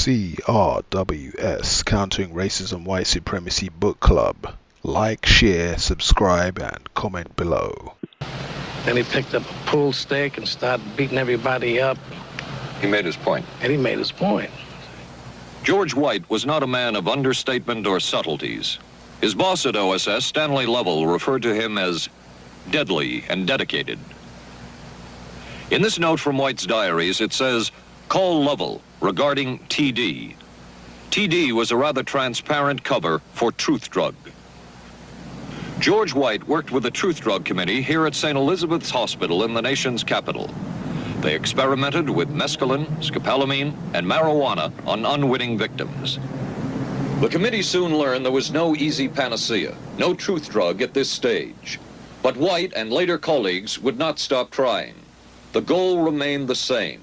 CRWS, Countering Racism White Supremacy Book Club. Like, share, subscribe, and comment below. Then he picked up a pool stick and started beating everybody up. He made his point. And he made his point. George White was not a man of understatement or subtleties. His boss at OSS, Stanley Lovell, referred to him as deadly and dedicated. In this note from White's diaries, it says, "Call Lovell regarding TD." TD was a rather transparent cover for Truth Drug. George White worked with the Truth Drug Committee here at St. Elizabeth's Hospital in the nation's capital. They experimented with mescaline, scopolamine, and marijuana on unwitting victims. The committee soon learned there was no easy panacea, no truth drug at this stage. But White and later colleagues would not stop trying. The goal remained the same.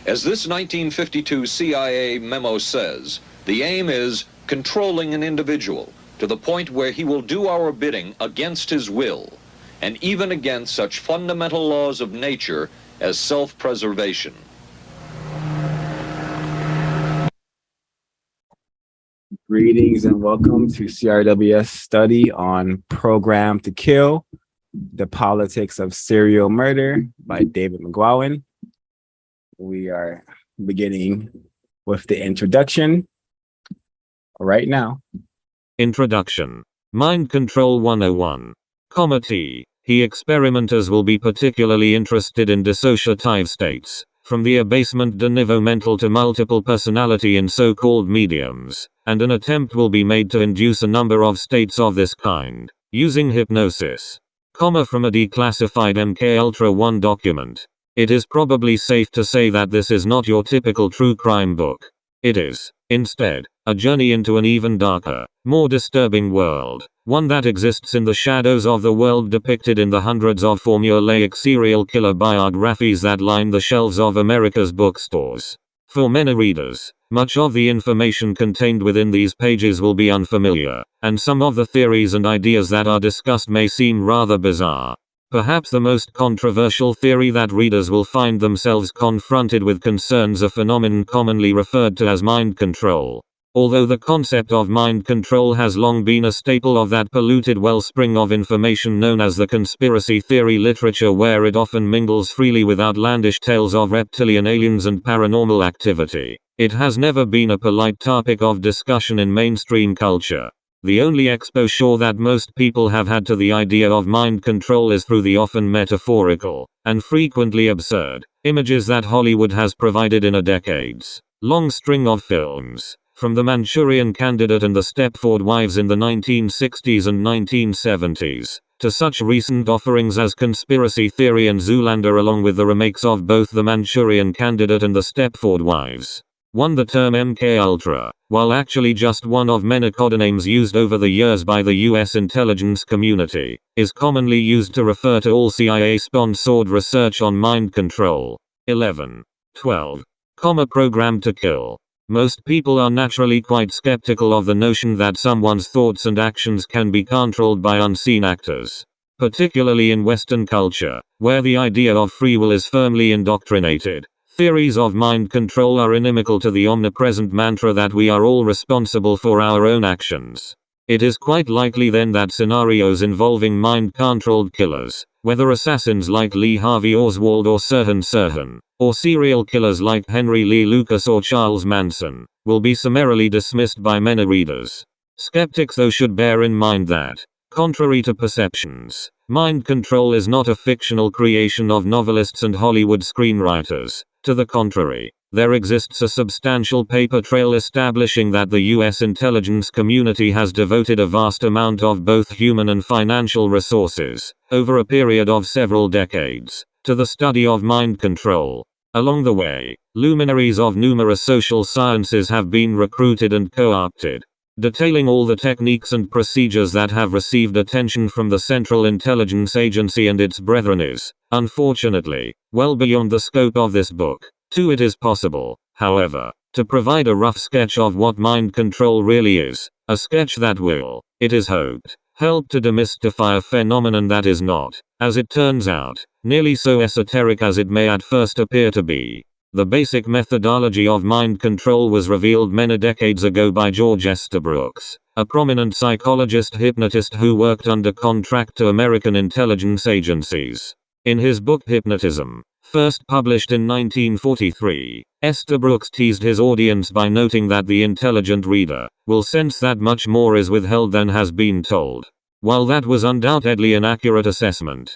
As this 1952 CIA memo says, the aim is controlling an individual to the point where he will do our bidding against his will, and even against such fundamental laws of nature as self-preservation. Greetings and welcome to CRWS study on Program to Kill, The Politics of Serial Murder by David McGowan. We are beginning with the introduction right now. Introduction. Mind Control 101. T. He experimenters will be particularly interested in dissociative states, from the abasement de niveau mental to multiple personality in so-called mediums, and an attempt will be made to induce a number of states of this kind, using hypnosis. From a declassified MKUltra-1 document. It is probably safe to say that this is not your typical true crime book. It is, instead, a journey into an even darker, more disturbing world, one that exists in the shadows of the world depicted in the hundreds of formulaic serial killer biographies that line the shelves of America's bookstores. For many readers, much of the information contained within these pages will be unfamiliar, and some of the theories and ideas that are discussed may seem rather bizarre. Perhaps the most controversial theory that readers will find themselves confronted with concerns a phenomenon commonly referred to as mind control. Although the concept of mind control has long been a staple of that polluted wellspring of information known as the conspiracy theory literature, where it often mingles freely with outlandish tales of reptilian aliens and paranormal activity, it has never been a polite topic of discussion in mainstream culture. The only exposure that most people have had to the idea of mind control is through the often metaphorical, and frequently absurd, images that Hollywood has provided in a decades-long string of films, from The Manchurian Candidate and the Stepford Wives in the 1960s and 1970s, to such recent offerings as Conspiracy Theory and Zoolander, along with the remakes of both The Manchurian Candidate and the Stepford Wives. The term MKUltra, while actually just one of many codenames used over the years by the US intelligence community, is commonly used to refer to all CIA-sponsored research on mind control. 11. 12. Program to Kill. Most people are naturally quite skeptical of the notion that someone's thoughts and actions can be controlled by unseen actors. Particularly in Western culture, where the idea of free will is firmly indoctrinated. Theories of mind control are inimical to the omnipresent mantra that we are all responsible for our own actions. It is quite likely then that scenarios involving mind-controlled killers, whether assassins like Lee Harvey Oswald or Sirhan, or serial killers like Henry Lee Lucas or Charles Manson, will be summarily dismissed by many readers. Skeptics though should bear in mind that, contrary to perceptions, mind control is not a fictional creation of novelists and Hollywood screenwriters. To the contrary, there exists a substantial paper trail establishing that the US intelligence community has devoted a vast amount of both human and financial resources, over a period of several decades, to the study of mind control. Along the way, luminaries of numerous social sciences have been recruited and co-opted. Detailing all the techniques and procedures that have received attention from the Central Intelligence Agency and its brethren is, unfortunately, well beyond the scope of this book. It is possible, however, to provide a rough sketch of what mind control really is, a sketch that will, it is hoped, help to demystify a phenomenon that is not, as it turns out, nearly so esoteric as it may at first appear to be. The basic methodology of mind control was revealed many decades ago by George Brooks, a prominent psychologist hypnotist who worked under contract to American intelligence agencies. In his book Hypnotism, first published in 1943, Brooks teased his audience by noting that the intelligent reader will sense that much more is withheld than has been told. While that was undoubtedly an accurate assessment,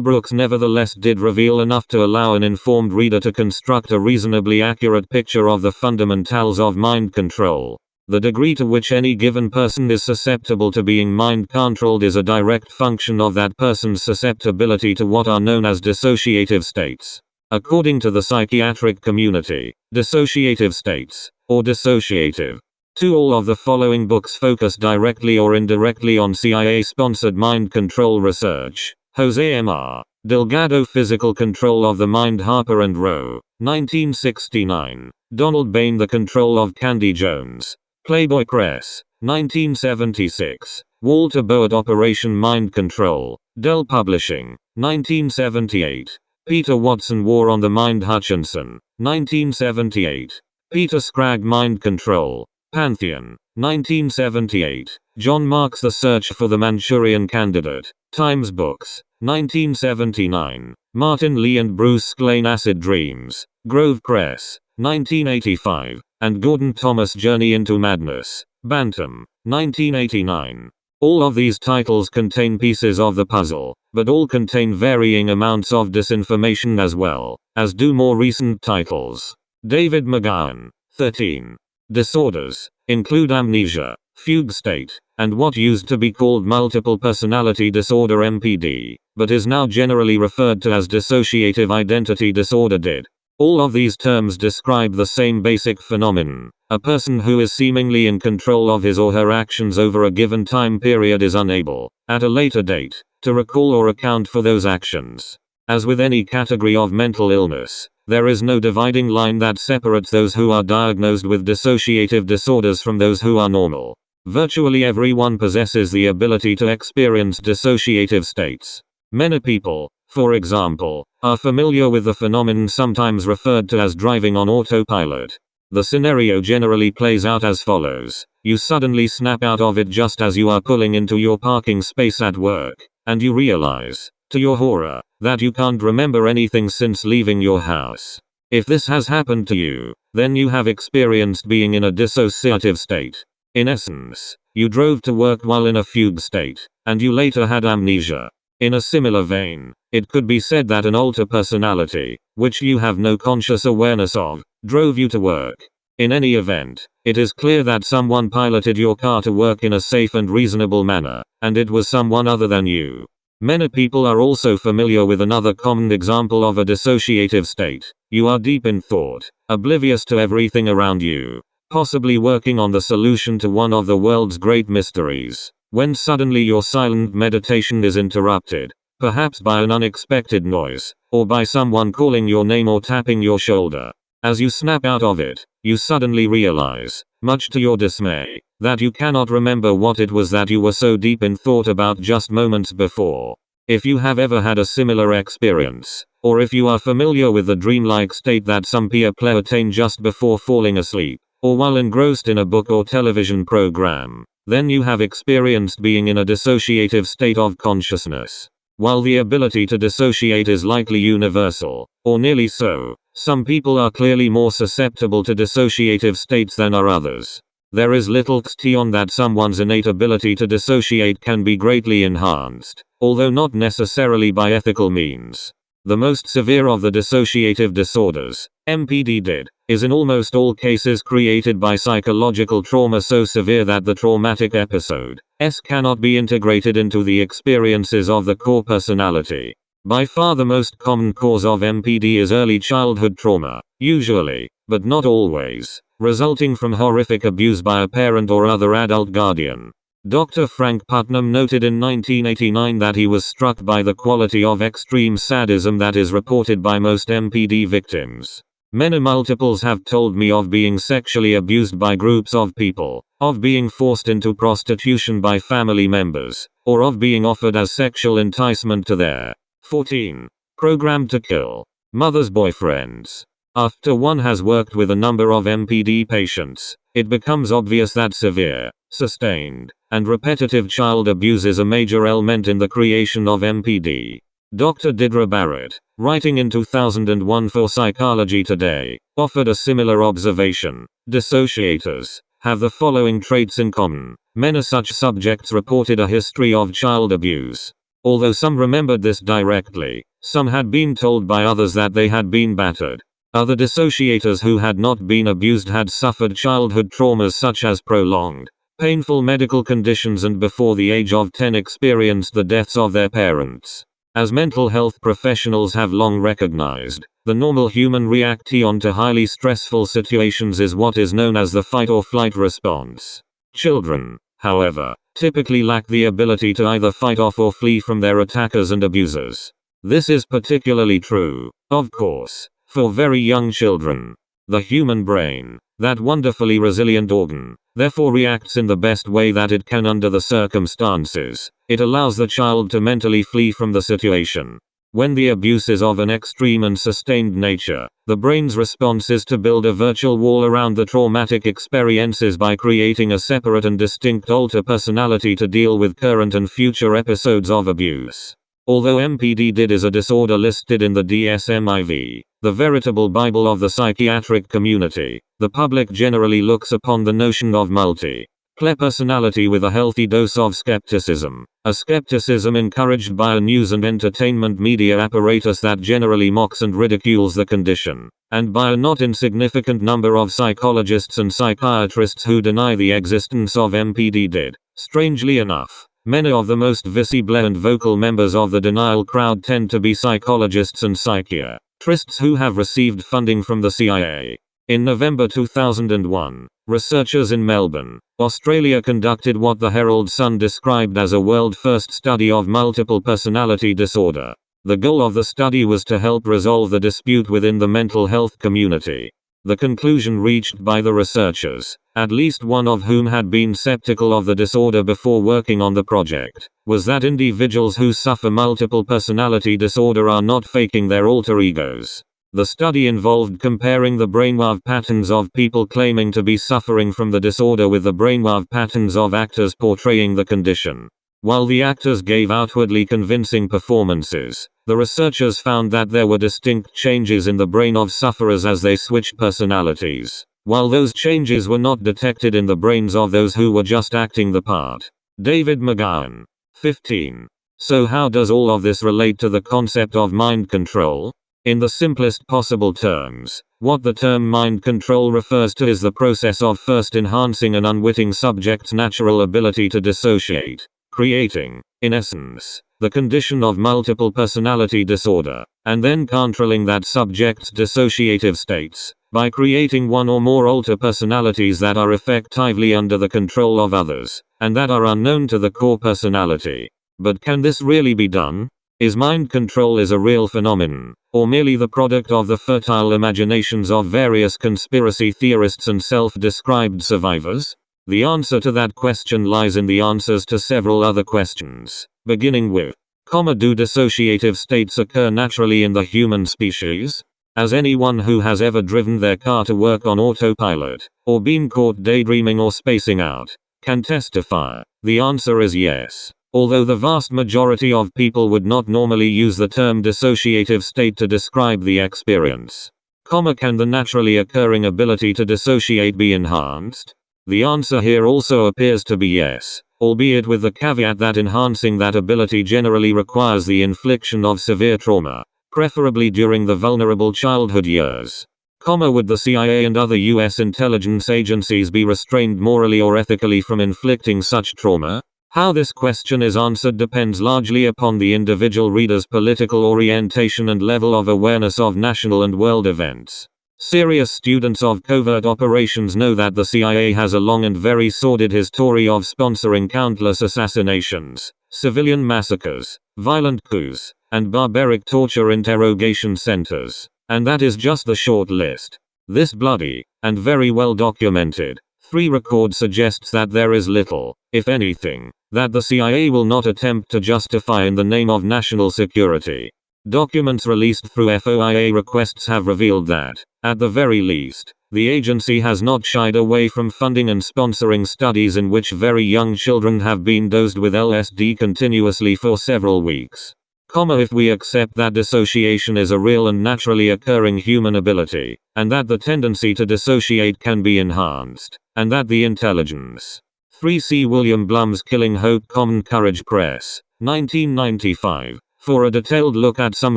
Brooks nevertheless did reveal enough to allow an informed reader to construct a reasonably accurate picture of the fundamentals of mind control. The degree to which any given person is susceptible to being mind controlled is a direct function of that person's susceptibility to what are known as dissociative states. According to the psychiatric community, dissociative states, or dissociative. All of the following books focus directly or indirectly on CIA-sponsored mind control research. Jose M.R. Delgado, Physical Control of the Mind, Harper and Row, 1969. Donald Bain, The Control of Candy Jones. Playboy Press, 1976. Walter Boat, Operation Mind Control. Dell Publishing, 1978. Peter Watson, War on the Mind, Hutchinson, 1978. Peter Scragg, Mind Control. Pantheon, 1978. John Marks, The Search for the Manchurian Candidate. Times Books, 1979. Martin Lee and Bruce Sklain, Acid Dreams. Grove Press, 1985. And Gordon Thomas, Journey into Madness. Bantam, 1989. All of these titles contain pieces of the puzzle, but all contain varying amounts of disinformation as well, as do more recent titles. David McGowan, 13. Disorders include amnesia, fugue state, and what used to be called multiple personality disorder (MPD), but is now generally referred to as dissociative identity disorder (DID). All of these terms describe the same basic phenomenon. A person who is seemingly in control of his or her actions over a given time period is unable, at a later date, to recall or account for those actions. As with any category of mental illness, there is no dividing line that separates those who are diagnosed with dissociative disorders from those who are normal. Virtually everyone possesses the ability to experience dissociative states. Many people, for example, are familiar with the phenomenon sometimes referred to as driving on autopilot. The scenario generally plays out as follows. You suddenly snap out of it just as you are pulling into your parking space at work, and you realize, to your horror, that you can't remember anything since leaving your house. If this has happened to you, then you have experienced being in a dissociative state. In essence, you drove to work while in a fugue state, and you later had amnesia. In a similar vein, it could be said that an alter personality, which you have no conscious awareness of, drove you to work. In any event, it is clear that someone piloted your car to work in a safe and reasonable manner, and it was someone other than you. Many people are also familiar with another common example of a dissociative state. You are deep in thought, oblivious to everything around you, possibly working on the solution to one of the world's great mysteries, when suddenly your silent meditation is interrupted, perhaps by an unexpected noise, or by someone calling your name or tapping your shoulder. As you snap out of it, you suddenly realize, much to your dismay, that you cannot remember what it was that you were so deep in thought about just moments before. If you have ever had a similar experience, or if you are familiar with the dreamlike state that some people attain just before falling asleep, or while engrossed in a book or television program, then you have experienced being in a dissociative state of consciousness. While the ability to dissociate is likely universal, or nearly so, some people are clearly more susceptible to dissociative states than are others. There is little question that someone's innate ability to dissociate can be greatly enhanced, although not necessarily by ethical means. The most severe of the dissociative disorders, MPD DID, is in almost all cases created by psychological trauma so severe that the traumatic episode cannot be integrated into the experiences of the core personality. By far the most common cause of MPD is early childhood trauma, usually, but not always, resulting from horrific abuse by a parent or other adult guardian. Dr. Frank Putnam noted in 1989 that he was struck by the quality of extreme sadism that is reported by most MPD victims. Many multiples have told me of being sexually abused by groups of people, of being forced into prostitution by family members, or of being offered as sexual enticement to their 14. Programmed to kill. Mother's boyfriends. After one has worked with a number of MPD patients, it becomes obvious that severe, sustained, and repetitive child abuse is a major element in the creation of MPD. Dr. Didra Barrett, writing in 2001 for Psychology Today, offered a similar observation. Dissociators have the following traits in common. Many such subjects reported a history of child abuse. Although some remembered this directly, some had been told by others that they had been battered. Other dissociators who had not been abused had suffered childhood traumas such as prolonged, painful medical conditions and before the age of 10 experienced the deaths of their parents. As mental health professionals have long recognized, the normal human reaction to highly stressful situations is what is known as the fight or flight response. Children, however, typically lack the ability to either fight off or flee from their attackers and abusers. This is particularly true, of course, for very young children. The human brain, that wonderfully resilient organ, therefore reacts in the best way that it can under the circumstances. It allows the child to mentally flee from the situation. When the abuse is of an extreme and sustained nature, the brain's response is to build a virtual wall around the traumatic experiences by creating a separate and distinct alter personality to deal with current and future episodes of abuse. Although MPD is a disorder listed in the DSM-IV, the veritable Bible of the psychiatric community, the public generally looks upon the notion of multi-play personality with a healthy dose of skepticism, a skepticism encouraged by a news and entertainment media apparatus that generally mocks and ridicules the condition, and by a not insignificant number of psychologists and psychiatrists who deny the existence of MPD. Strangely enough, many of the most visible and vocal members of the denial crowd tend to be psychologists and psychiatrists who have received funding from the CIA. In November 2001, researchers in Melbourne, Australia conducted what the Herald Sun described as a world-first study of multiple personality disorder. The goal of the study was to help resolve the dispute within the mental health community. The conclusion reached by the researchers, at least one of whom had been skeptical of the disorder before working on the project, was that individuals who suffer multiple personality disorder are not faking their alter egos. The study involved comparing the brainwave patterns of people claiming to be suffering from the disorder with the brainwave patterns of actors portraying the condition. While the actors gave outwardly convincing performances, the researchers found that there were distinct changes in the brain of sufferers as they switched personalities, while those changes were not detected in the brains of those who were just acting the part. David McGowan, 15. So how does all of this relate to the concept of mind control? In the simplest possible terms, what the term mind control refers to is the process of first enhancing an unwitting subject's natural ability to dissociate, creating, in essence, the condition of multiple personality disorder, and then controlling that subject's dissociative states, by creating one or more alter personalities that are effectively under the control of others, and that are unknown to the core personality. But can this really be done? Is mind control a real phenomenon, or merely the product of the fertile imaginations of various conspiracy theorists and self-described survivors? The answer to that question lies in the answers to several other questions, beginning with, do dissociative states occur naturally in the human species? As anyone who has ever driven their car to work on autopilot, or been caught daydreaming or spacing out, can testify, the answer is yes. Although the vast majority of people would not normally use the term dissociative state to describe the experience. Can the naturally occurring ability to dissociate be enhanced? The answer here also appears to be yes, albeit with the caveat that enhancing that ability generally requires the infliction of severe trauma, preferably during the vulnerable childhood years. Would the CIA and other US intelligence agencies be restrained morally or ethically from inflicting such trauma? How this question is answered depends largely upon the individual reader's political orientation and level of awareness of national and world events. Serious students of covert operations know that the CIA has a long and very sordid history of sponsoring countless assassinations, civilian massacres, violent coups, and barbaric torture interrogation centers. And that is just the short list. This bloody, and very well documented, record suggests that there is little, if anything, that the CIA will not attempt to justify in the name of national security. Documents released through FOIA requests have revealed that, at the very least, the agency has not shied away from funding and sponsoring studies in which very young children have been dosed with LSD continuously for several weeks. If we accept that dissociation is a real and naturally occurring human ability, and that the tendency to dissociate can be enhanced, and that the intelligence. 3C William Blum's Killing Hope Common Courage Press, 1995. For a detailed look at some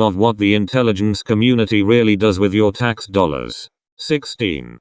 of what the intelligence community really does with your tax dollars. 16.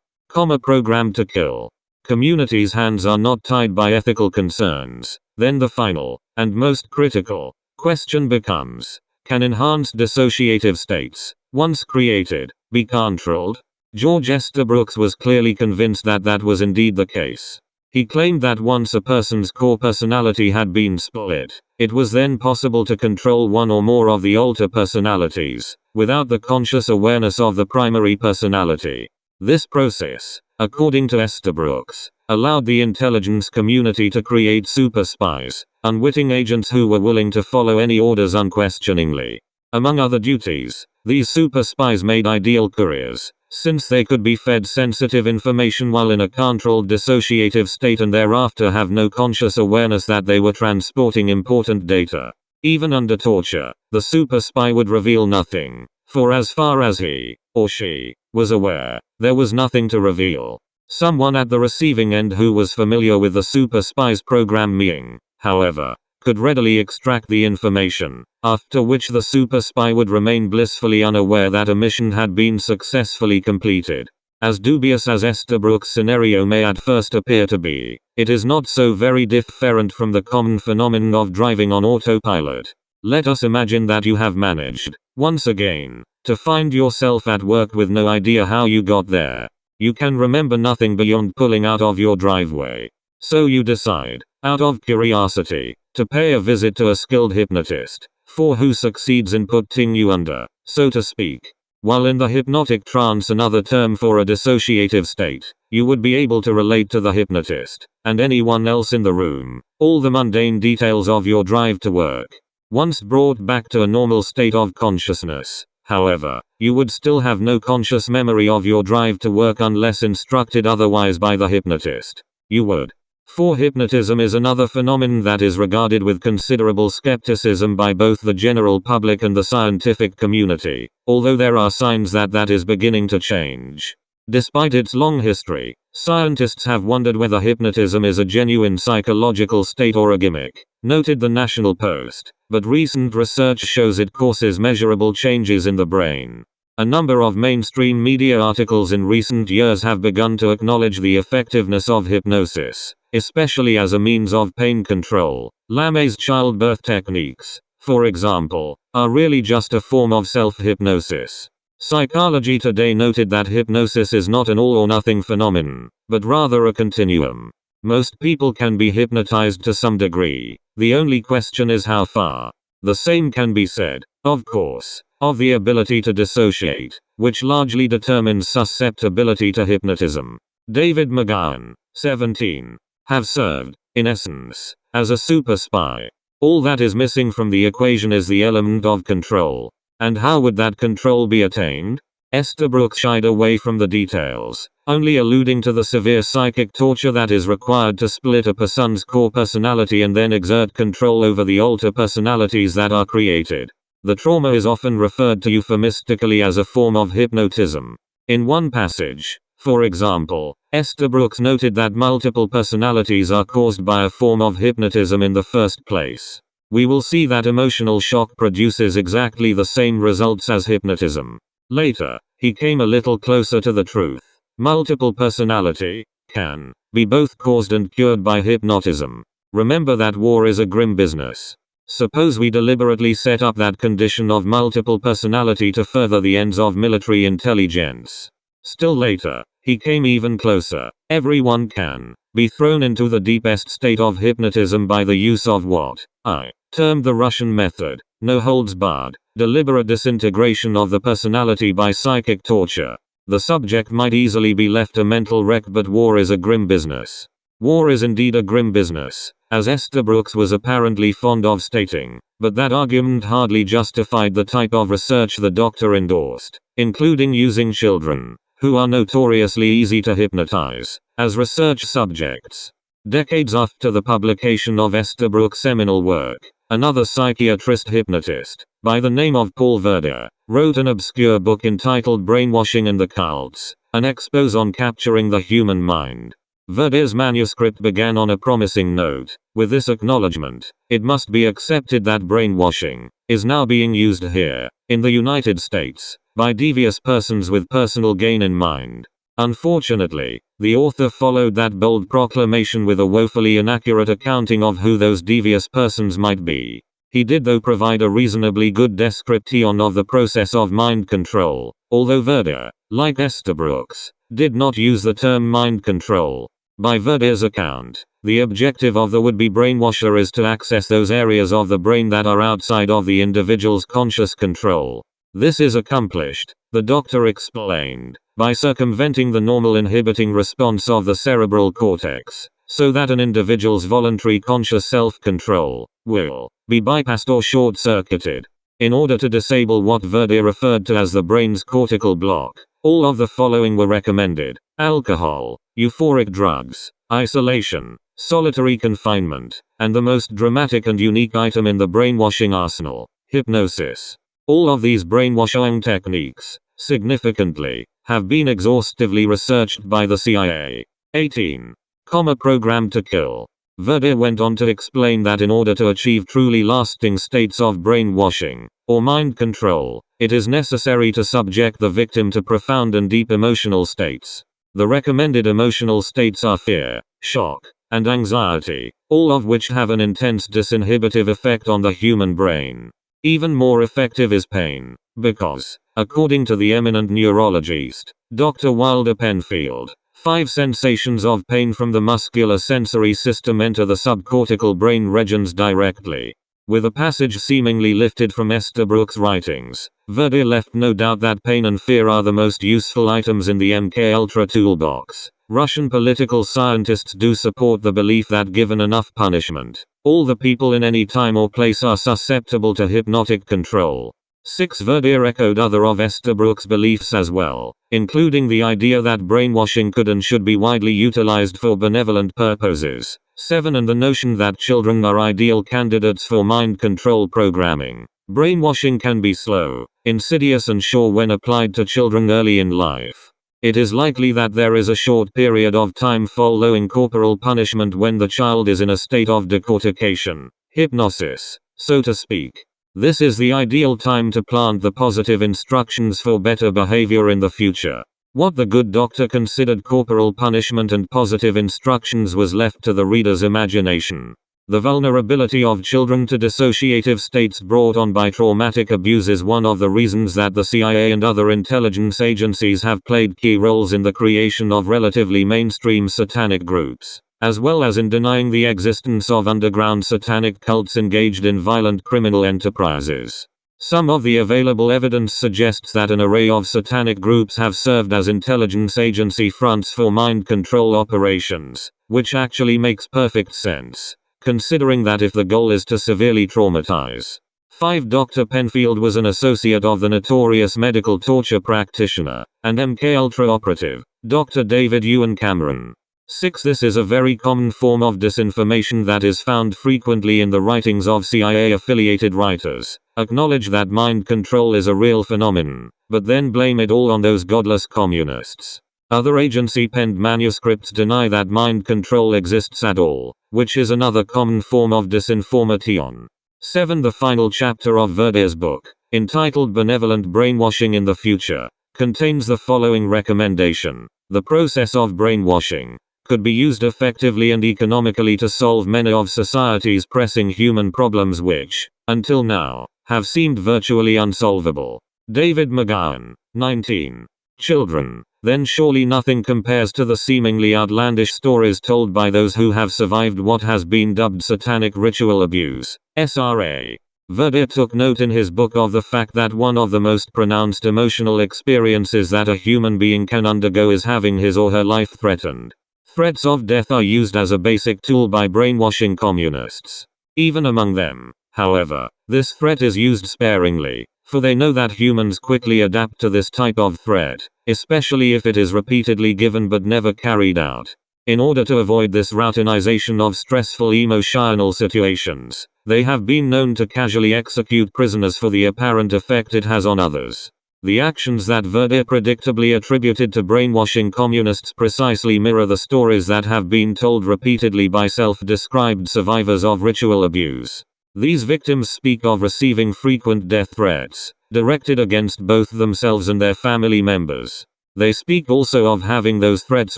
Program to kill. Communities' hands are not tied by ethical concerns. Then the final, and most critical, question becomes, can enhanced dissociative states, once created, be controlled? George Estabrooks was clearly convinced that that was indeed the case. He claimed that once a person's core personality had been split, it was then possible to control one or more of the alter personalities, without the conscious awareness of the primary personality. This process, according to Estabrooks, allowed the intelligence community to create super spies, unwitting agents who were willing to follow any orders unquestioningly. Among other duties, these super spies made ideal couriers, since they could be fed sensitive information while in a controlled dissociative state and thereafter have no conscious awareness that they were transporting important data. Even under torture, the super spy would reveal nothing, for as far as he, or she, was aware, there was nothing to reveal. Someone at the receiving end who was familiar with the super spy's programming, however, could readily extract the information, after which the super spy would remain blissfully unaware that a mission had been successfully completed. As dubious as Estabrooks' scenario may at first appear to be, it is not so very different from the common phenomenon of driving on autopilot. Let us imagine that you have managed, once again, to find yourself at work with no idea how you got there. You can remember nothing beyond pulling out of your driveway. So you decide, out of curiosity, to pay a visit to a skilled hypnotist, for who succeeds in putting you under, so to speak. While in the hypnotic trance, another term for a dissociative state, you would be able to relate to the hypnotist, and anyone else in the room, all the mundane details of your drive to work. Once brought back to a normal state of consciousness, however, you would still have no conscious memory of your drive to work unless instructed otherwise by the hypnotist. You would. For hypnotism is another phenomenon that is regarded with considerable skepticism by both the general public and the scientific community, although there are signs that that is beginning to change. Despite its long history, scientists have wondered whether hypnotism is a genuine psychological state or a gimmick, noted the National Post, but recent research shows it causes measurable changes in the brain. A number of mainstream media articles in recent years have begun to acknowledge the effectiveness of hypnosis, especially as a means of pain control. Lammay's childbirth techniques, for example, are really just a form of self-hypnosis. Psychology Today noted that hypnosis is not an all-or-nothing phenomenon, but rather a continuum. Most people can be hypnotized to some degree. The only question is how far. The same can be said, of course, of the ability to dissociate, which largely determines susceptibility to hypnotism. David McGowan, 17, have served, in essence, as a super spy. All that is missing from the equation is the element of control. And how would that control be attained? Estabrooks shied away from the details, only alluding to the severe psychic torture that is required to split a person's core personality and then exert control over the alter personalities that are created. The trauma is often referred to euphemistically as a form of hypnotism. In one passage, for example, Estabrooks noted that multiple personalities are caused by a form of hypnotism in the first place. We will see that emotional shock produces exactly the same results as hypnotism. Later, he came a little closer to the truth. Multiple personality can be both caused and cured by hypnotism. Remember that war is a grim business. Suppose we deliberately set up that condition of multiple personality to further the ends of military intelligence. Still later, he came even closer. Everyone can be thrown into the deepest state of hypnotism by the use of what I termed the Russian method, no holds barred, deliberate disintegration of the personality by psychic torture. The subject might easily be left a mental wreck, but war is a grim business. War is indeed a grim business, as Estabrooks was apparently fond of stating, but that argument hardly justified the type of research the doctor endorsed, including using children, who are notoriously easy to hypnotize, as research subjects. Decades after the publication of Estabrook's seminal work, another psychiatrist-hypnotist, by the name of Paul Verder, wrote an obscure book entitled Brainwashing and the Cults, an expose on capturing the human mind. Verder's manuscript began on a promising note, with this acknowledgement: it must be accepted that brainwashing is now being used here, in the United States, by devious persons with personal gain in mind. Unfortunately, the author followed that bold proclamation with a woefully inaccurate accounting of who those devious persons might be. He did though provide a reasonably good description of the process of mind control, although Verder, like Estabrooks, did not use the term mind control. By Verder's account, the objective of the would-be brainwasher is to access those areas of the brain that are outside of the individual's conscious control. This is accomplished, the doctor explained, by circumventing the normal inhibiting response of the cerebral cortex, so that an individual's voluntary conscious self-control will be bypassed or short-circuited. In order to disable what Verder referred to as the brain's cortical block, all of the following were recommended: alcohol, euphoric drugs, isolation, solitary confinement, and the most dramatic and unique item in the brainwashing arsenal, hypnosis. All of these brainwashing techniques, significantly, have been exhaustively researched by the CIA. 18. Program to kill. Verder went on to explain that in order to achieve truly lasting states of brainwashing, or mind control, it is necessary to subject the victim to profound and deep emotional states. The recommended emotional states are fear, shock, and anxiety, all of which have an intense disinhibitive effect on the human brain. Even more effective is pain, because, according to the eminent neurologist, Dr. Wilder Penfield, 5 sensations of pain from the muscular sensory system enter the subcortical brain regions directly. With a passage seemingly lifted from Estabrooks' writings, Verder left no doubt that pain and fear are the most useful items in the MKUltra toolbox. Russian political scientists do support the belief that given enough punishment, all the people in any time or place are susceptible to hypnotic control. 6. Verder echoed other of Estabrooks' beliefs as well, including the idea that brainwashing could and should be widely utilized for benevolent purposes. 7. And the notion that children are ideal candidates for mind control programming. Brainwashing can be slow, insidious and sure when applied to children early in life. It is likely that there is a short period of time following corporal punishment when the child is in a state of decortication, hypnosis, so to speak. This is the ideal time to plant the positive instructions for better behavior in the future. What the good doctor considered corporal punishment and positive instructions was left to the reader's imagination. The vulnerability of children to dissociative states brought on by traumatic abuse is one of the reasons that the CIA and other intelligence agencies have played key roles in the creation of relatively mainstream satanic groups, as well as in denying the existence of underground satanic cults engaged in violent criminal enterprises. Some of the available evidence suggests that an array of satanic groups have served as intelligence agency fronts for mind control operations, which actually makes perfect sense, considering that if the goal is to severely traumatize. 5. Dr. Penfield was an associate of the notorious medical torture practitioner, and MKUltra operative, Dr. David Ewan Cameron. 6. This is a very common form of disinformation that is found frequently in the writings of CIA-affiliated writers. Acknowledge that mind control is a real phenomenon, but then blame it all on those godless communists. Other agency-penned manuscripts deny that mind control exists at all, which is another common form of disinformation. 7. The final chapter of Verder's book, entitled Benevolent Brainwashing in the Future, contains the following recommendation. The process of brainwashing could be used effectively and economically to solve many of society's pressing human problems which, until now, have seemed virtually unsolvable. David McGowan, 19. Children. Then surely nothing compares to the seemingly outlandish stories told by those who have survived what has been dubbed satanic ritual abuse, SRA. Verder took note in his book of the fact that one of the most pronounced emotional experiences that a human being can undergo is having his or her life threatened. Threats of death are used as a basic tool by brainwashing communists. Even among them, However, this threat is used sparingly, for they know that humans quickly adapt to this type of threat, especially if it is repeatedly given but never carried out. In order to avoid this routinization of stressful emotional situations, they have been known to casually execute prisoners for the apparent effect it has on others. The actions that were predictably attributed to brainwashing communists precisely mirror the stories that have been told repeatedly by self-described survivors of ritual abuse. These victims speak of receiving frequent death threats, directed against both themselves and their family members. They speak also of having those threats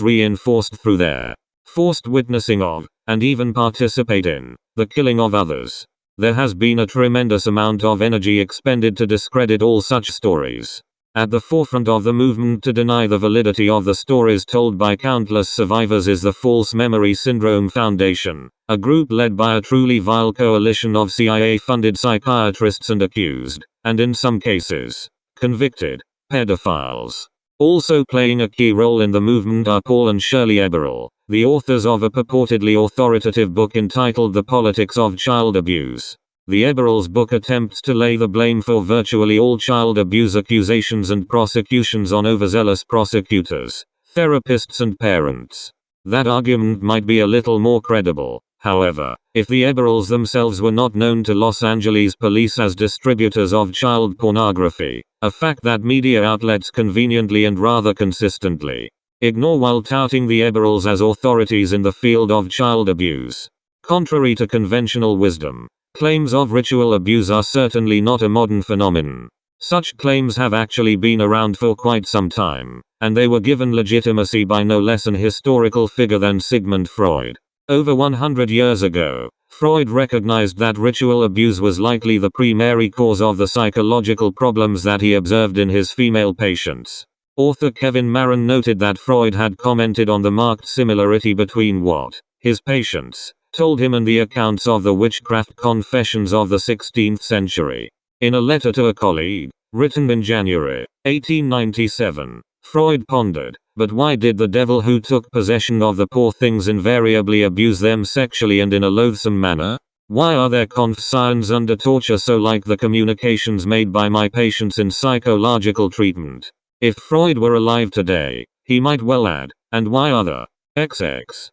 reinforced through their forced witnessing of, and even participate in, the killing of others. There has been a tremendous amount of energy expended to discredit all such stories. At the forefront of the movement to deny the validity of the stories told by countless survivors is the False Memory Syndrome Foundation, a group led by a truly vile coalition of CIA-funded psychiatrists and accused, and in some cases, convicted, pedophiles. Also playing a key role in the movement are Paul and Shirley Eberl, the authors of a purportedly authoritative book entitled The Politics of Child Abuse. The Eberl's book attempts to lay the blame for virtually all child abuse accusations and prosecutions on overzealous prosecutors, therapists and parents. That argument might be a little more credible, however, if the Eberls themselves were not known to Los Angeles police as distributors of child pornography, a fact that media outlets conveniently and rather consistently ignore while touting the Eberls as authorities in the field of child abuse. Contrary to conventional wisdom, claims of ritual abuse are certainly not a modern phenomenon. Such claims have actually been around for quite some time, and they were given legitimacy by no less an historical figure than Sigmund Freud. Over 100 years ago, Freud recognized that ritual abuse was likely the primary cause of the psychological problems that he observed in his female patients. Author Kevin Marin noted that Freud had commented on the marked similarity between what his patients told him and the accounts of the witchcraft confessions of the 16th century. In a letter to a colleague, written in January 1897, Freud pondered, but why did the devil who took possession of the poor things invariably abuse them sexually and in a loathsome manner? Why are their confessions under torture so like the communications made by my patients in psychological treatment? If Freud were alive today, he might well add, and why are the XX,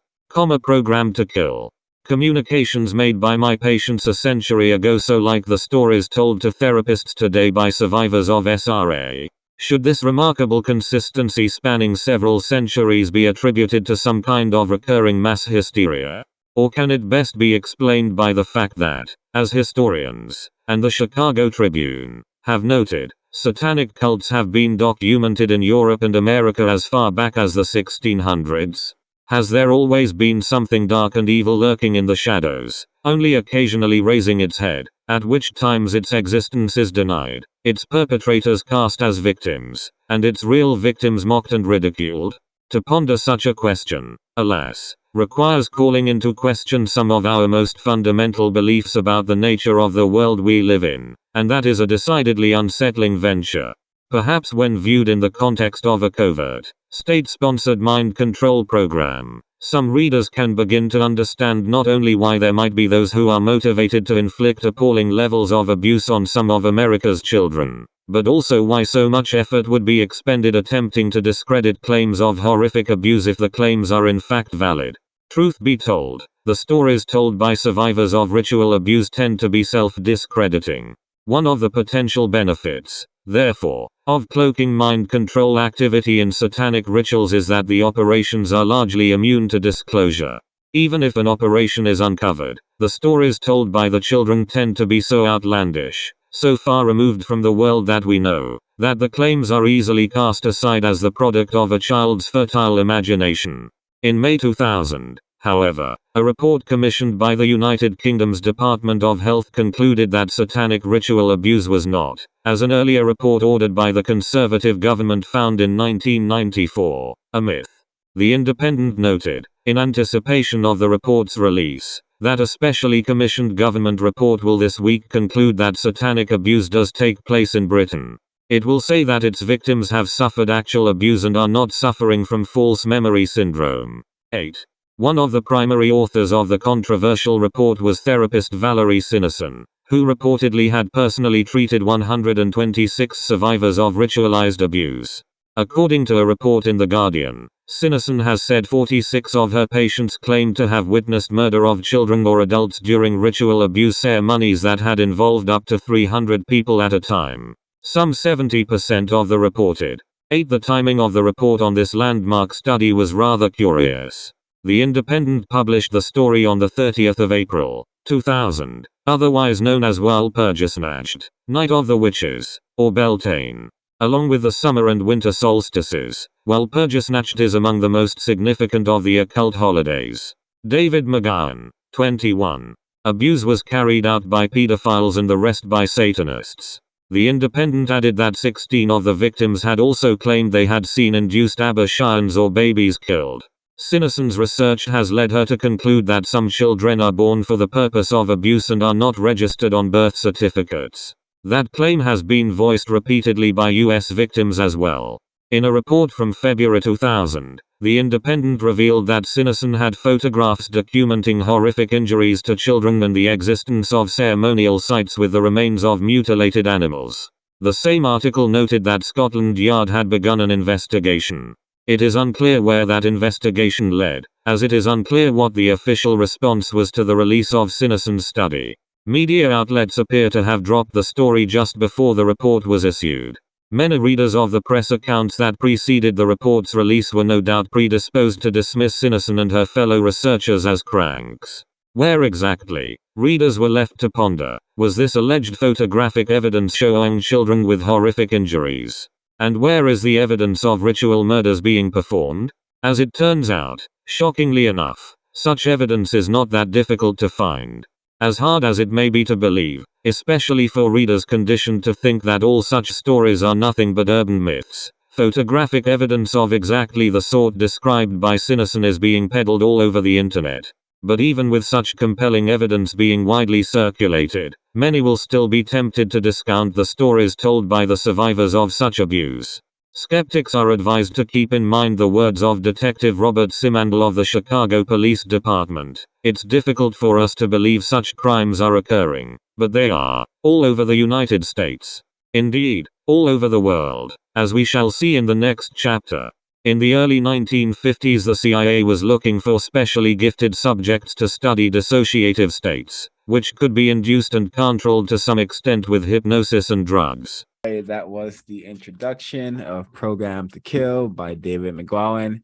programmed to kill? Communications made by my patients a century ago so like the stories told to therapists today by survivors of SRA. Should this remarkable consistency spanning several centuries be attributed to some kind of recurring mass hysteria? Or can it best be explained by the fact that, as historians, and the Chicago Tribune, have noted, satanic cults have been documented in Europe and America as far back as the 1600s? Has there always been something dark and evil lurking in the shadows, only occasionally raising its head, at which times its existence is denied, its perpetrators cast as victims, and its real victims mocked and ridiculed? To ponder such a question, alas, requires calling into question some of our most fundamental beliefs about the nature of the world we live in, and that is a decidedly unsettling venture. Perhaps when viewed in the context of a covert, state-sponsored mind control program, some readers can begin to understand not only why there might be those who are motivated to inflict appalling levels of abuse on some of America's children, but also why so much effort would be expended attempting to discredit claims of horrific abuse if the claims are in fact valid. Truth be told, the stories told by survivors of ritual abuse tend to be self-discrediting. One of the potential benefits, therefore, of cloaking mind control activity in satanic rituals is that the operations are largely immune to disclosure. Even if an operation is uncovered, the stories told by the children tend to be so outlandish, so far removed from the world that we know, that the claims are easily cast aside as the product of a child's fertile imagination. In May 2000, however, a report commissioned by the United Kingdom's Department of Health concluded that satanic ritual abuse was not, as an earlier report ordered by the Conservative government found in 1994, a myth. The Independent noted, in anticipation of the report's release, that a specially commissioned government report will this week conclude that satanic abuse does take place in Britain. It will say that its victims have suffered actual abuse and are not suffering from false memory syndrome. 8. One of the primary authors of the controversial report was therapist Valerie Sinison, who reportedly had personally treated 126 survivors of ritualized abuse. According to a report in The Guardian, Sinison has said 46 of her patients claimed to have witnessed murder of children or adults during ritual abuse ceremonies that had involved up to 300 people at a time. Some 70% of the reported. 8. The timing of the report on this landmark study was rather curious. The Independent published the story on the 30th of April, 2000, otherwise known as Walpurgisnacht, Night of the Witches, or Beltane. Along with the summer and winter solstices, Walpurgisnacht is among the most significant of the occult holidays. David McGowan, 21. Abuse was carried out by pedophiles and the rest by Satanists. The Independent added that 16 of the victims had also claimed they had seen induced abortions or babies killed. Sinison's research has led her to conclude that some children are born for the purpose of abuse and are not registered on birth certificates. That claim has been voiced repeatedly by US victims as well. In a report from February 2000, The Independent revealed that Sinison had photographs documenting horrific injuries to children and the existence of ceremonial sites with the remains of mutilated animals. The same article noted that Scotland Yard had begun an investigation. It is unclear where that investigation led, as it is unclear what the official response was to the release of Sinison's study. Media outlets appear to have dropped the story just before the report was issued. Many readers of the press accounts that preceded the report's release were no doubt predisposed to dismiss Sinison and her fellow researchers as cranks. Where exactly, readers were left to ponder, was this alleged photographic evidence showing children with horrific injuries? And where is the evidence of ritual murders being performed? As it turns out, shockingly enough, such evidence is not that difficult to find. As hard as it may be to believe, especially for readers conditioned to think that all such stories are nothing but urban myths, photographic evidence of exactly the sort described by Sinison is being peddled all over the internet. But even with such compelling evidence being widely circulated, many will still be tempted to discount the stories told by the survivors of such abuse. Skeptics are advised to keep in mind the words of Detective Robert Simandl of the Chicago Police Department. It's difficult for us to believe such crimes are occurring, but they are, all over the United States. Indeed, all over the world, as we shall see in the next chapter. In the early 1950s, the CIA was looking for specially gifted subjects to study dissociative states, which could be induced and controlled to some extent with hypnosis and drugs. That was the introduction of Program to Kill by David McGowan.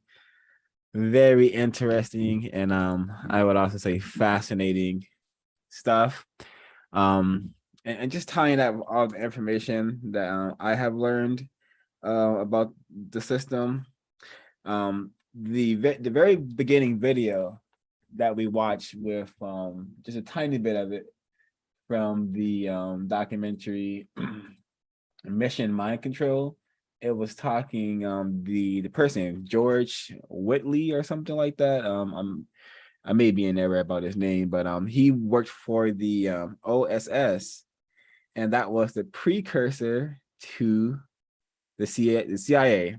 Very interesting and I would also say fascinating stuff. And just tying up all the information that I have learned about the system. The very beginning video that we watched with just a tiny bit of it from the documentary Mission Mind Control. It was talking the person George Whitley or something like that. I may be in error about his name, but he worked for the OSS, and that was the precursor to the CIA,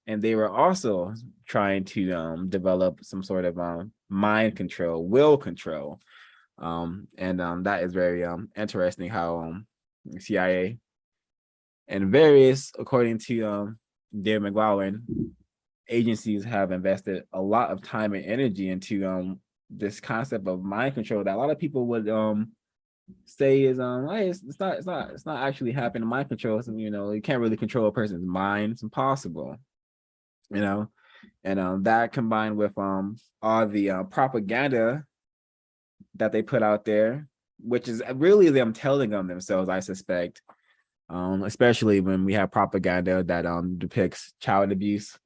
and they were also trying to develop some sort of mind control, will control, and that is very interesting how the CIA and various, according to David McGowan, agencies have invested a lot of time and energy into this concept of mind control that a lot of people would say is hey, it's not actually happening. Mind control is, you can't really control a person's mind. It's impossible, and that combined with all the propaganda that they put out there, which is really them telling on themselves, I suspect. Especially when we have propaganda that depicts child abuse.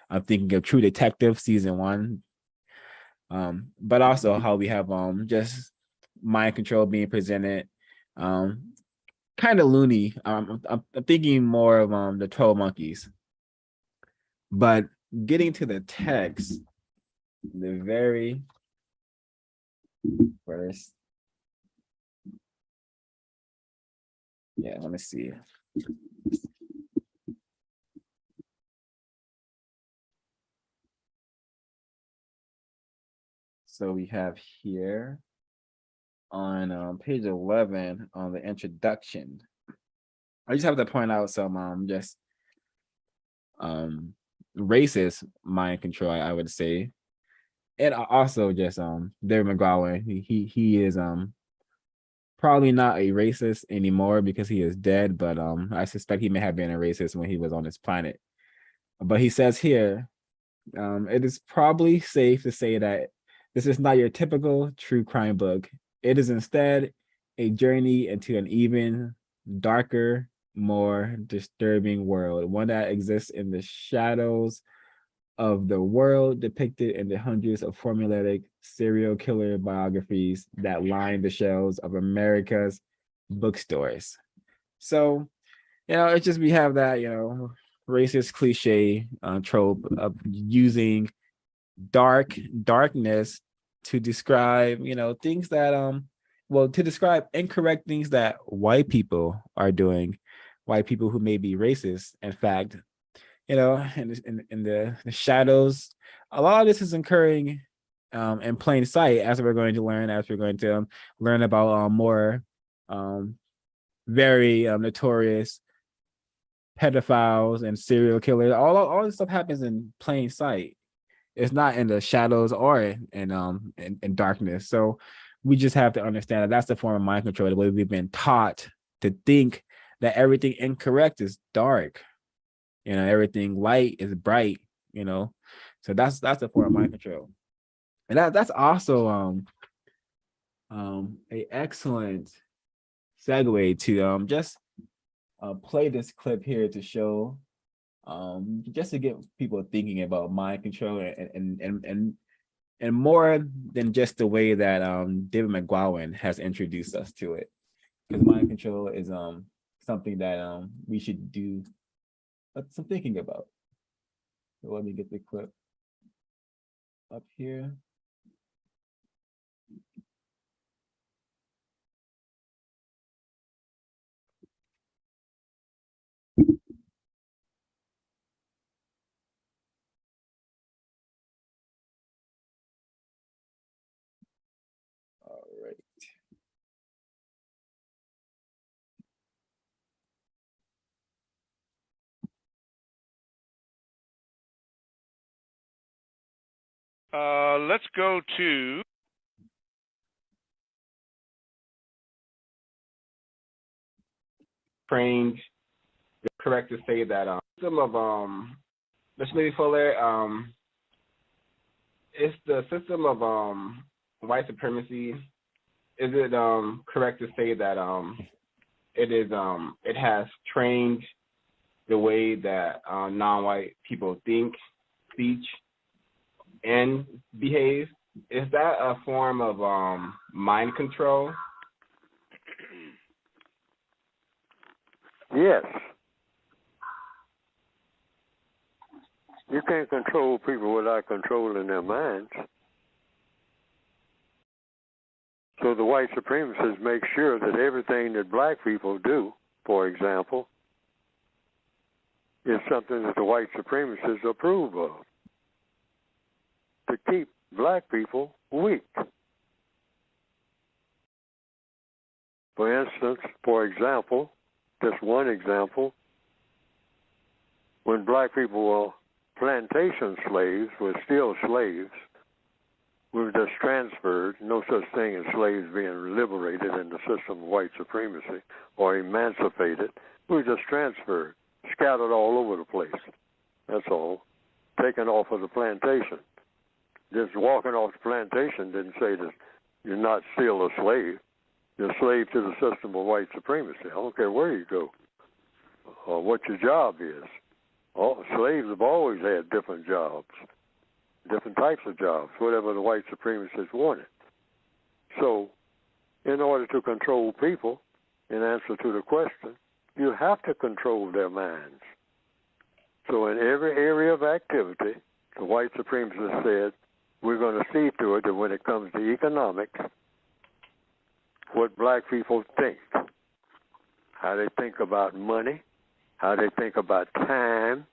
I'm thinking of True Detective season 1, but also how we have just mind control being presented, kind of loony. I'm thinking more of the 12 Monkeys. But getting to the text, the very first. Yeah, let me see. So we have here on page 11 on the introduction. I just have to point out some just racist mind control, I would say. And also just David McGowan, he is probably not a racist anymore because he is dead, but I suspect he may have been a racist when he was on this planet. But he says here, it is probably safe to say that this is not your typical true crime book. It is instead a journey into an even darker, more disturbing world, one that exists in the shadows of the world depicted in the hundreds of formulaic serial killer biographies that line the shelves of America's bookstores. So, it's just we have that, racist cliche trope of using darkness to describe, things that to describe incorrect things that white people are doing, white people who may be racist. In fact, in the shadows, a lot of this is occurring in plain sight, as we're going to learn about more very notorious pedophiles and serial killers. All this stuff happens in plain sight. It's not in the shadows or in darkness. So we just have to understand that that's the form of mind control, the way we've been taught to think that everything incorrect is dark. Everything light is bright, So that's a form of mind control. And that's also a excellent segue to just play this clip here to show just to get people thinking about mind control and more than just the way that David McGowan has introduced us to it. Because mind control is something that we should do some thinking about. So let me get the clip up here. All right. Let's go to Trained, correct to say that system of Ms. Lady Fuller, it's the system of white supremacy. Is it correct to say that it has trained the way that non-white people think, speech, and behave? Is that a form of mind control? Yes. You can't control people without controlling their minds. So the white supremacists make sure that everything that black people do, for example, is something that the white supremacists approve of, to keep black people weak. For instance, for example, just one example, when black people were plantation slaves, were still slaves, we were just transferred, no such thing as slaves being liberated in the system of white supremacy or emancipated. We were just transferred, scattered all over the place. That's all. Taken off of the plantation. Just walking off the plantation didn't say that you're not still a slave. You're a slave to the system of white supremacy. I don't care where you go or what your job is. Slaves have always had different jobs, different types of jobs, whatever the white supremacists wanted. So, in order to control people, in answer to the question, you have to control their minds. So in every area of activity, the white supremacists said, we're going to see to it that when it comes to economics, what black people think, how they think about money, how they think about time,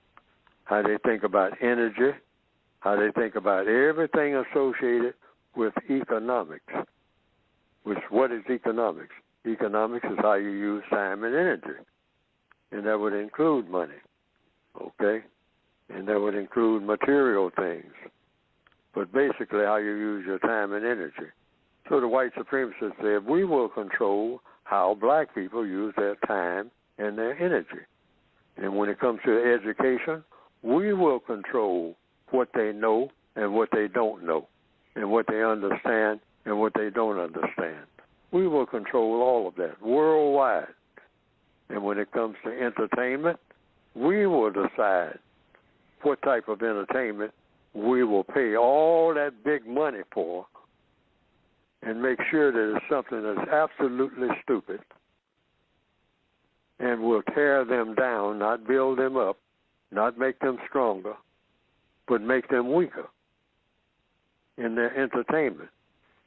how they think about energy, how they think about everything associated with economics. What is economics? Economics is how you use time and energy, and that would include money, okay? And that would include material things, but basically how you use your time and energy. So the white supremacists said, we will control how black people use their time and their energy. And when it comes to education, we will control what they know and what they don't know, and what they understand and what they don't understand. We will control all of that worldwide. And when it comes to entertainment, we will decide what type of entertainment we will pay all that big money for, and make sure that it's something that's absolutely stupid, and we'll tear them down, not build them up, not make them stronger, but make them weaker in their entertainment.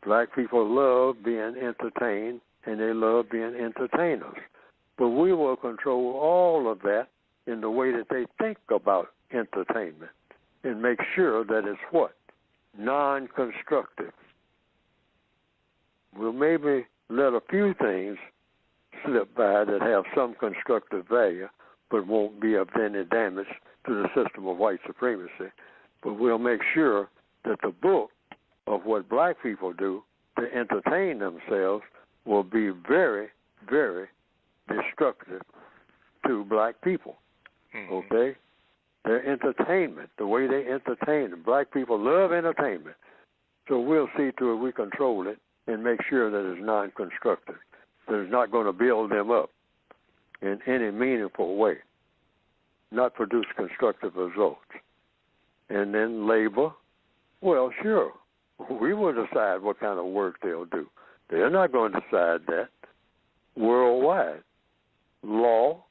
Black people love being entertained, and they love being entertainers. But we will control all of that in the way that they think about entertainment, and make sure that it's what? Non-constructive. We'll maybe let a few things slip by that have some constructive value, but won't be of any damage to the system of white supremacy. But we'll make sure that the book of what black people do to entertain themselves will be very, very destructive to black people. Okay? Their entertainment, the way they entertain them. Black people love entertainment. So we'll see to it we control it and make sure that it's non-constructive, that it's not going to build them up in any meaningful way, not produce constructive results. And then labor, well, sure, we will decide what kind of work they'll do. They're not going to decide that worldwide. Law,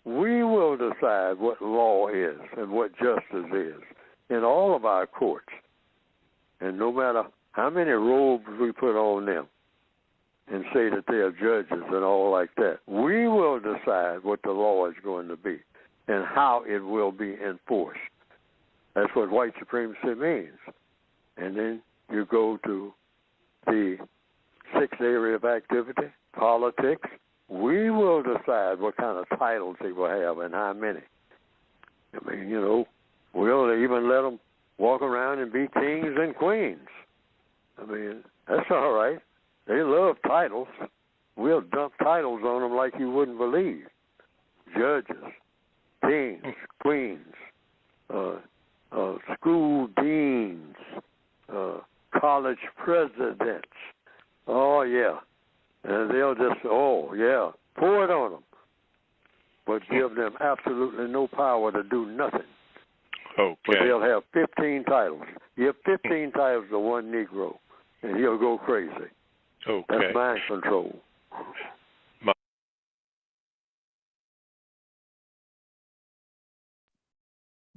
we will decide what law is and what justice is in all of our courts. And no matter how many robes we put on them and say that they are judges and all like that, we will decide what the law is going to be and how it will be enforced. That's what white supremacy means. And then you go to the sixth area of activity, politics. We will decide what kind of titles they will have and how many. I mean, you know, we'll even let them walk around and be kings and queens. I mean, that's all right. They love titles. We'll dump titles on them like you wouldn't believe. Judges, kings, queens, school deans, college presidents. Oh, yeah. And they'll just, oh, yeah, pour it on them. But give them absolutely no power to do nothing. Okay. But they'll have 15 titles. Give 15 titles to one Negro, and he'll go crazy. Okay. That's mind control.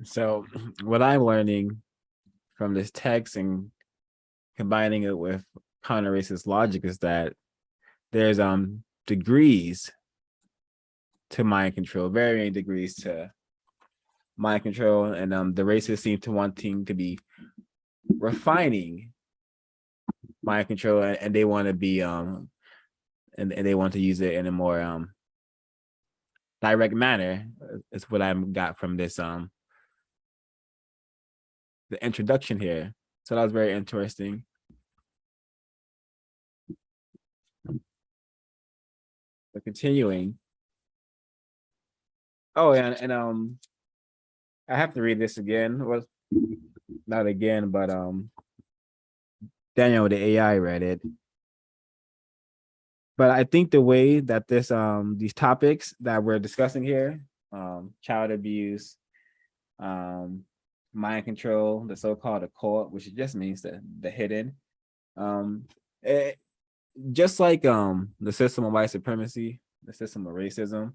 So what I'm learning from this text and combining it with counter-racist logic is that there's degrees to mind control, varying degrees to mind control, and the racists seem to wanting to be refining mind control, and they want to be and they want to use it in a more direct manner. Is what I got from this the introduction here. So that was very interesting. But continuing. Oh, and I have to read this again. Well, not again, but Daniel, the AI, read it. But I think the way that this these topics that we're discussing here, child abuse, mind control, the so-called occult, which just means the hidden, just like the system of white supremacy, the system of racism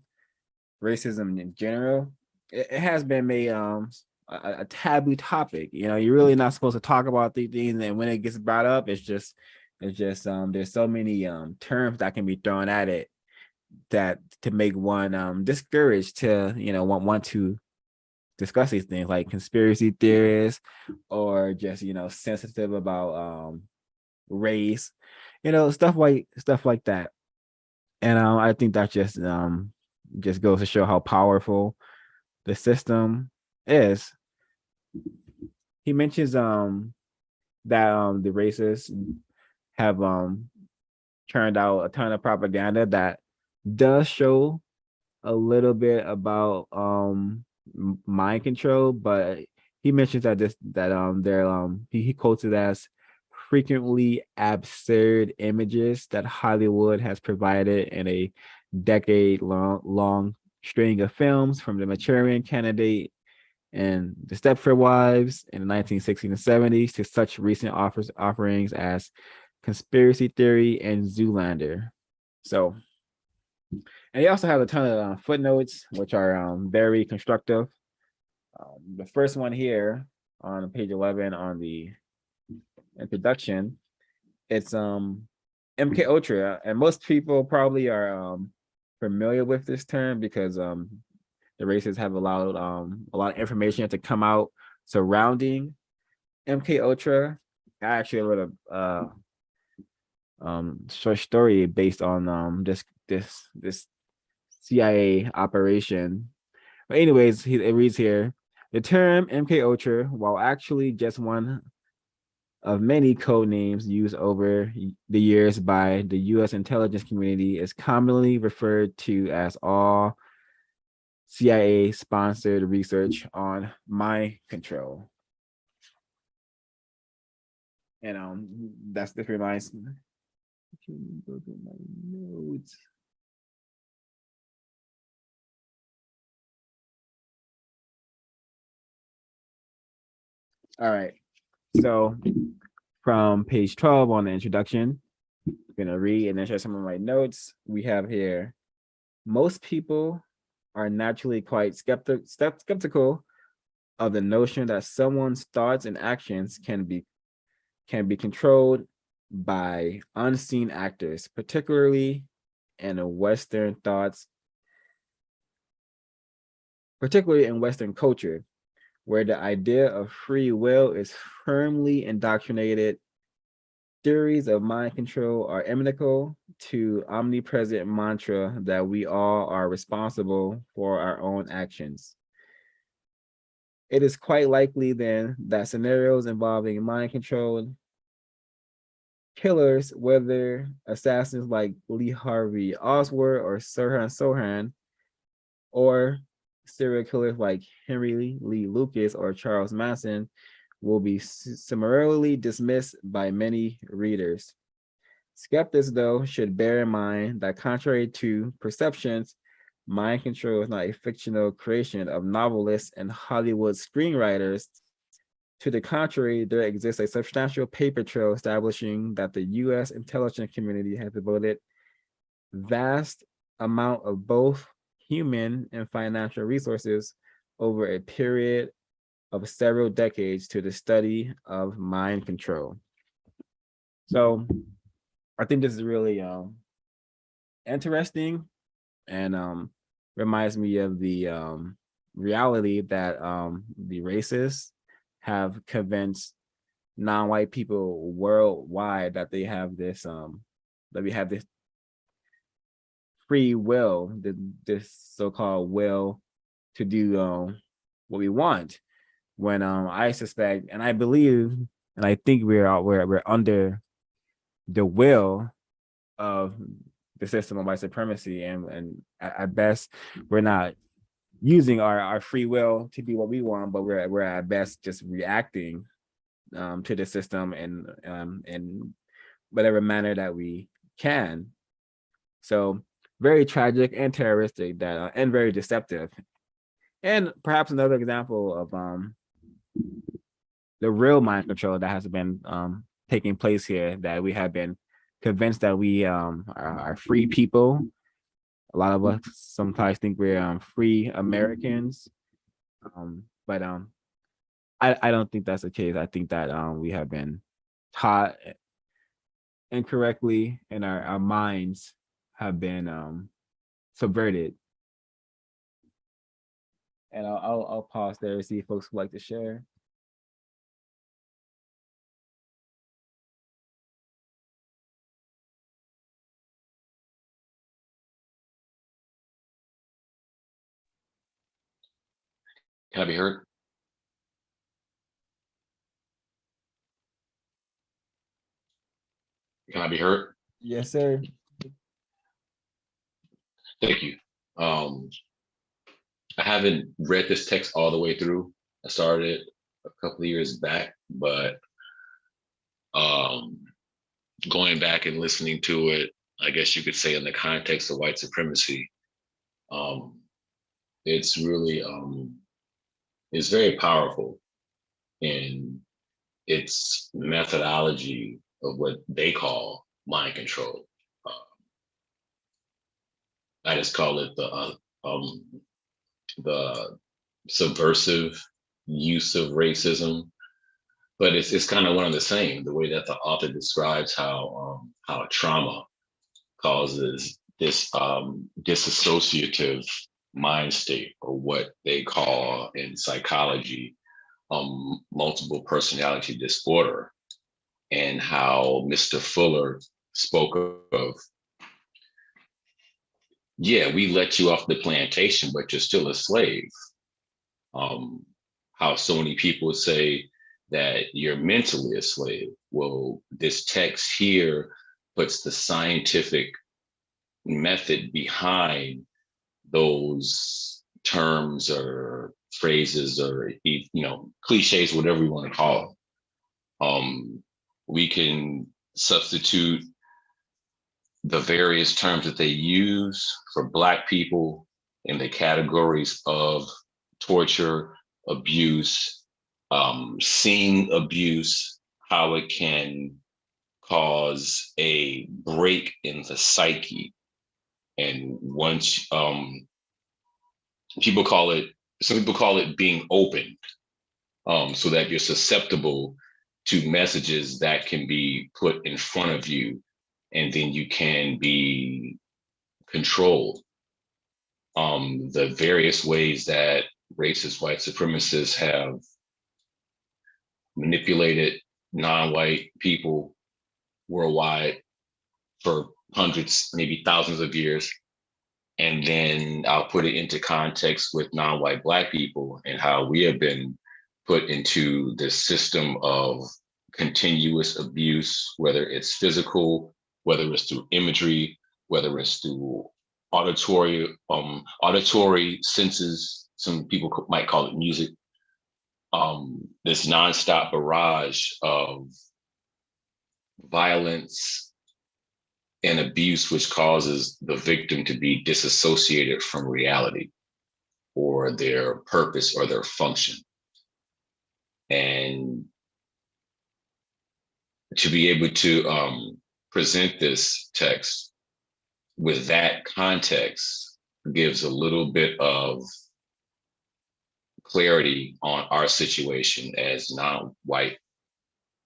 in general, it has been made a taboo topic. You know, you're really not supposed to talk about these things, and when it gets brought up, it's just there's so many terms that can be thrown at it that to make one discouraged to want to discuss these things, like conspiracy theorists or just sensitive about race. stuff like that. And I think that just goes to show how powerful the system is. He mentions that the racists have turned out a ton of propaganda that does show a little bit about mind control, but he mentions that he quotes it as frequently absurd images that Hollywood has provided in a decade long string of films, from the Manchurian Candidate and the Stepford Wives in the 1960s and 70s to such recent offerings as Conspiracy Theory and Zoolander. So, and he also has a ton of footnotes, which are very constructive. The first one here on page 11 on the introduction, it's MK Ultra, and most people probably are familiar with this term because the racists have allowed a lot of information to come out surrounding MK Ultra. I actually wrote a short story based on this CIA operation. But anyways, it reads here: the term MK Ultra, while actually just one of many code names used over the years by the U.S. intelligence community, is commonly referred to as all CIA-sponsored research on mind control. And this reminds me. Go to my notes. All right. So from page 12 on the introduction, I'm gonna read and then share some of my notes. We have here: most people are naturally quite skeptical of the notion that someone's thoughts and actions can be controlled by unseen actors, particularly in Western culture, where the idea of free will is firmly indoctrinated. Theories of mind control are inimical to omnipresent mantra that we all are responsible for our own actions. It is quite likely then that scenarios involving mind control killers, whether assassins like Lee Harvey Oswald or Sirhan Sohan, or serial killers like Henry Lee Lucas or Charles Manson, will be summarily dismissed by many readers. Skeptics, though, should bear in mind that contrary to perceptions, mind control is not a fictional creation of novelists and Hollywood screenwriters. To the contrary, there exists a substantial paper trail establishing that the U.S. intelligence community has devoted vast amount of both human and financial resources over a period of several decades to the study of mind control. So I think this is really interesting, and reminds me of the reality that the racists have convinced non-white people worldwide that they have this that we have this free will, this so-called will to do what we want. When I suspect and I believe and I think we're under the will of the system of white supremacy, and at best we're not using our free will to do what we want, but we're at best just reacting to the system in whatever manner that we can. So very tragic and terroristic, that and very deceptive. And perhaps another example of the real mind control that has been taking place here, that we have been convinced that we are free people. A lot of us sometimes think we're free Americans, but I don't think that's the case. I think that we have been taught incorrectly, and our minds have been subverted. And I'll pause there and see if folks would like to share. Can I be heard? Can I be heard? Yes, sir. Thank you. I haven't read this text all the way through. I started a couple of years back, but um, going back and listening to it, I guess you could say in the context of white supremacy, um, it's really it's very powerful in its methodology of what they call mind control. I just call it the subversive use of racism, but it's kind of one and the same. The way that the author describes how trauma causes this disassociative mind state, or what they call in psychology multiple personality disorder, and how Mr. Fuller spoke of, yeah, we let you off the plantation, but you're still a slave. How so many people say that you're mentally a slave. Well, this text here puts the scientific method behind those terms or phrases, or cliches, whatever we want to call them. We can substitute the various terms that they use for Black people in the categories of torture, abuse, seeing abuse, how it can cause a break in the psyche. And once some people call it being opened, so that you're susceptible to messages that can be put in front of you, and then you can be controlled. The various ways that racist white supremacists have manipulated non-white people worldwide for hundreds, maybe thousands of years. And then I'll put it into context with non-white Black people and how we have been put into this system of continuous abuse, whether it's physical, whether it's through imagery, whether it's through auditory senses. Some people might call it music. This nonstop barrage of violence and abuse, which causes the victim to be disassociated from reality or their purpose or their function. And to be able to present this text with that context gives a little bit of clarity on our situation as non-white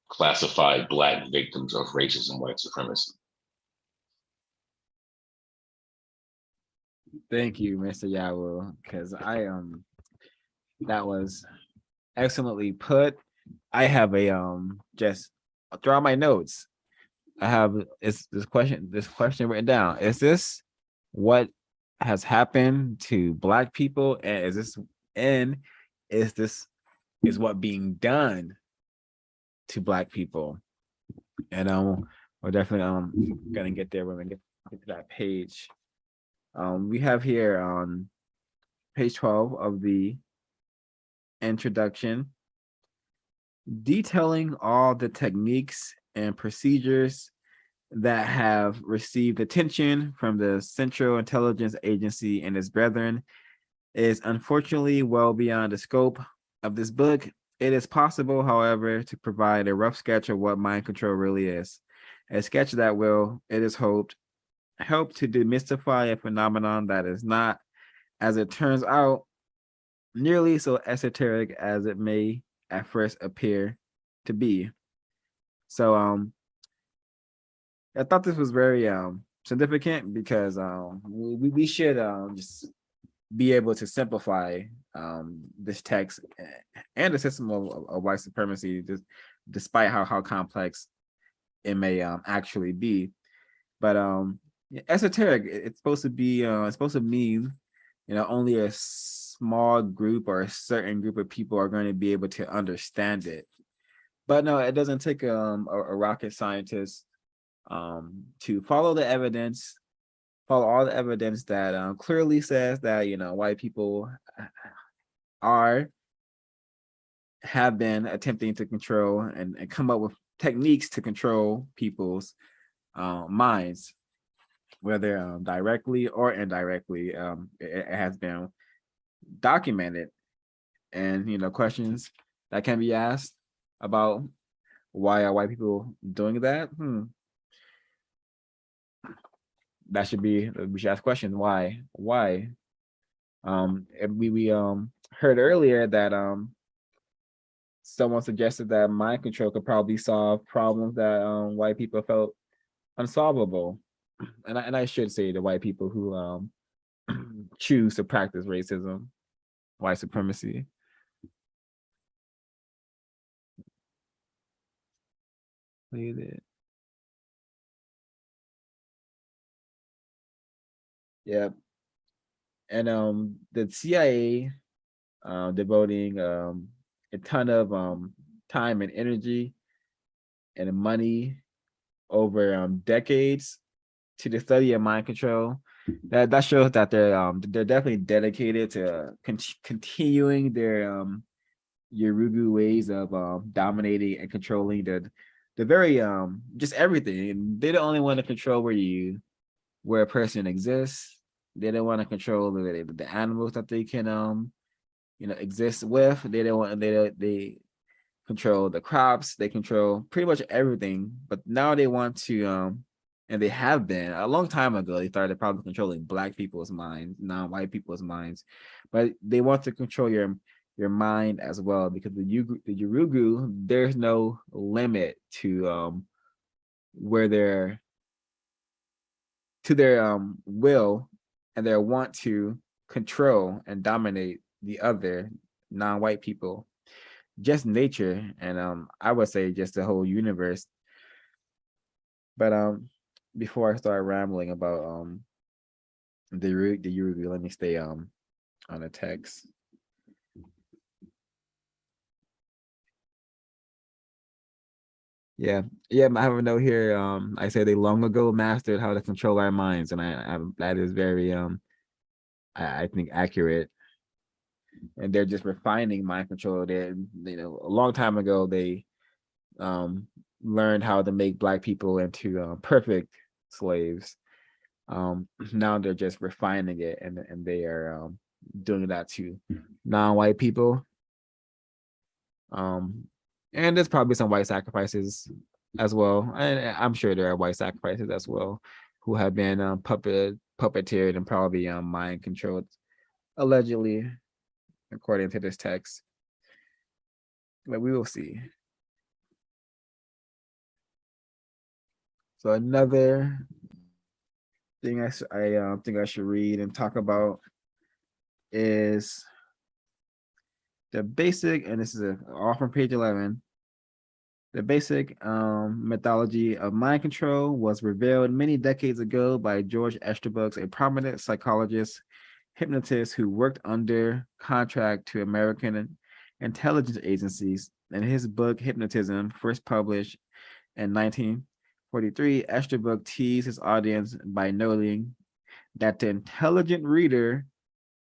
classified Black victims of racism, white supremacy. Thank you, Mr. Yahoo, because that was excellently put. I have a just throughout my notes, I have this question written down. Is this what has happened to Black people, and is this what being done to Black people? And we're definitely gonna get there when we get to that page. We have here on page 12 of the introduction, detailing all the techniques and procedures that have received attention from the Central Intelligence Agency and its brethren, is unfortunately well beyond the scope of this book. It is possible, however, to provide a rough sketch of what mind control really is, a sketch that will, it is hoped, help to demystify a phenomenon that is not, as it turns out, nearly so esoteric as it may at first appear to be. So I thought this was very significant, because we should just be able to simplify this text and the system of white supremacy, despite how complex it may actually be. But esoteric, it's supposed to be it's supposed to mean only a small group or a certain group of people are going to be able to understand it. But no, it doesn't take a rocket scientist to follow the evidence, follow all the evidence that clearly says that, you know, white people have been attempting to control and come up with techniques to control people's minds, whether directly or indirectly. It has been documented, and you know, questions that can be asked about why are white people doing that. That should be, we should ask questions. Why? We heard earlier that someone suggested that mind control could probably solve problems that white people felt unsolvable. And I should say the white people who choose to practice racism, white supremacy. Played it. Yeah. And the CIA devoting a ton of time and energy and money over decades to the study of mind control. That shows that they're definitely dedicated to continuing their Yurugu ways of dominating and controlling the very just everything. And they don't only want to control where a person exists. They don't want to control the animals that they can you know, exist with. They control the crops. They control pretty much everything. But now they want to and they have been a long time ago. They started probably controlling Black people's minds, non-white people's minds, but they want to control your mind as well, because the Yurugu, there's no limit to where their will and their want to control and dominate the other non-white people, just nature, and I would say just the whole universe. But before I start rambling about the Yurugu, let me stay on the text. Yeah, I have a note here. I say they long ago mastered how to control our minds, and I that is very I think accurate. And they're just refining mind control. They, you know, a long time ago they learned how to make Black people into perfect slaves. Now they're just refining it, and they are doing that to non-white people. And there's probably some white sacrifices as well, and I'm sure there are white sacrifices as well who have been puppeteered and probably mind controlled, allegedly, according to this text. But we will see. So another thing I think I should read and talk about is the basic, and this is all from page 11. The basic methodology of mind control was revealed many decades ago by George Esterbrook, a prominent psychologist, hypnotist who worked under contract to American intelligence agencies. In his book, Hypnotism, first published in 1943, Esterbrook teased his audience by noting that the intelligent reader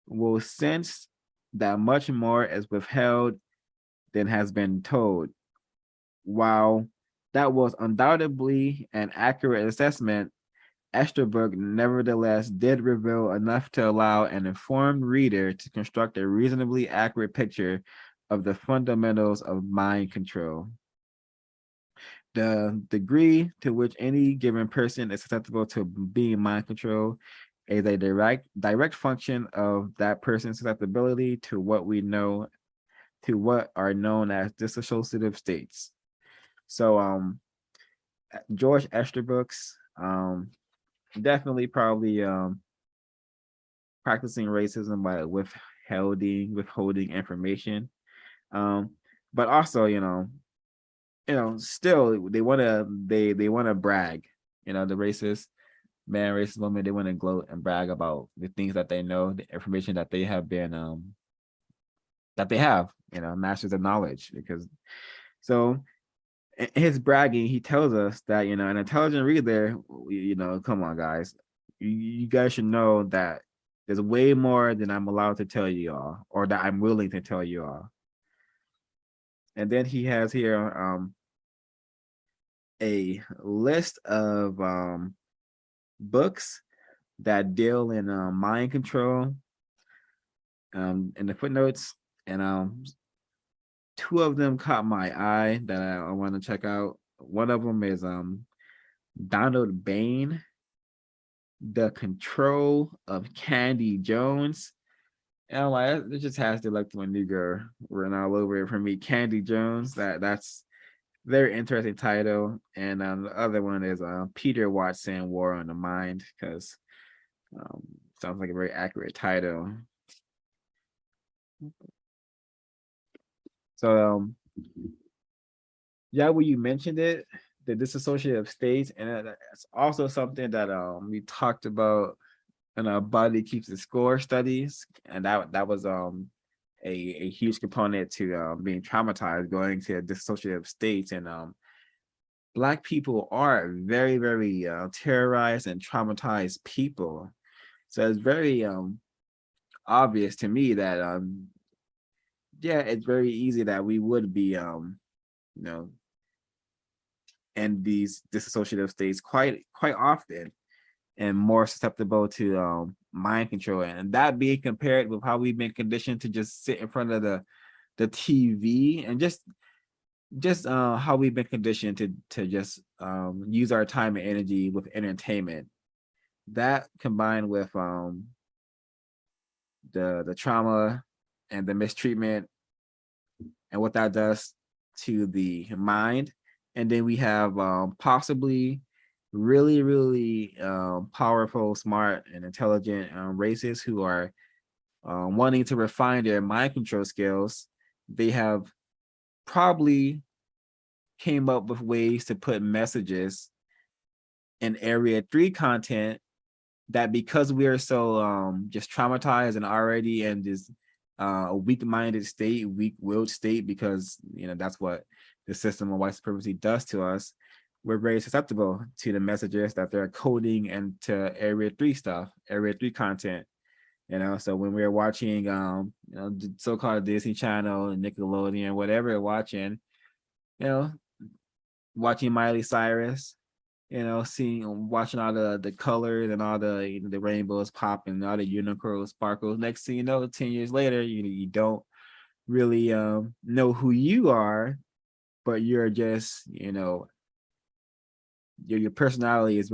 will sense that much more is withheld than has been told. While that was undoubtedly an accurate assessment, Esterbrook nevertheless did reveal enough to allow an informed reader to construct a reasonably accurate picture of the fundamentals of mind control. The degree to which any given person is susceptible to being mind controlled is a direct function of that person's susceptibility to what are known as dissociative states. So George Esterbrook definitely probably practicing racism by withholding information. But also, still they wanna brag, the racists, man, racist women, they want to gloat and brag about the things that they know, the information that they have been that they have, masters of knowledge. Because so in his bragging, he tells us that, an intelligent reader, come on, guys, you guys should know that there's way more than I'm allowed to tell you all, or that I'm willing to tell you all. And then he has here a list of books that deal in mind control in the footnotes, and two of them caught my eye that I want to check out. One of them is Donald Bain, The Control of Candy Jones. And I'm like, it just has to like one Negro written all over it for me. Candy Jones, that's very interesting title. And the other one is Peter Watson, War on the Mind, because sounds like a very accurate title. So yeah, when you mentioned it, the dissociative states, and it's also something that we talked about in our Body Keeps the Score studies, and that was a huge component to being traumatized, going to dissociative states. And Black people are very, very terrorized and traumatized people. So it's very obvious to me that yeah, it's very easy that we would be in these dissociative states quite often, and more susceptible to mind control. And that being compared with how we've been conditioned to just sit in front of the TV, and just how we've been conditioned to just use our time and energy with entertainment. That combined with the trauma and the mistreatment and what that does to the mind. And then we have possibly really, really powerful, smart, and intelligent races who are wanting to refine their mind control skills. They have probably came up with ways to put messages in Area 3 content that, because we are so just traumatized and already in this a weak-minded state, weak-willed state, because that's what the system of white supremacy does to us. We're very susceptible to the messages that they're coding into Area 3 stuff, Area 3 content. So when we're watching the so-called Disney Channel and Nickelodeon, whatever we're watching, watching Miley Cyrus, watching all the colors and all the rainbows popping and all the unicorns sparkles. Next thing you know, 10 years later, you don't really know who you are, but you're just, your personality is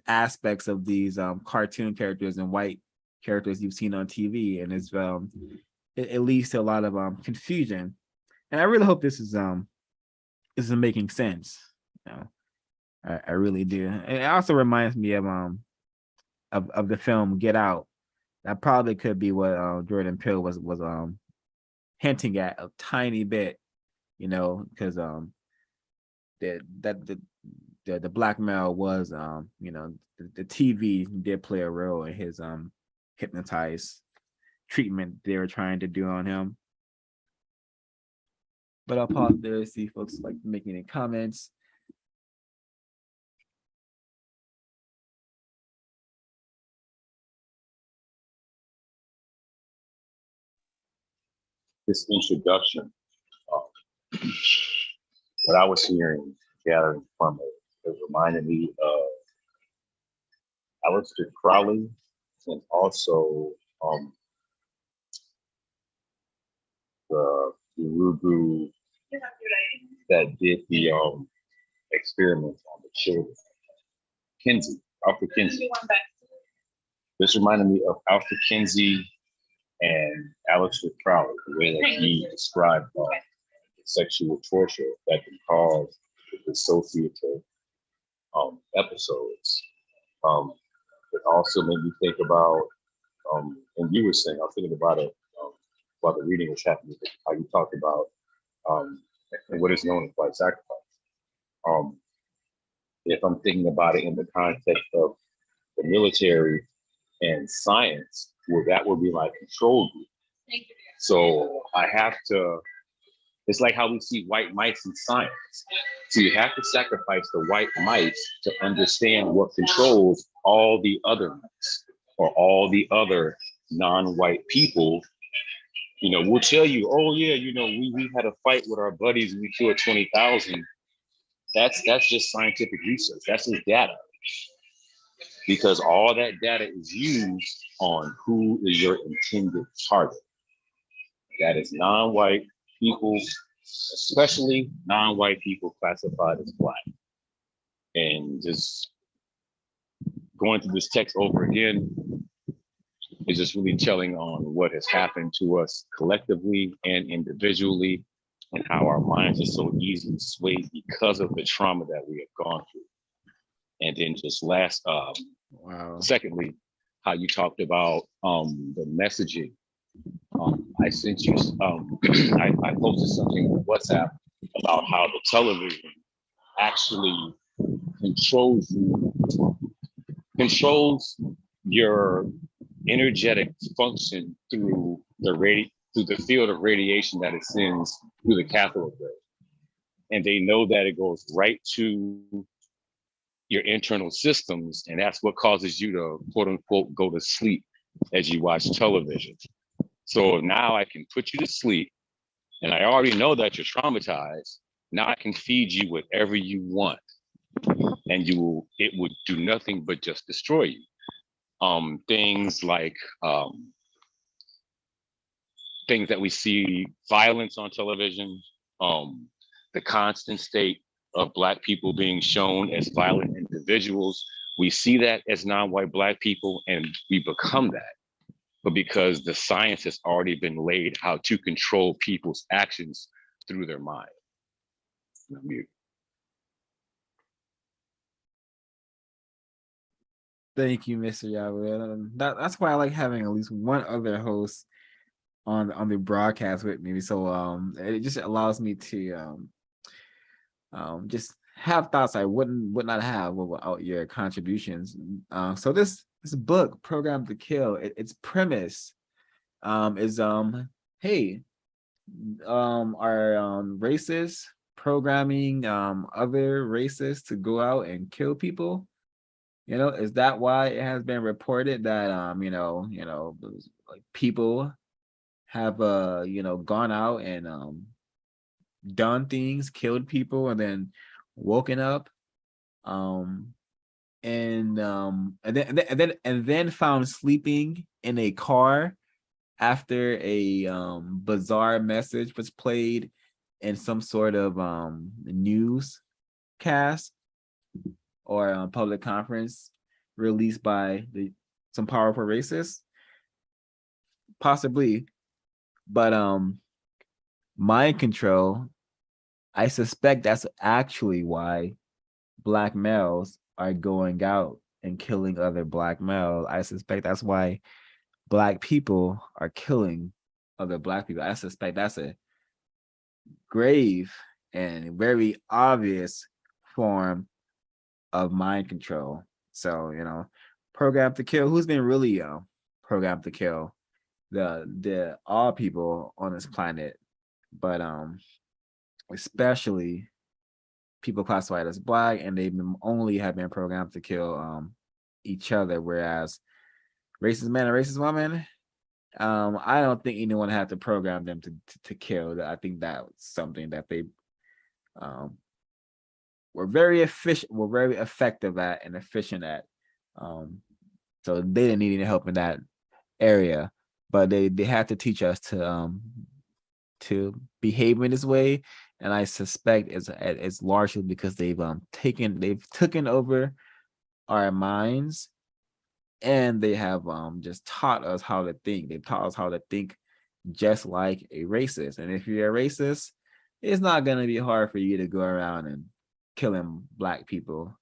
aspects of these cartoon characters and white characters you've seen on TV. And it's it leads to a lot of confusion. And I really hope this is making sense. I really do. And it also reminds me of the film Get Out. That probably could be what Jordan Peele was hinting at a tiny bit, because the blackmail was the TV did play a role in his hypnotized treatment they were trying to do on him. But I'll pause there to see if folks like making any comments. This introduction, what I was hearing, gathering from it reminded me of Aleister Crowley, and also the Urugu that did the experiments on the children. Kinsey, Alfred Kinsey. This reminded me of Alfred Kinsey and Aleister Crowley, the way that he described sexual torture that can cause dissociative episodes. It also made me think about, and you were saying, I was thinking about it, about the reading which happened, how you talked about and what is known as white sacrifice. If I'm thinking about it in the context of the military and science, well, that would be my control group. So I have to, it's like how we see white mice in science. So you have to sacrifice the white mice to understand what controls all the other mice or all the other non-white people. You know, we'll tell you, oh yeah, you know, we had a fight with our buddies and we killed 20,000. That's just scientific research. That's just data. Because all that data is used on who is your intended target. That is non-white people, especially non-white people classified as Black. And just going through this text over again is just really telling on what has happened to us collectively and individually, and how our minds are so easily swayed because of the trauma that we have gone through. And then just secondly, how you talked about the messaging. I sent you, I posted something on WhatsApp about how the television actually controls your energetic function through the field of radiation that it sends through the cathode ray. And they know that it goes right to your internal systems, and that's what causes you to quote unquote go to sleep as you watch television. So now I can put you to sleep, and I already know that you're traumatized. Now I can feed you whatever you want, and it would do nothing but just destroy you. Things like things that we see, violence on television, the constant state of Black people being shown as violent individuals. We see that as non-white Black people, and we become that. But because the science has already been laid how to control people's actions through their mind. I'm mute. Thank you, Mr. Yahweh. That's why I like having at least one other host on the broadcast with me. So it just allows me to just have thoughts I would not have without your contributions. So this book, Programmed to Kill, its premise is hey, are racists programming other races to go out and kill people? You know, is that why it has been reported that like people have gone out and done things, killed people, and then woken up, and then found sleeping in a car after a bizarre message was played in some sort of newscast or public conference released by some powerful racists, possibly. But mind control, I suspect that's actually why Black males are going out and killing other Black males. I suspect that's why Black people are killing other Black people. I suspect that's a grave and very obvious form of mind control. So, programmed to kill. Who's been really programmed to kill? The all people on this planet, but especially people classified as Black, and they only have been programmed to kill each other, whereas racist men and racist women, I don't think anyone had to program them to kill. I think that was something that they were very effective at and efficient at. So they didn't need any help in that area, but they had to teach us to behave in this way. And I suspect it's largely because they've taken over our minds, and they have just taught us how to think. They've taught us how to think just like a racist. And if you're a racist, it's not going to be hard for you to go around and killing Black people.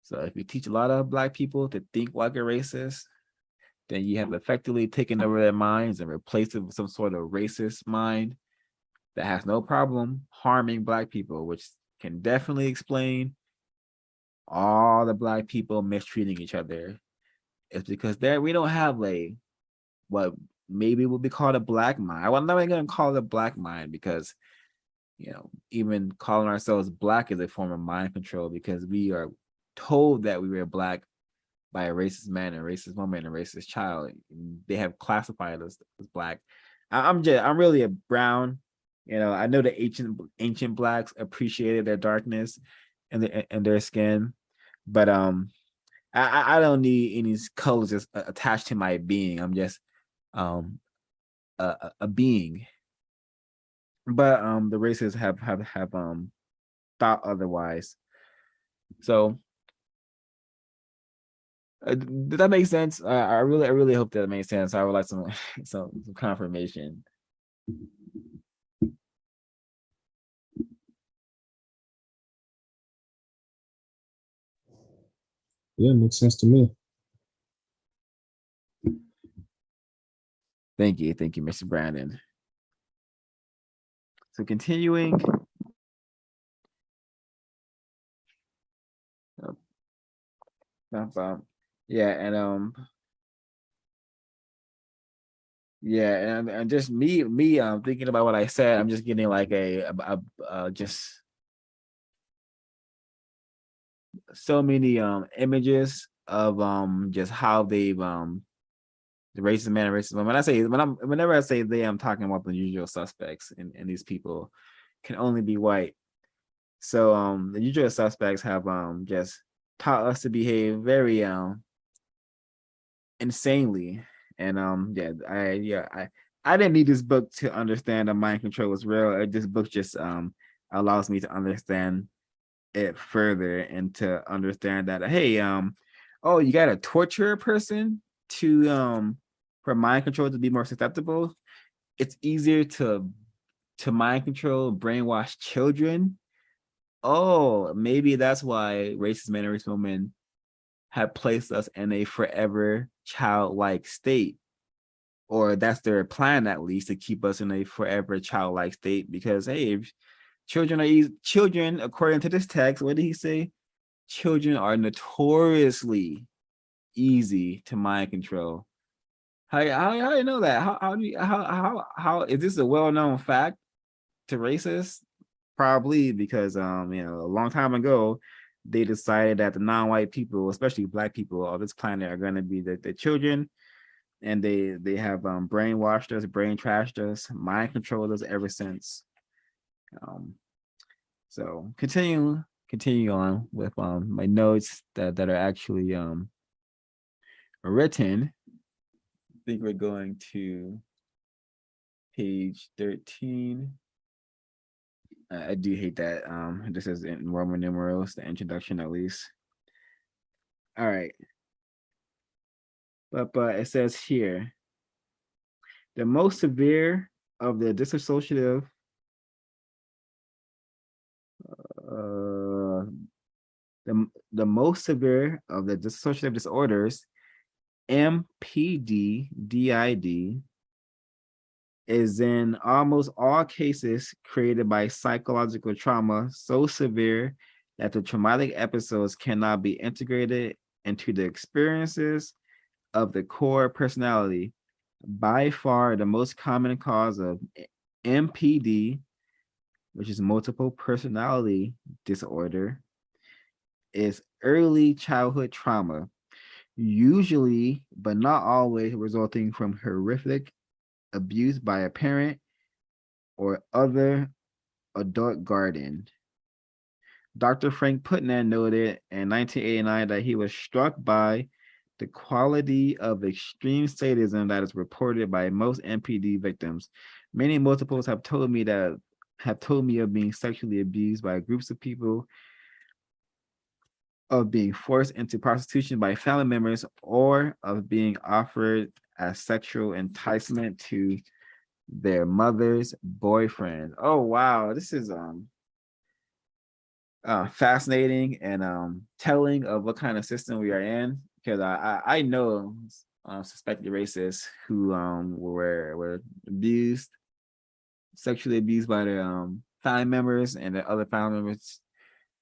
So if you teach a lot of Black people to think like a racist, then you have effectively taken over their minds and replaced it with some sort of racist mind that has no problem harming Black people, which can definitely explain all the Black people mistreating each other is because there we don't have what maybe would be called a black mind. I'm not even gonna call it a black mind because even calling ourselves black is a form of mind control because we are told that we were black by a racist man, a racist woman, a racist child. They have classified us as black. I'm really a brown. I know the ancient blacks appreciated their darkness and their skin, but I don't need any colors attached to my being. I'm just a being. But the racists have thought otherwise. So did that make sense? I really hope that made sense. I would like some confirmation. Yeah, it makes sense to me. Thank you, Mr. Brandon. So continuing. Yeah, and yeah, and just me thinking about what I said, I'm just getting like just so many images of just how they've the racist man and racist woman. Whenever I say they, I'm talking about the usual suspects, and these people can only be white. So the usual suspects have just taught us to behave very insanely. And I didn't need this book to understand that mind control was real. This book just allows me to understand it further and to understand that, hey, oh, you gotta torture a person to for mind control to be more susceptible. It's easier to mind control, brainwash children. Oh, maybe that's why racist men and racist women have placed us in a forever childlike state, or that's their plan, at least, to keep us in a forever childlike state. Because hey, if children are easy, children, according to this text, what did he say? Children are notoriously easy to mind control. How do you know that? How is this a well-known fact to racists? Probably because a long time ago they decided that the non-white people, especially black people of this planet, are going to be the children, and they have brainwashed us, brain trashed us, mind controlled us ever since. So continue on with my notes that are actually written. I think we're going to page 13. I do hate that this is in Roman numerals, the introduction at least. All right. But it says here, the most severe of the dissociative the most severe of the dissociative disorders, MPD-DID, is in almost all cases created by psychological trauma so severe that the traumatic episodes cannot be integrated into the experiences of the core personality. By far, the most common cause of MPD, which is multiple personality disorder, is early childhood trauma, usually, but not always, resulting from horrific abuse by a parent or other adult guardian. Dr. Frank Putnam noted in 1989 that he was struck by the quality of extreme sadism that is reported by most MPD victims. Many multiples have told me of being sexually abused by groups of people, of being forced into prostitution by family members, or of being offered as sexual enticement to their mother's boyfriend. Oh wow, this is fascinating and telling of what kind of system we are in, because I know suspected racists who were abused, sexually abused by their family members, and the other family members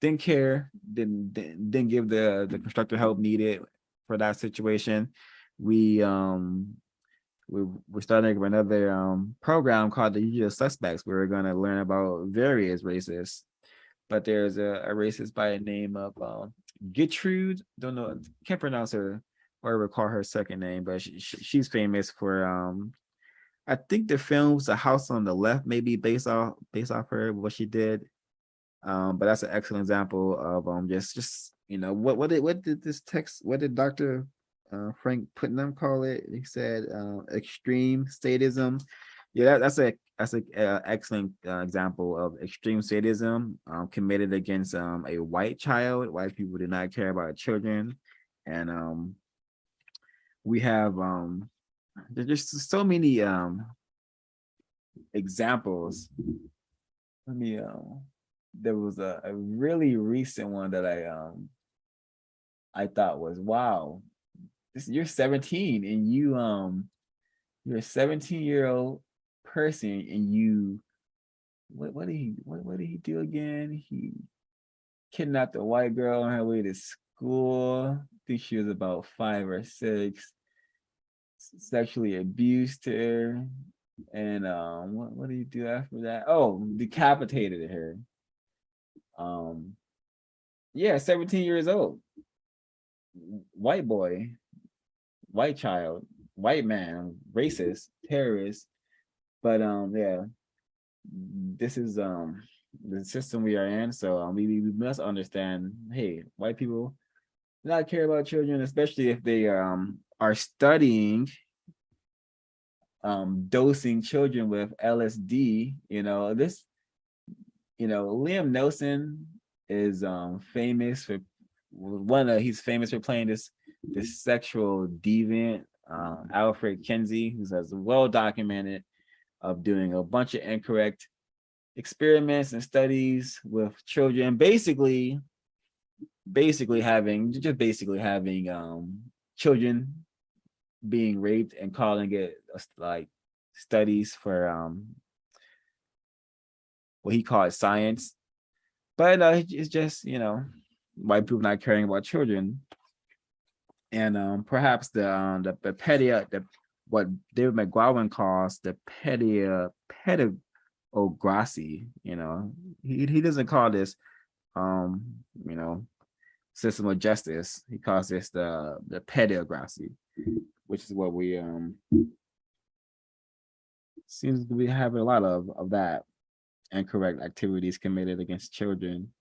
didn't care, didn't give the constructive help needed for that situation. We're starting another program called the Usual Suspects, where we're going to learn about various races. But there's a racist by the name of Gertrude. Don't know, can't pronounce her or recall her second name, but she's famous for I think the film's A House on the Left, maybe based off her, what she did. But that's an excellent example of just what did this text, what did Dr. Frank Putnam call it? He said extreme sadism. Yeah, that's an excellent example of extreme sadism committed against a white child. White people do not care about children, and we have there's just so many examples. Let me there was a really recent one that I thought was, wow, you're 17 and you're a 17-year-old person, and you what did he do again? He kidnapped a white girl on her way to school. I think she was about 5 or 6. Sexually abused her, and what did he do after that? Oh, decapitated her. Yeah, 17 years old, white boy, white child, white man, racist, terrorist. But yeah, this is the system we are in. So we must understand, hey, white people do not care about children, especially if they are studying dosing children with LSD. Liam Neeson is famous for he's famous for playing this sexual deviant, Alfred Kinsey, who's as well documented of doing a bunch of incorrect experiments and studies with children, basically having children being raped and calling it like studies for what he called science. But it's just white people not caring about children, and perhaps the what David McGowan calls the pedagogry. He doesn't call this system of justice. He calls this the pedagogry, which is what we seems to be having a lot of that incorrect activities committed against children.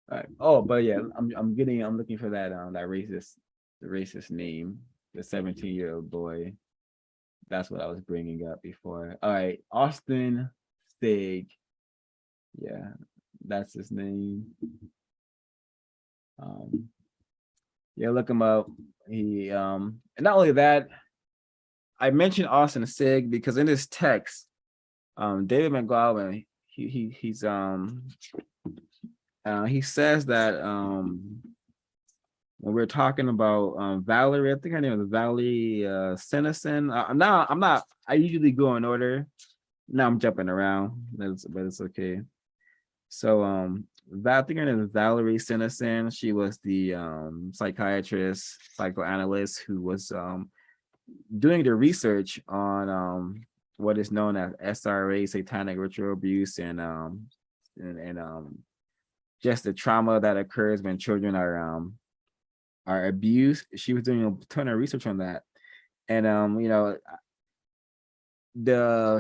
All right. Oh, but yeah, I'm looking for that the racist name, the 17-year-old boy. That's what I was bringing up before. All right, Austin Stig. Yeah, that's his name. Yeah, look him up. He and not only that, I mentioned Austin Stig because in this text, David McGowan, he says that when we're talking about Valerie, I think her name is Valerie Sinison. I usually go in order. Now I'm jumping around, but it's okay. So I think her name is Valerie Sinison. She was the psychiatrist, psychoanalyst who was doing the research on what is known as SRA, satanic ritual abuse, and just the trauma that occurs when children are abused. She was doing a ton of research on that, and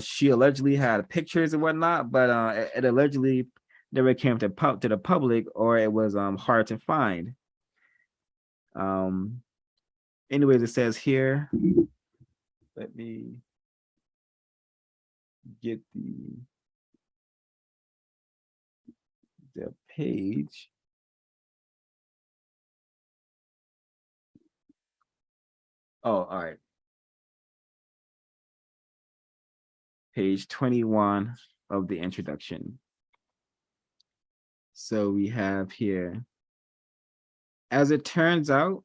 she allegedly had pictures and whatnot, but it allegedly never came to the public, or it was hard to find. Anyways, it says here, let me get the page. Oh, all right. Page 21 of the introduction. So we have here, as it turns out,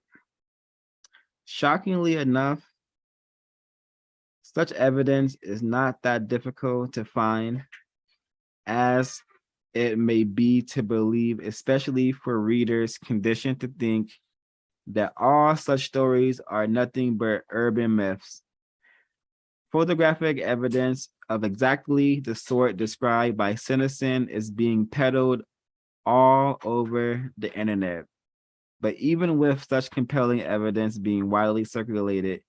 shockingly enough, such evidence is not that difficult to find, as it may be to believe, especially for readers conditioned to think that all such stories are nothing but urban myths. Photographic evidence of exactly the sort described by Sanderson is being peddled all over the internet. But even with such compelling evidence being widely circulated,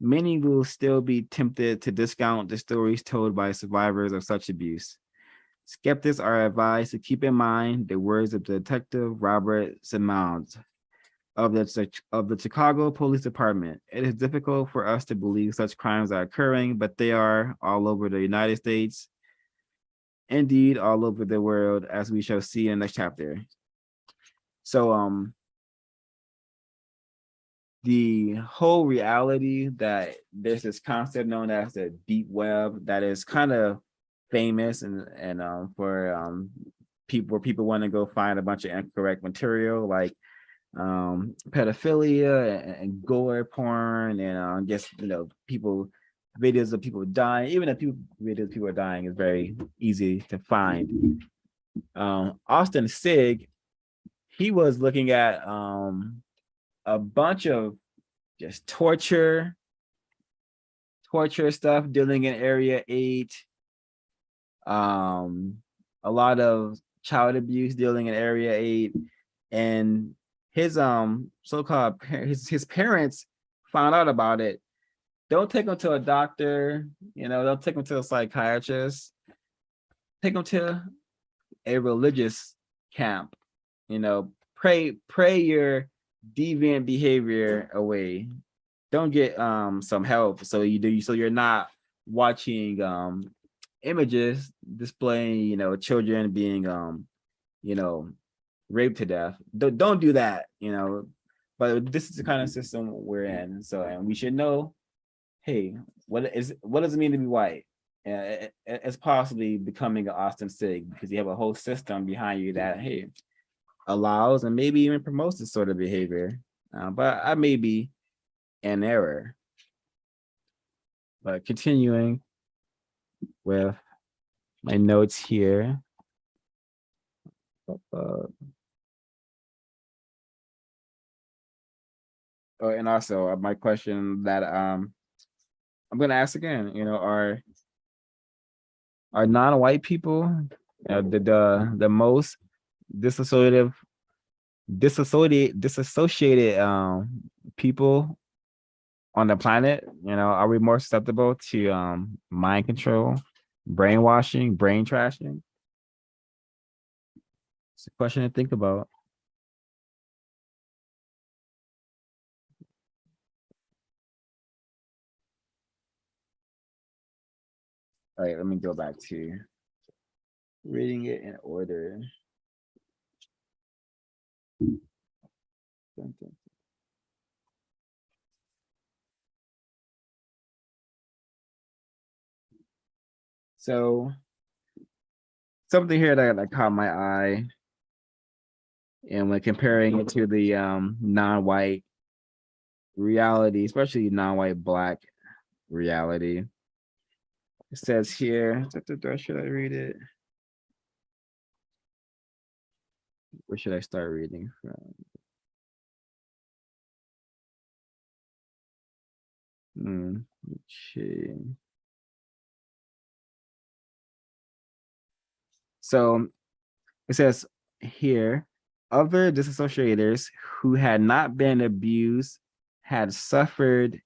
many will still be tempted to discount the stories told by survivors of such abuse. Skeptics are advised to keep in mind the words of Detective Robert Simmons of the Chicago Police Department. It is difficult for us to believe such crimes are occurring, but they are all over the United States, indeed all over the world, as we shall see in the next chapter. So the whole reality that there's this concept known as the deep web that is kind of famous and for people where people want to go find a bunch of incorrect material like pedophilia and gore porn and just people videos of people dying. Even if videos of people are dying is very easy to find. Austin Sig, he was looking at a bunch of just torture stuff dealing in area 8, a lot of child abuse dealing in area 8, and his so-called his parents found out about it. Don't take him to a doctor, don't take him to a psychiatrist, take him to a religious camp, pray your deviant behavior away. Don't get some help so you're not watching images displaying children being raped to death. Don't do that, but this is the kind of system we're in. So, and we should know, hey, what does it mean to be white? It's possibly becoming an Austin Sig because you have a whole system behind you that, hey, allows and maybe even promotes this sort of behavior. But I may be in error. But continuing with my notes here. And also my question that I'm gonna ask again, are non-white people the most disassociated people on the planet? Are we more susceptible to mind control, brainwashing, brain trashing? It's a question to think about. All right, let me go back to reading it in order. So something here that caught my eye, and when comparing it to the non-white reality, especially non-white Black reality, it says here, should I read it? Where should I start reading from? Okay. So it says here, other disassociators who had not been abused had suffered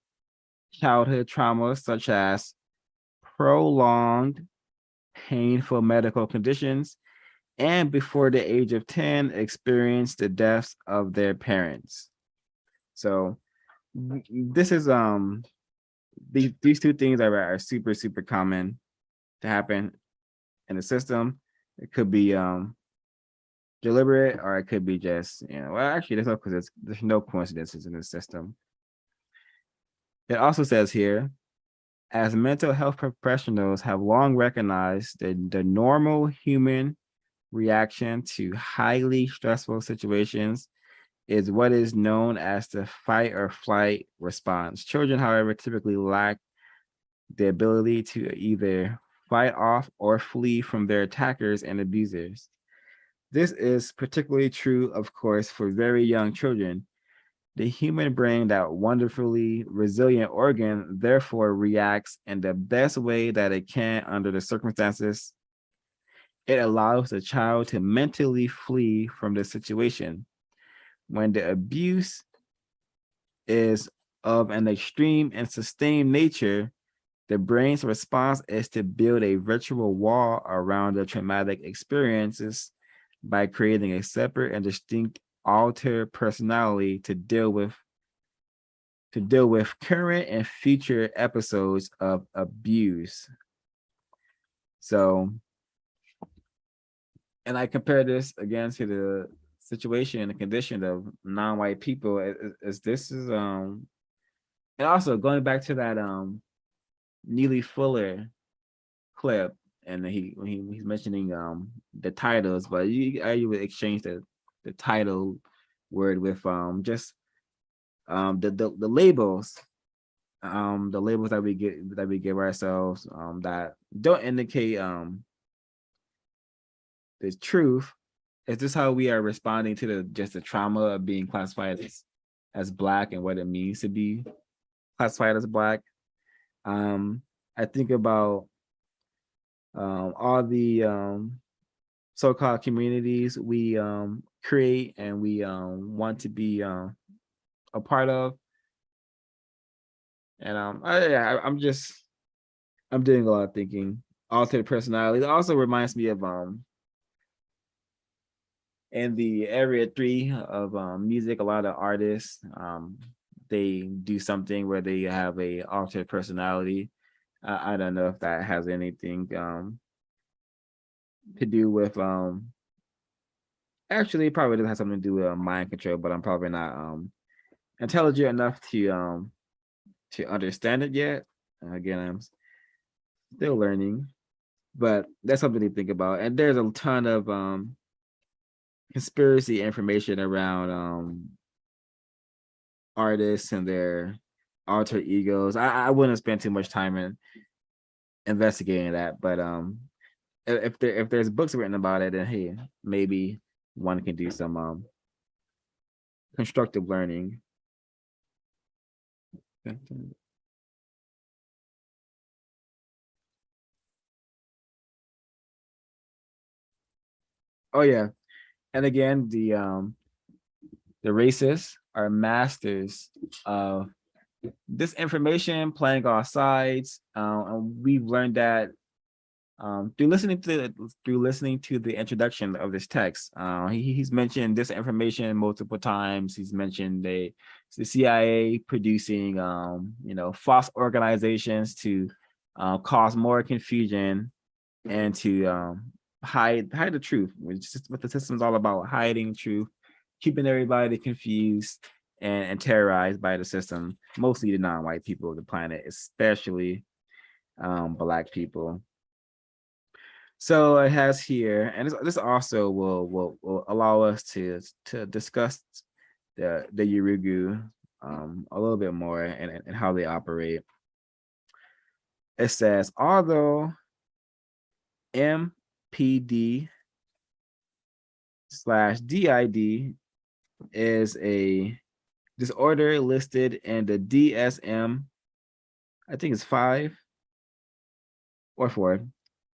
childhood trauma such as prolonged painful medical conditions, and before the age of 10 experienced the deaths of their parents. So this is these two things are super, super common to happen in the system. It could be deliberate, or it could be just, well, actually there's no coincidences in the system. It also says here, as mental health professionals have long recognized that the normal human reaction to highly stressful situations is what is known as the fight or flight response. Children, however, typically lack the ability to either fight off or flee from their attackers and abusers. This is particularly true, of course, for very young children. The human brain, that wonderfully resilient organ, therefore reacts in the best way that it can under the circumstances. It allows the child to mentally flee from the situation. When the abuse is of an extreme and sustained nature, the brain's response is to build a virtual wall around the traumatic experiences by creating a separate and distinct altered personality to deal with current and future episodes of abuse. So, and I compare this again to the situation and the condition of non-white people. And also going back to that Neely Fuller clip, and he's mentioning the titles, but you would exchange the title word with just the labels, the labels that we give ourselves that don't indicate the truth. Is this how we are responding to the trauma of being classified as Black and what it means to be classified as Black? I think about all the so-called communities we create and we want to be a part of, and I'm doing a lot of thinking. Altered personality. It also reminds me of in the area 3 of music, a lot of artists they do something where they have a altered personality. I don't know if that has anything to do with actually it probably does have something to do with mind control, but I'm probably not intelligent enough to understand it yet. Again, I'm still learning, but that's something to think about. And there's a ton of conspiracy information around artists and their alter egos. I wouldn't spend too much time in investigating that, but if there's books written about it, then hey, maybe one can do some constructive learning. Oh yeah, and again, the racists are masters of disinformation, playing all sides, and we've learned that through listening to the introduction of this text. He's mentioned disinformation multiple times. He's mentioned the CIA producing false organizations to cause more confusion and to hide the truth, which is what the system's all about: hiding truth, keeping everybody confused and terrorized by the system, mostly the non-white people of the planet, especially Black people. So it has here, and this also will allow us to discuss the Yurugu a little bit more and how they operate. It says, although MPD/DID is a disorder listed in the DSM, I think it's 5 or 4.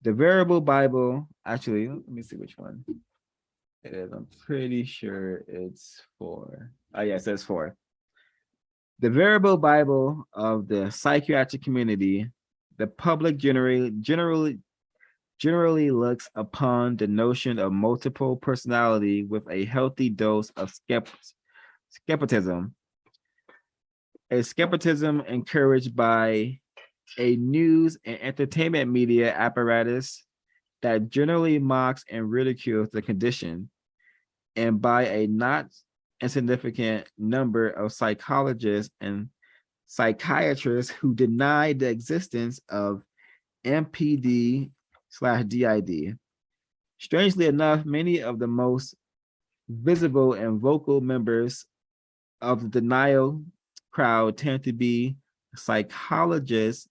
The Variable Bible, actually, let me see which one it is. I'm pretty sure it's 4. Oh yeah, it says 4. The Variable Bible of the psychiatric community, the public generally looks upon the notion of multiple personality with a healthy dose of skepticism. A skepticism encouraged by a news and entertainment media apparatus that generally mocks and ridicules the condition, and by a not insignificant number of psychologists and psychiatrists who deny the existence of MPD/DID. Strangely enough, many of the most visible and vocal members of the denial crowd tend to be psychologists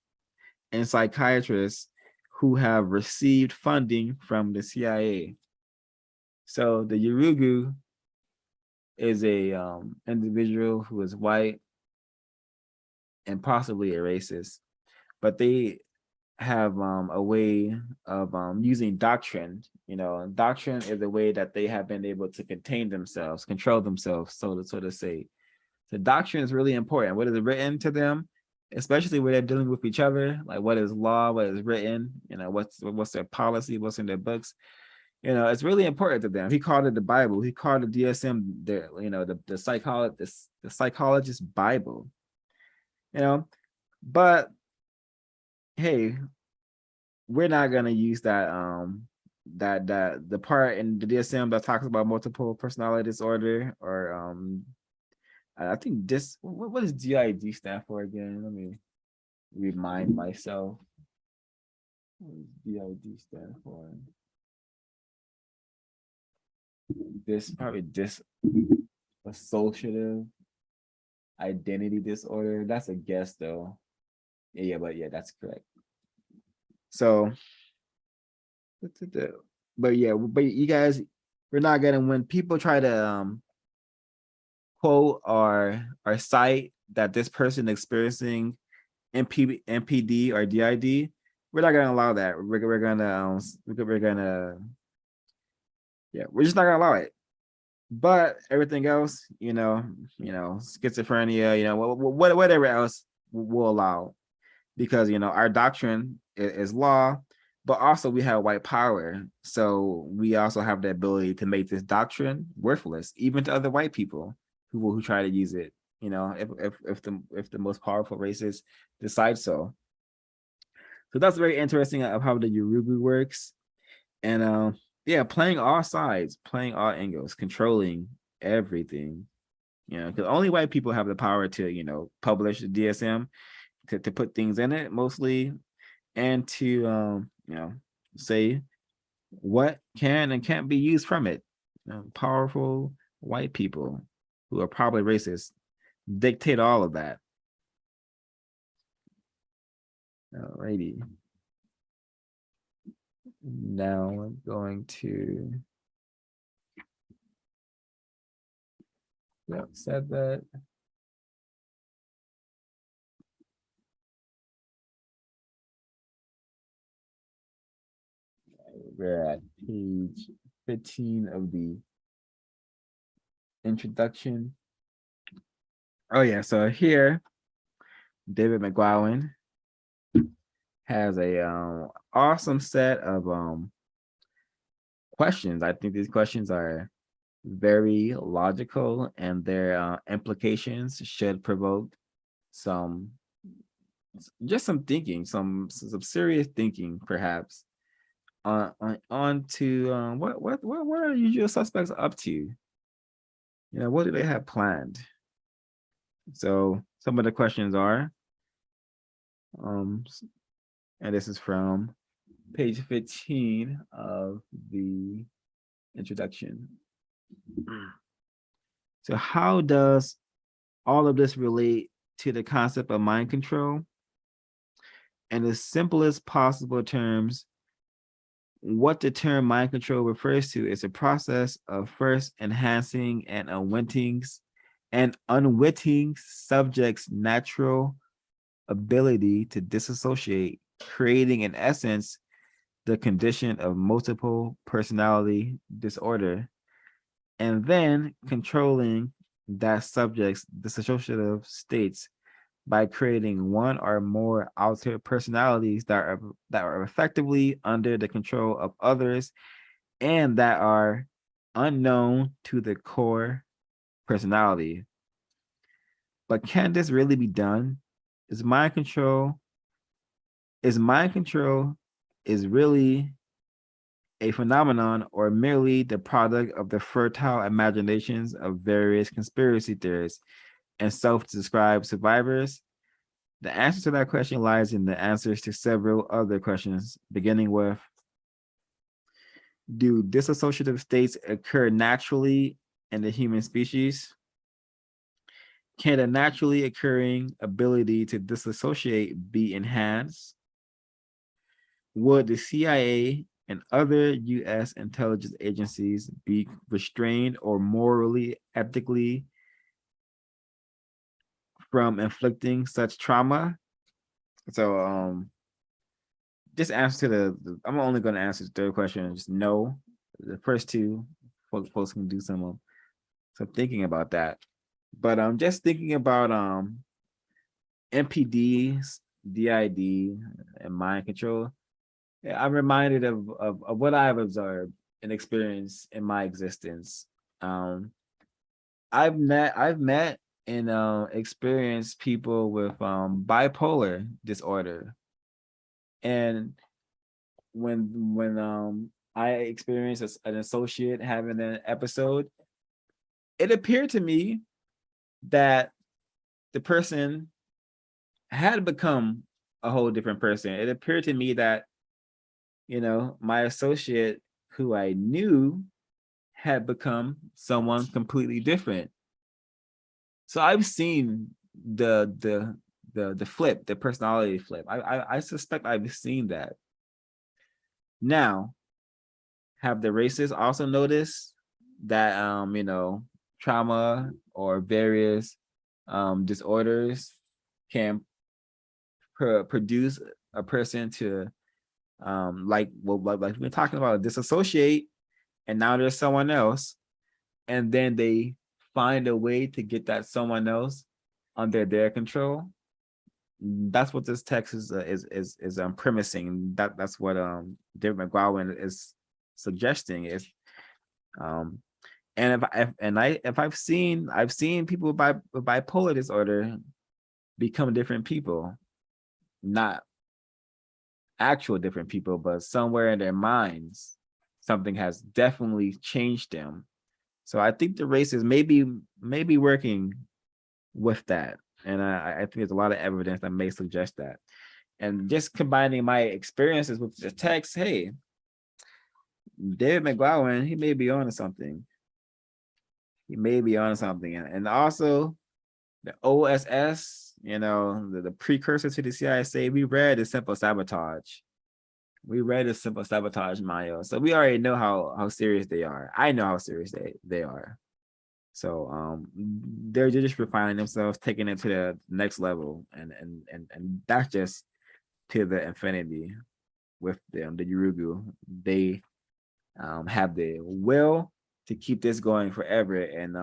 and psychiatrists who have received funding from the CIA. So the Yurugu is a individual who is white and possibly a racist, but they have a way of using doctrine. Doctrine is a way that they have been able to contain themselves, control themselves, so to say. The doctrine is really important. What is written to them, especially when they're dealing with each other, like what is law, what is written, what's their policy, what's in their books. It's really important to them. He called it the Bible. He called the DSM the psychologist Bible. But hey, we're not gonna use that that the part in the DSM that talks about multiple personality disorder, or I think this, what does DID stand for again? Let me remind myself. What does DID stand for? Associative identity disorder. That's a guess though. But that's correct. So, but you guys, we're not gonna, when people try to quote or cite that this person experiencing MPD or DID, we're not gonna allow that. We're gonna we're just not gonna allow it. But everything else, schizophrenia, whatever else we'll allow, because our doctrine is law, but also we have white power, so we also have the ability to make this doctrine worthless, even to other white people who try to use it. If the most powerful races decide so. So that's very interesting of how the Yurugu works, and playing all sides, playing all angles, controlling everything. Because only white people have the power to publish the DSM, to put things in it mostly, and to say what can and can't be used from it. Powerful white people who are probably racist dictate all of that. Alrighty. Now I'm going to said that. We're at page 15 of the introduction. Oh yeah, so here David McGowan has a awesome set of questions. I think these questions are very logical, and their implications should provoke some thinking, some serious thinking, perhaps, on to what are usual suspects up to? What do they have planned? So some of the questions are, and this is from page 15 of the introduction. So how does all of this relate to the concept of mind control? In the simplest possible terms, what the term mind control refers to is a process of first enhancing and unwitting subjects' natural ability to disassociate, creating in essence the condition of multiple personality disorder, and then controlling that subject's dissociative states by creating one or more altered personalities that are effectively under the control of others and that are unknown to the core personality. But can this really be done? Is mind control really a phenomenon, or merely the product of the fertile imaginations of various conspiracy theorists and self-described survivors? The answer to that question lies in the answers to several other questions, beginning with, do dissociative states occur naturally in the human species? Can a naturally occurring ability to disassociate be enhanced? Would the CIA and other U.S. intelligence agencies be restrained or morally, ethically from inflicting such trauma? So, just answer to I'm only going to answer the third question. Just no. The first two, folks can do some thinking about that. But I'm just thinking about MPDs, DID, and mind control. I'm reminded of what I've observed and experienced in my existence. I've met and experienced people with bipolar disorder, and when I experienced an associate having an episode, it appeared to me that the person had become a whole different person. It appeared to me that, my associate who I knew had become someone completely different. So I've seen the flip, the personality flip. I suspect I've seen that. Now, have the racists also noticed that trauma or various disorders can produce a person to like we've been talking about, disassociate, and now there's someone else, and then they find a way to get that someone else under their control. That's what this text is premising. That's what David McGowan is suggesting is, and I've seen people with bipolar disorder become different people, not actual different people, but somewhere in their minds, something has definitely changed them. So I think the racists may be working with that. And I think there's a lot of evidence that may suggest that. And just combining my experiences with the text, hey, David McGowan, he may be on to something. He may be on something. And also the OSS, the precursor to the CIA, we read the Simple Sabotage. We read the Simple Sabotage, Mayo. So we already know how serious they are. I know how serious they are. So they're just refining themselves, taking it to the next level, and that's just to the infinity with them. The Yurugu, they have the will to keep this going forever, and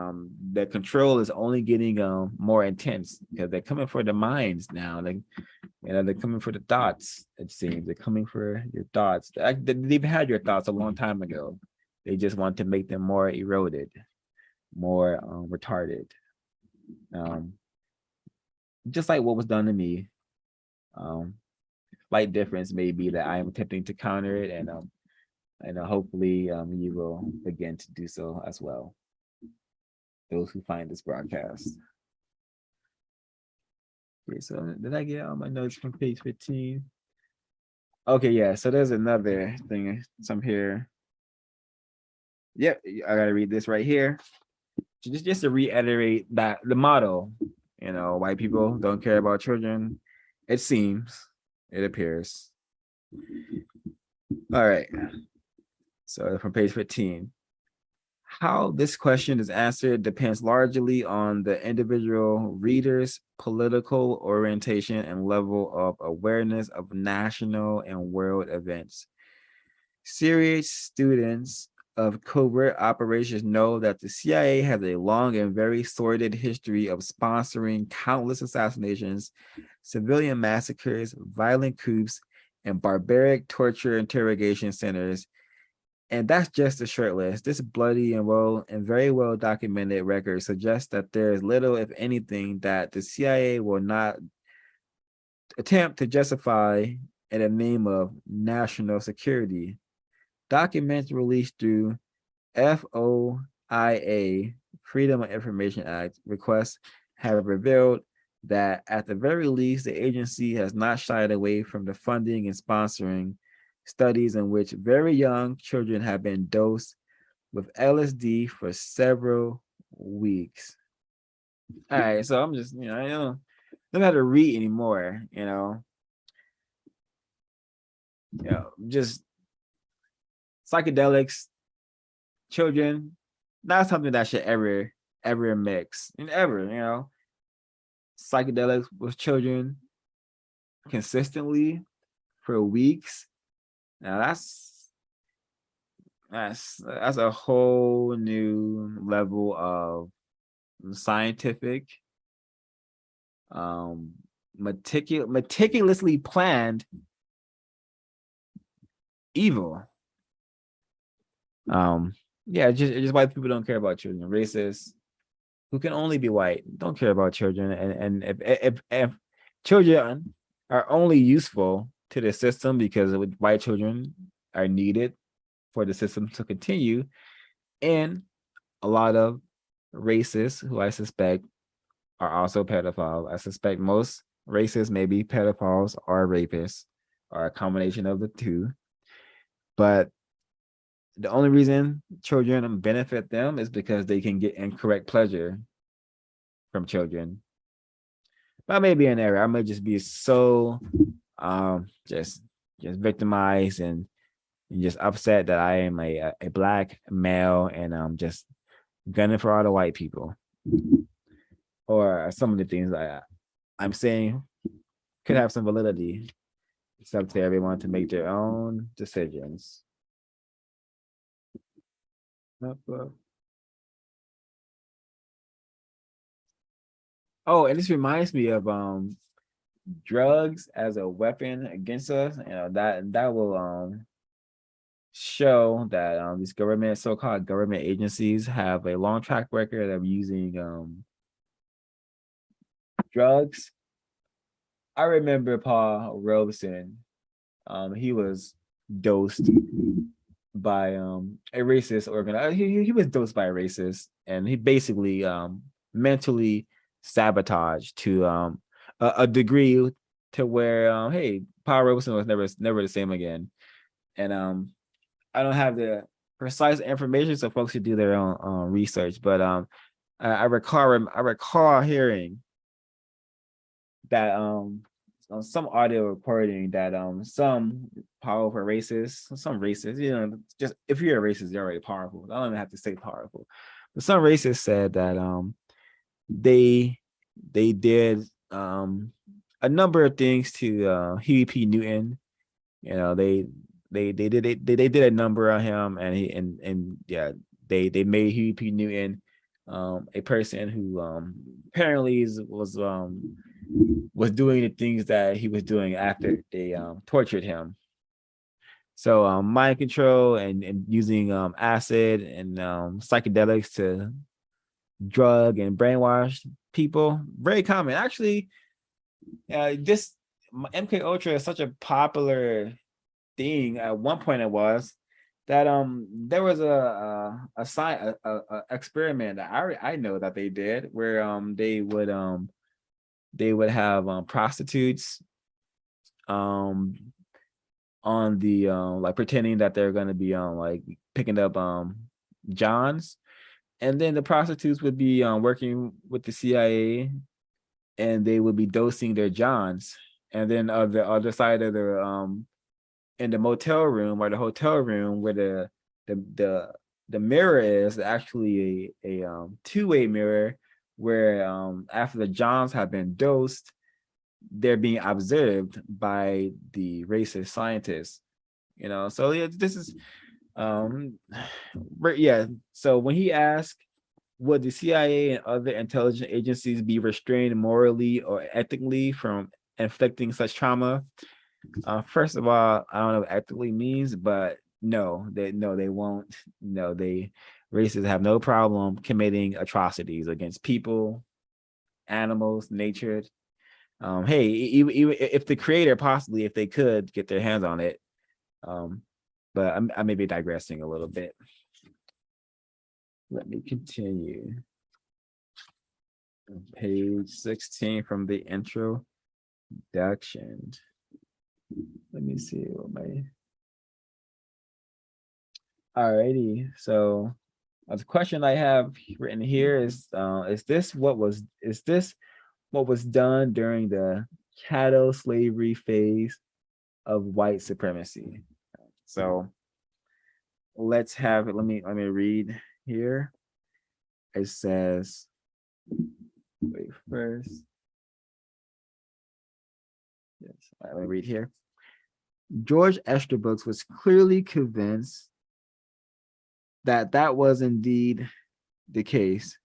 the control is only getting more intense because they're coming for the minds now. They're coming for the thoughts. It seems they're coming for your thoughts. They've had your thoughts a long time ago. They just want to make them more eroded, more retarded, just like what was done to me. Slight difference may be that I am attempting to counter it, and hopefully you will begin to do so as well, those who find this broadcast. Okay, so did I get all my notes from page 15? Okay, yeah, so there's another thing, some here. Yep, I gotta read this right here. Just to reiterate that the motto, white people don't care about children. It seems, it appears. All right. So from page 15, how this question is answered depends largely on the individual reader's political orientation and level of awareness of national and world events. Serious students of covert operations know that the CIA has a long and very sordid history of sponsoring countless assassinations, civilian massacres, violent coups, and barbaric torture interrogation centers. And that's just a short list. This bloody and very well documented record suggests that there is little, if anything, that the CIA will not attempt to justify in the name of national security. Documents released through FOIA, Freedom of Information Act, requests have revealed that at the very least, the agency has not shied away from the funding and sponsoring studies in which very young children have been dosed with LSD for several weeks. All right, so I'm just, I don't know how to read anymore, just psychedelics, children, not something that should ever mix and ever, psychedelics with children consistently for weeks. Now that's a whole new level of scientific, meticulously planned evil. Yeah, just white people don't care about children. Racists who can only be white don't care about children, and if children are only useful to the system because white children are needed for the system to continue, and a lot of racists who I suspect are also pedophiles. I suspect most racists may be pedophiles or rapists or a combination of the two. But the only reason children benefit them is because they can get incorrect pleasure from children. But I may be in error. I may just be so just victimized and just upset that I am a black male and just gunning for all the white people. Or some of the things I'm saying could have some validity. It's up to everyone to make their own decisions. Oh, and this reminds me of drugs as a weapon against us. That will show that these so-called government agencies have a long track record of using drugs. I remember Paul Robeson. He was dosed by a racist organizer. He was dosed by a racist, and he basically mentally sabotaged to a degree to where hey, Paul Robeson was never the same again. And I don't have the precise information, so folks should do their own research. But I recall hearing that on some audio recording that some powerful racists, just if you're a racist, you're already powerful. I don't even have to say powerful. But some racists said that they did a number of things to Huey P. Newton. They did a number on him, and they made Huey P. Newton a person who apparently was doing the things that he was doing after they tortured him. So mind control and using acid and psychedelics to drug and brainwash people, very common. Actually, this MK Ultra is such a popular thing. At one point, it was that there was a experiment that I know that they did where they would have prostitutes on the like pretending that they're going to be like picking up Johns, and then the prostitutes would be working with the CIA, and they would be dosing their Johns, and then on the other side of the in the motel room or the hotel room where the mirror is actually a two-way mirror where after the Johns have been dosed, they're being observed by the racist scientists. So yeah, this is yeah. So when he asked, would the CIA and other intelligence agencies be restrained morally or ethically from inflicting such trauma? First of all, I don't know what ethically means, but no, they won't. No, racists have no problem committing atrocities against people, animals, nature. Hey, even if the creator possibly, if they could get their hands on it. But I may be digressing a little bit. Let me continue. Page 16 from the introduction. Let me see what my. Alrighty, so the question I have written here is this what was done during the chattel slavery phase of white supremacy? So let's have it. Let me read here. It says, wait first. Yes, let me read here. George Esterbrook was clearly convinced that that was indeed the case.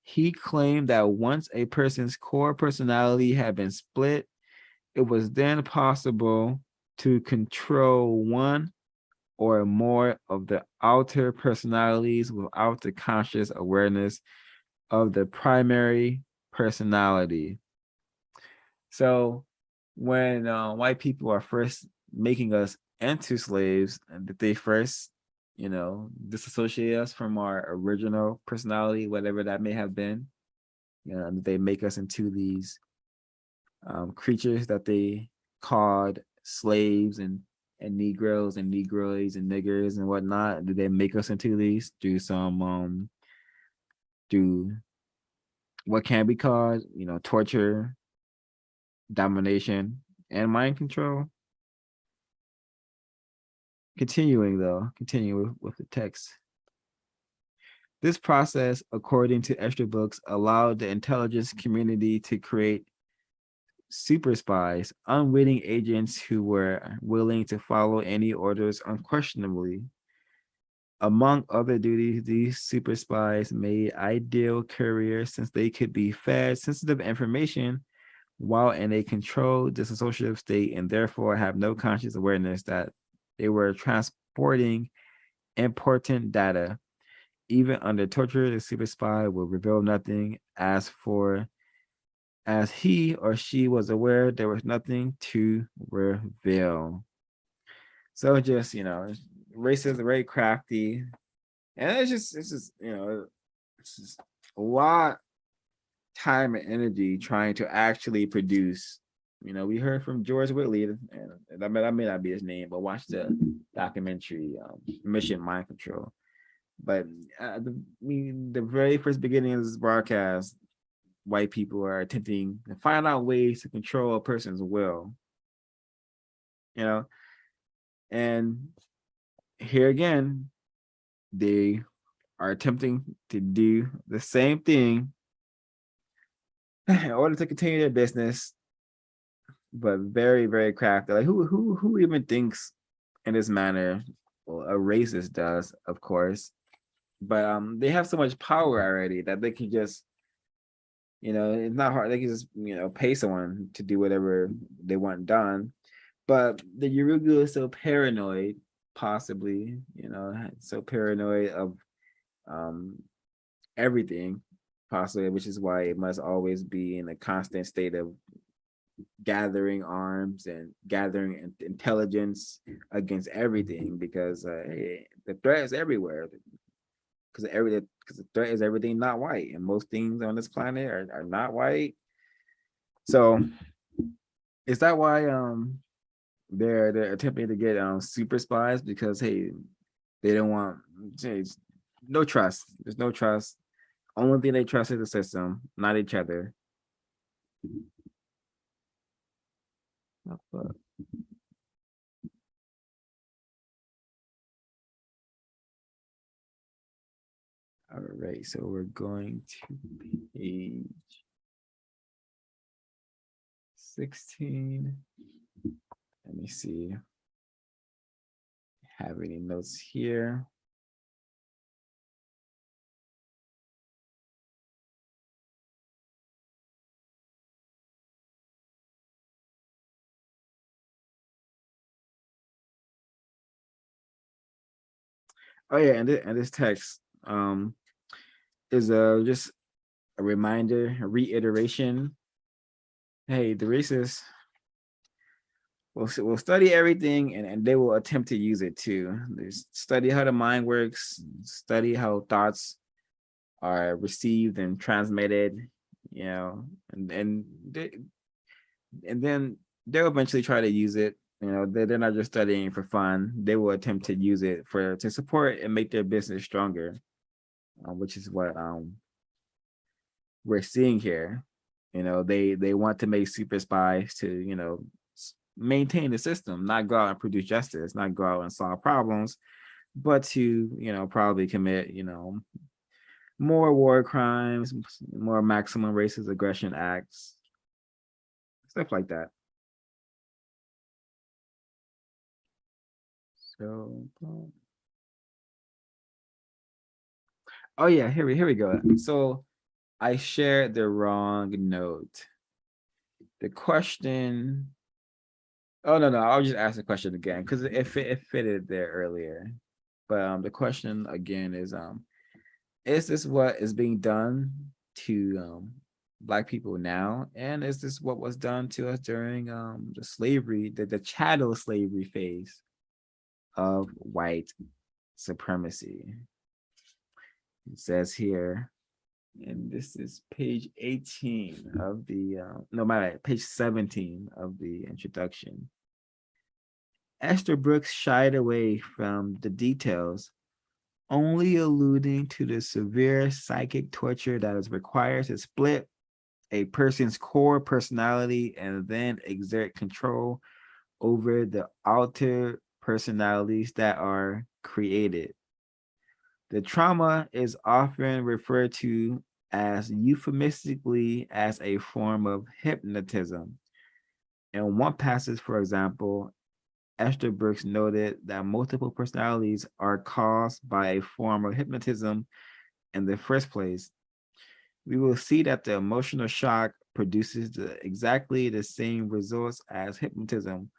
He claimed that once a person's core personality had been split, it was then possible to control one or more of the outer personalities without the conscious awareness of the primary personality. So when white people are first making us into slaves, and that they first, disassociate us from our original personality, whatever that may have been, they make us into these creatures that they called slaves and Negroes and Negroids and niggers and whatnot. Did they make us into these through some through what can be called, torture, domination, and mind control? Continue with the text. This process, according to Esterbrook, allowed the intelligence community to create super spies, unwitting agents who were willing to follow any orders unquestionably. Among other duties, these super spies made ideal careers since they could be fed sensitive information while in a controlled dissociative state, and therefore have no conscious awareness that they were transporting important data. Even under torture, the super spy will reveal nothing. As he or she was aware, there was nothing to reveal. So just, racists are very crafty. And it's just it's just a lot time and energy trying to actually produce. We heard from George Whitley, and that may not be his name, but watch the documentary Mission Mind Control. But the very first beginning of this broadcast, white people are attempting to find out ways to control a person's will. And here again, they are attempting to do the same thing in order to continue their business, but very, very crafty. Like who even thinks in this manner? Well, a racist does, of course, but they have so much power already that they can just, it's not hard. They can just, pay someone to do whatever they want done. But the Yurugu is so paranoid, possibly, so paranoid of everything, possibly, which is why it must always be in a constant state of gathering arms and gathering intelligence against everything, because the threat is everywhere. Because the threat is everything not white, and most things on this planet are not white. So is that why they're attempting to get super spies? Because hey, they don't want no trust. There's no trust. Only thing they trust is the system, not each other. All right, so we're going to page 16. Let me see. Have any notes here? Oh yeah, and this text is just a reminder, a reiteration. Hey, the racists will study everything, and they will attempt to use it too. They study how the mind works, study how thoughts are received and transmitted, and then they'll eventually try to use it. They're not just studying for fun. They will attempt to use it to support and make their business stronger, which is what we're seeing here. They want to make super spies to maintain the system, not go out and produce justice, not go out and solve problems, but to probably commit more war crimes, more maximum racist aggression acts, stuff like that. So, oh yeah, here we go. So I shared the wrong note. The question. Oh no, I'll just ask the question again because it fitted there earlier. But the question again is this what is being done to Black people now, and is this what was done to us during the slavery, the chattel slavery phase of white supremacy? It says here, and this is page 18 of the no, my bad, page 17 of the introduction. Esther Brooks shied away from the details, only alluding to the severe psychic torture that is required to split a person's core personality and then exert control over the altered personalities that are created. The trauma is often referred to as euphemistically as a form of hypnotism. In one passage, for example, Esther Brooks noted that multiple personalities are caused by a form of hypnotism in the first place. We will see that the emotional shock produces exactly the same results as hypnotism.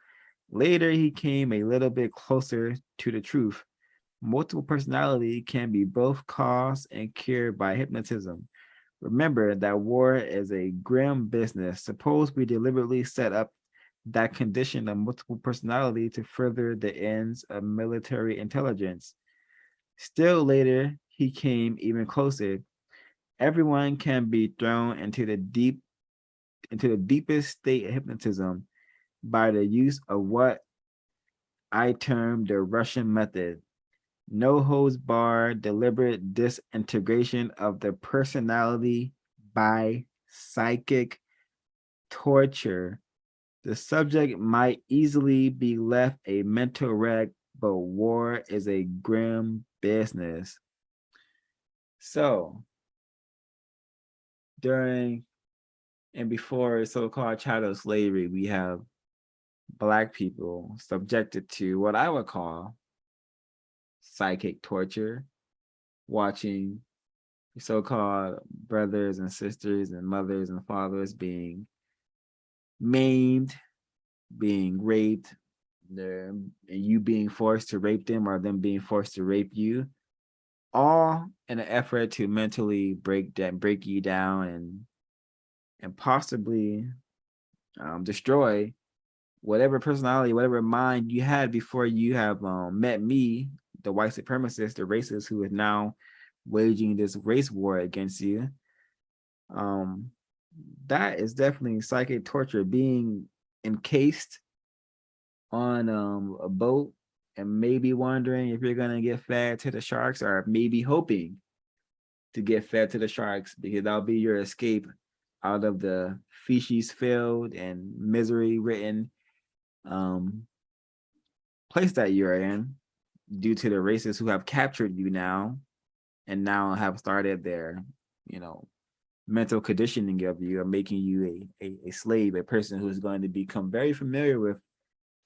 Later, he came a little bit closer to the truth. Multiple personality can be both caused and cured by hypnotism. Remember that war is a grim business. Suppose we deliberately set up that condition of multiple personality to further the ends of military intelligence. Still later, he came even closer. Everyone can be thrown into the deepest state of hypnotism by the use of what I term the Russian method. No holds barred, deliberate disintegration of the personality by psychic torture. The subject might easily be left a mental wreck, but war is a grim business. So, during and before so-called chattel slavery, we have Black people subjected to what I would call psychic torture, watching so-called brothers and sisters and mothers and fathers being maimed, being raped, and you being forced to rape them or them being forced to rape you, all in an effort to mentally break you down and possibly destroy whatever personality, whatever mind you had before you have met me, the white supremacist, the racist who is now waging this race war against you. That is definitely psychic torture, being encased on a boat and maybe wondering if you're gonna get fed to the sharks, or maybe hoping to get fed to the sharks, because that'll be your escape out of the feces-filled and misery-ridden place that you're in, due to the racists who have captured you now and now have started their mental conditioning of you, or making you a slave, a person who's going to become very familiar with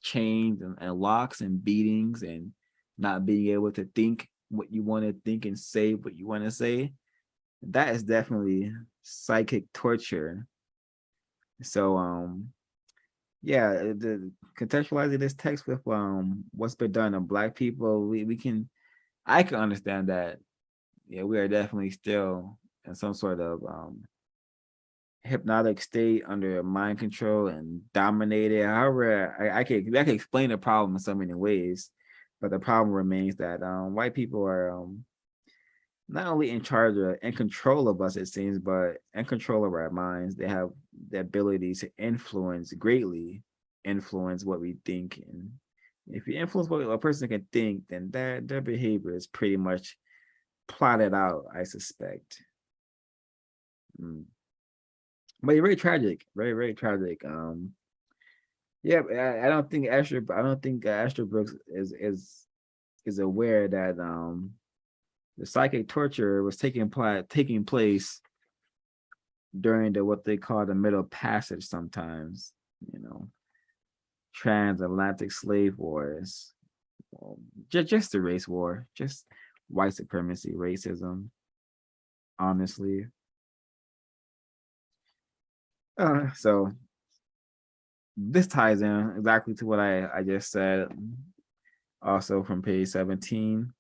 chains and locks and beatings and not being able to think what you want to think and say what you want to say. That is definitely psychic torture. So yeah, the contextualizing this text with what's been done to Black people, I can understand that. Yeah, we are definitely still in some sort of hypnotic state under mind control and dominated. However, I can explain the problem in so many ways, but the problem remains that white people are not only in charge or in control of us, it seems, but in control of our minds. They have the ability to greatly influence what we think. And if you influence what a person can think, then their behavior is pretty much plotted out, I suspect. But you're very tragic, very, very tragic. Yeah, I don't think Asher Brooks is aware that the psychic torture was taking place during the what they call the Middle Passage sometimes, transatlantic slave wars, just the race war, just white supremacy, racism, honestly. So this ties in exactly to what I just said, also from page 17.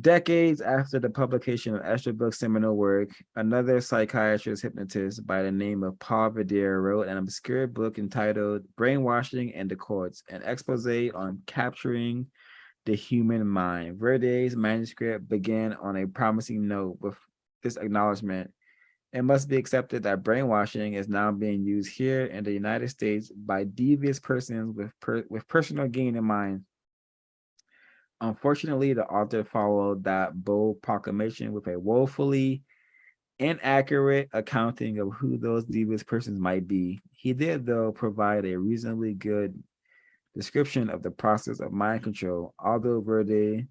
Decades after the publication of Esterbrook's seminal work, another psychiatrist hypnotist by the name of Paul Revere wrote an obscure book entitled Brainwashing and the Courts, an expose on capturing the human mind. Verde's manuscript began on a promising note with this acknowledgement. It must be accepted that brainwashing is now being used here in the United States by devious persons with personal gain in mind. Unfortunately, the author followed that bold proclamation with a woefully inaccurate accounting of who those devious persons might be. He did, though, provide a reasonably good description of the process of mind control, although Verde,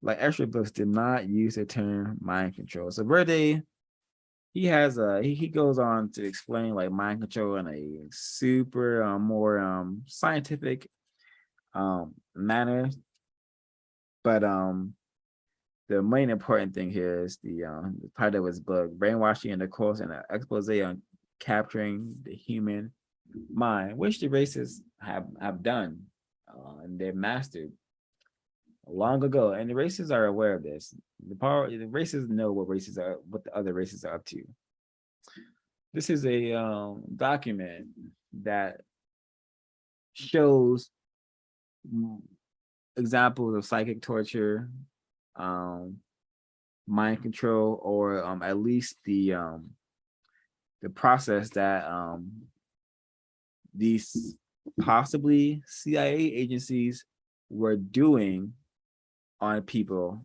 like extra books, did not use the term mind control. So Verde, he goes on to explain like mind control in a super more scientific manner. But the main important thing here is the title of his book, Brainwashing and the Course, and an expose on capturing the human mind, which the racists have done and they've mastered long ago. And the racists are aware of this. The racists know what the other races are up to. This is a document that shows examples of psychic torture, mind control, or at least the process that these possibly CIA agencies were doing on people,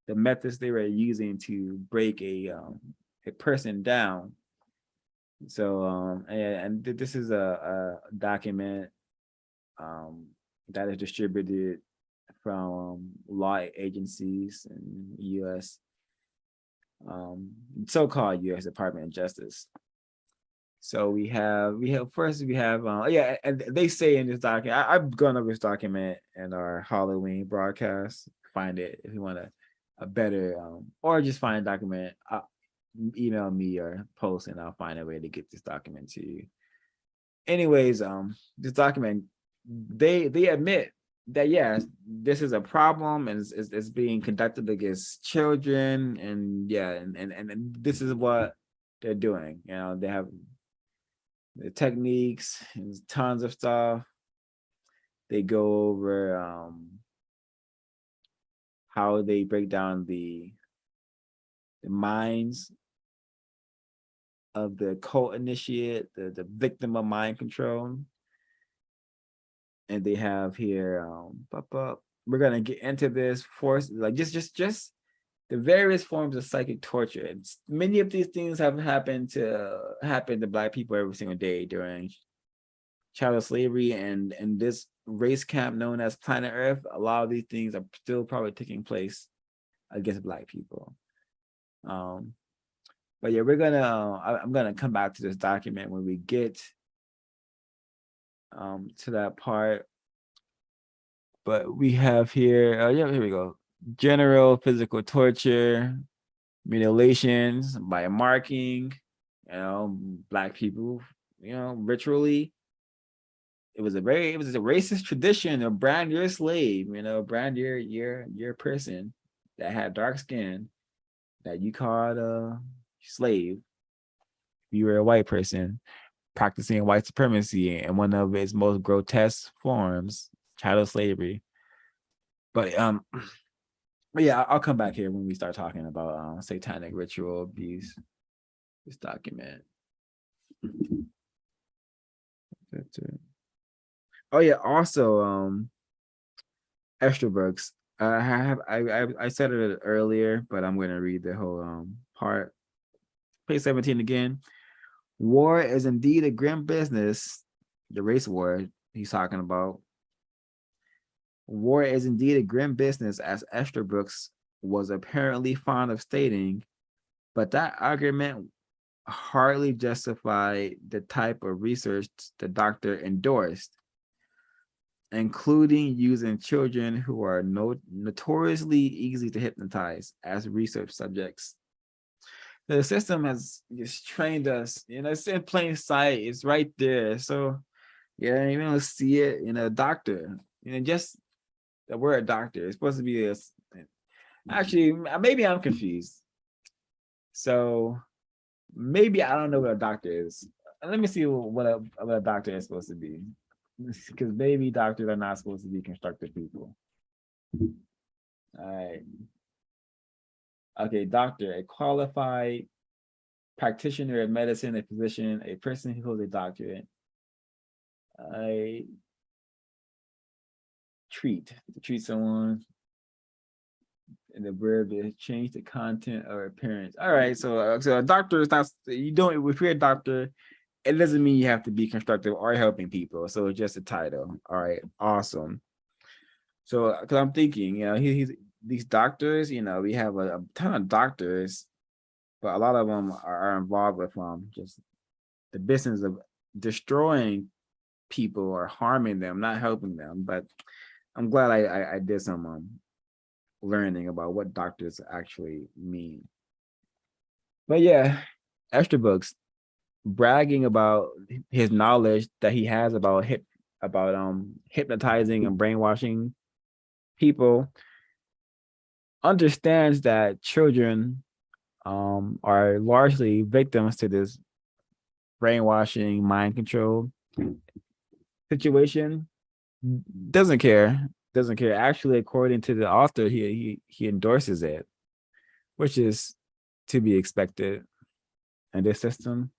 the methods they were using to break a person down. So and this is a document that is distributed from law agencies in the U.S., so-called U.S. Department of Justice. So we have and they say in this document, I've gone over this document in our Halloween broadcast. Find it if you want a better or just find a document. Email me or post and I'll find a way to get this document to you. Anyways, this document, they admit that yes, this is a problem and it's being conducted against children, and and this is what they're doing. They have the techniques and tons of stuff. They go over how they break down the minds of the cult initiate, the victim of mind control. And they have here, we're gonna get into this force, like just the various forms of psychic torture. Many of these things have happened to Black people every single day during chattel slavery and this race camp known as Planet Earth. A lot of these things are still probably taking place against Black people. But yeah, I'm gonna come back to this document when we get to that part. But we have here, here we go. General physical torture, mutilations by marking, Black people, ritually. It was a racist tradition of brand your slave, brand your person that had dark skin that you called a slave. You were a white person practicing white supremacy in one of its most grotesque forms, chattel slavery. But yeah, I'll come back here when we start talking about satanic ritual abuse. This document. Oh yeah, also extra books. I said it earlier, but I'm gonna read the whole part. Page 17 again. War is indeed a grim business. The race war he's talking about. War is indeed a grim business, as Brooks was apparently fond of stating, but that argument hardly justified the type of research the doctor endorsed, including using children who are notoriously easy to hypnotize as research subjects. The system has just trained us, it's in plain sight, it's right there. So yeah, you don't see it in a doctor, just the word doctor is supposed to be actually, maybe I'm confused. So maybe I don't know what a doctor is. Let me see what a doctor is supposed to be, because maybe doctors are not supposed to be constructive people. All right. Okay, doctor, a qualified practitioner of medicine, a physician, a person who holds a doctorate. I treat someone, and the verb is change the content or appearance. All right, so a doctor is not, you don't, if you're a doctor, it doesn't mean you have to be constructive or helping people. So it's just a title. All right, awesome. So because I'm thinking, he's these doctors, we have a ton of doctors, but a lot of them are involved with just the business of destroying people or harming them, not helping them. But I'm glad I did some learning about what doctors actually mean. But yeah, Books bragging about his knowledge that he has about hypnotizing and brainwashing people, understands that children are largely victims to this brainwashing, mind control situation. Doesn't care. Actually, according to the author, he endorses it, which is to be expected in this system.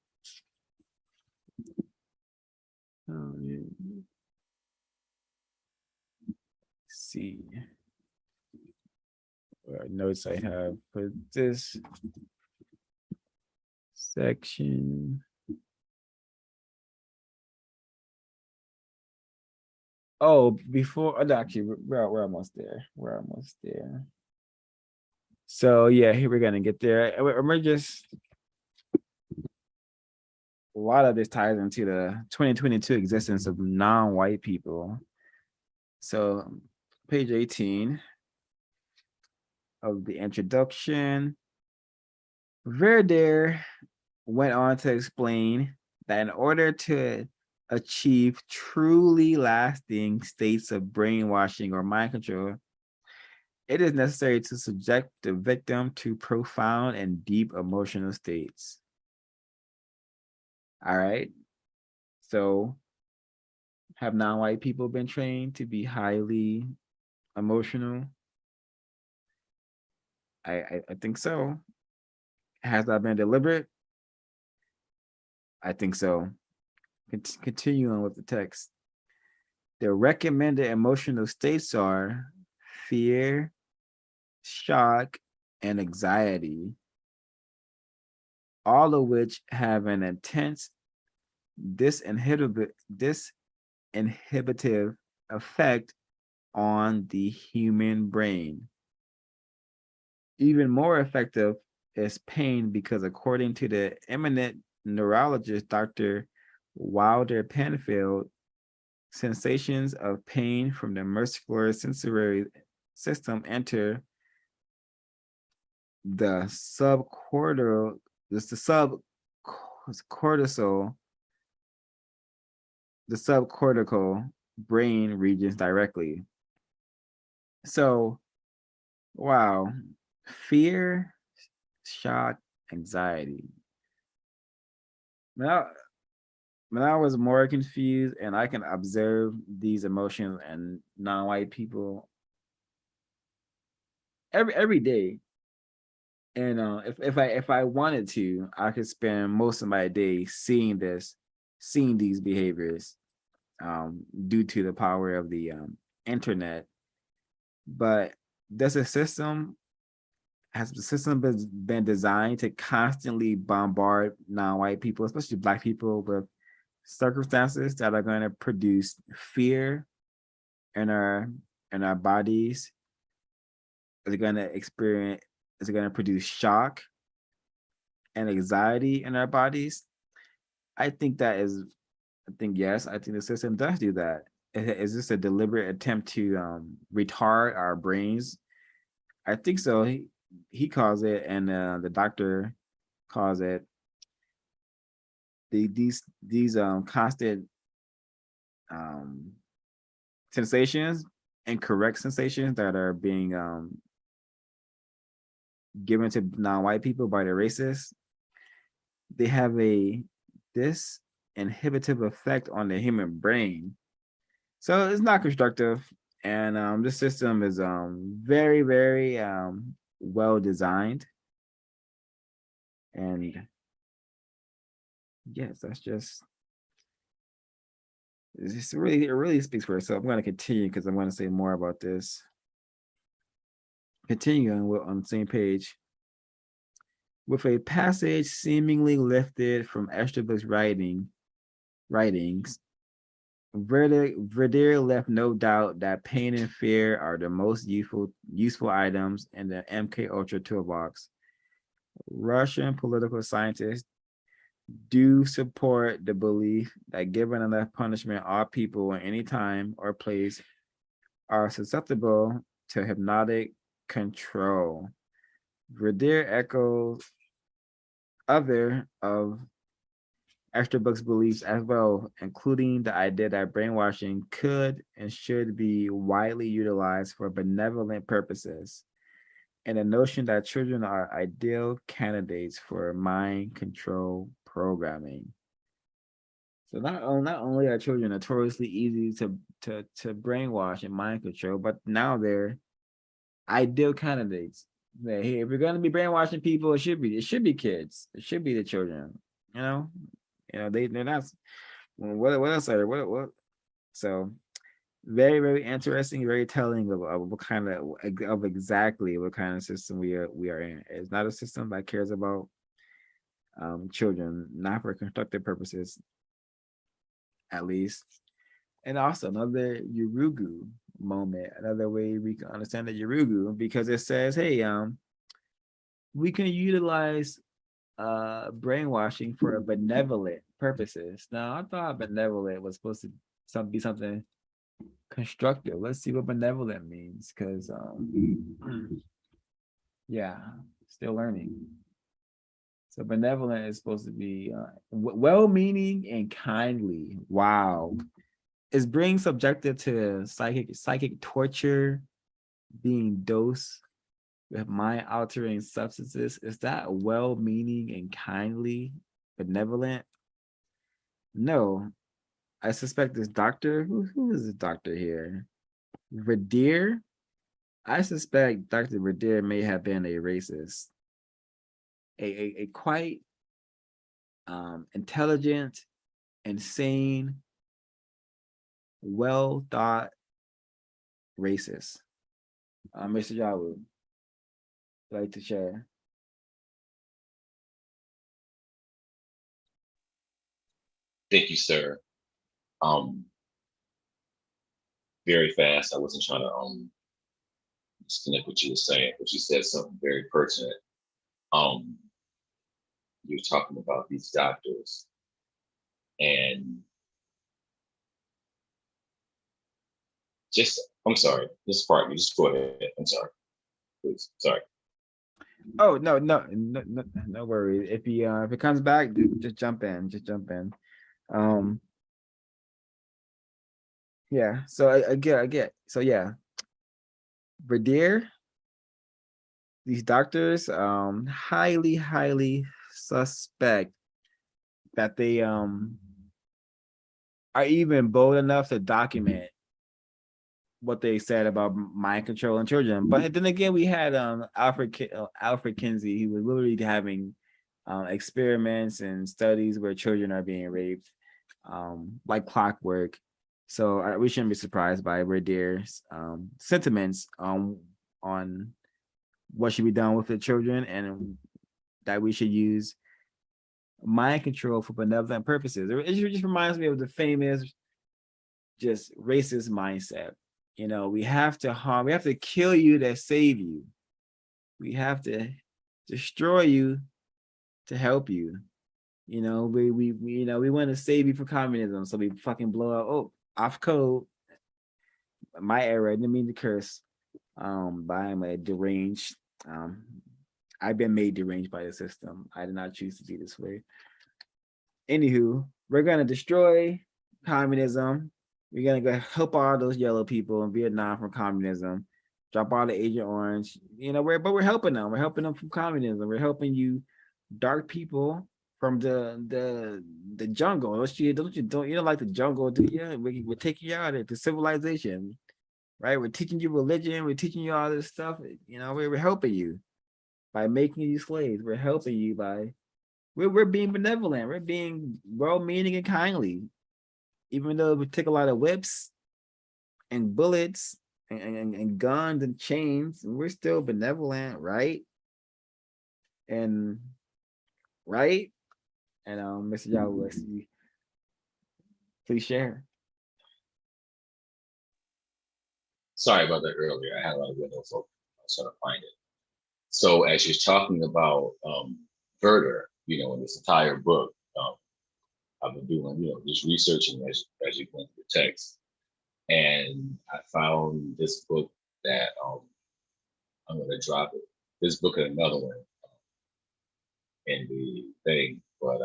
Oh, yeah. See what notes I have for this section. Oh, before actually, we're almost there. So yeah, here we're gonna get there. We're just, a lot of this ties into the 2022 existence of non-white people. So page 18 of the introduction, Verder went on to explain that in order to achieve truly lasting states of brainwashing or mind control, it is necessary to subject the victim to profound and deep emotional states. All right. So have non-white people been trained to be highly emotional? I think so. Has that been deliberate? I think so. Continuing with the text. The recommended emotional states are fear, shock, and anxiety, all of which have an intense disinhibitive effect on the human brain. Even more effective is pain, because according to the eminent neurologist Dr. Wilder Penfield, sensations of pain from the muscular sensory system enter the subcortical brain regions directly. So, wow, fear, shock, anxiety. Now I was more confused, and I can observe these emotions and non-white people every day. And if I wanted to, I could spend most of my day seeing these behaviors, due to the power of the internet. But has the system been designed to constantly bombard non-white people, especially Black people, with circumstances that are going to produce fear and are in our bodies is going to produce shock and anxiety in our bodies. I think yes, I think the system does do that. Is this a deliberate attempt to retard our brains? I think so. He calls it, and the doctor calls it, these constant sensations, incorrect sensations that are being given to non-white people by the racists. They have a disinhibitive effect on the human brain, so it's not constructive. And the system is very, very well designed. And yes, it really speaks for itself. I'm going to continue because I'm going to say more about this. Continuing on the same page. With a passage seemingly lifted from Esterbrook's writings, Verdier left no doubt that pain and fear are the most useful items in the MK Ultra toolbox. Russian political scientists do support the belief that given enough punishment, all people in any time or place are susceptible to hypnotic control. Verdier echoes other of Esterbrook's beliefs as well, including the idea that brainwashing could and should be widely utilized for benevolent purposes, and the notion that children are ideal candidates for mind control programming. So not only are children notoriously easy to brainwash and mind control, but now they're ideal candidates. Hey, if you're going to be brainwashing people, it should be kids. It should be the children. They're not. What else are there? What? So very, very interesting, very telling of what kind of exactly what kind of system we are in. It's not a system that cares about children, not for constructive purposes, at least. And also another Yurugu moment, another way we can understand the Yurugu, because it says, hey, we can utilize brainwashing for benevolent purposes. Now, I thought benevolent was supposed to be something constructive. Let's see what benevolent means, because yeah, still learning. So benevolent is supposed to be well-meaning and kindly. Wow. Is being subjected to psychic torture, being dosed with mind-altering substances, is that well-meaning and kindly, benevolent? No. I suspect this doctor, who is this doctor here? Verdier? I suspect Dr. Verdier may have been a racist. A quite intelligent, insane, well thought racist. Mr. Jawu, like to share. Thank you, sir. Very fast. I wasn't trying to disconnect what you were saying, but you said something very pertinent. You're talking about these doctors, and I'm sorry, just pardon me, just go ahead. I'm sorry, please. Sorry. Oh, no worries. If it comes back, just jump in. Yeah, so I get. So yeah, Verdier, these doctors, highly suspect that they are even bold enough to document what they said about mind control in children. But then again, we had Alfred Kinsey. He was literally having experiments and studies where children are being raped, like clockwork. So we shouldn't be surprised by Verdier's sentiments on what should be done with the children, and that we should use mind control for benevolent purposes. It just reminds me of the famous just racist mindset. You know, we have to kill you to save you. We have to destroy you to help you. You know, we want to save you from communism, so we fucking blow up. Oh, off code. My error. I didn't mean to curse. But I'm a deranged. I've been made deranged by the system. I did not choose to be this way. Anywho, we're gonna destroy communism. We're gonna go help all those yellow people in Vietnam from communism. Drop all the Agent Orange. You know, we're helping them. We're helping them from communism. We're helping you, dark people, from the jungle. You don't like the jungle, do you? We're taking you out into civilization, right? We're teaching you religion. We're teaching you all this stuff. You know, we're helping you by making you slaves. We're helping you by we're being benevolent. We're being well-meaning and kindly, even though we take a lot of whips and bullets and guns and chains. We're still benevolent, right? And right. And Mr. Yahweh, please share. Sorry about that earlier. I had a lot of windows open. I was trying to find it. So as you're talking about Werther, you know, in this entire book, I've been doing, you know, just researching as you went through the text. And I found this book that I'm going to drop it. This book and another one in the thing, but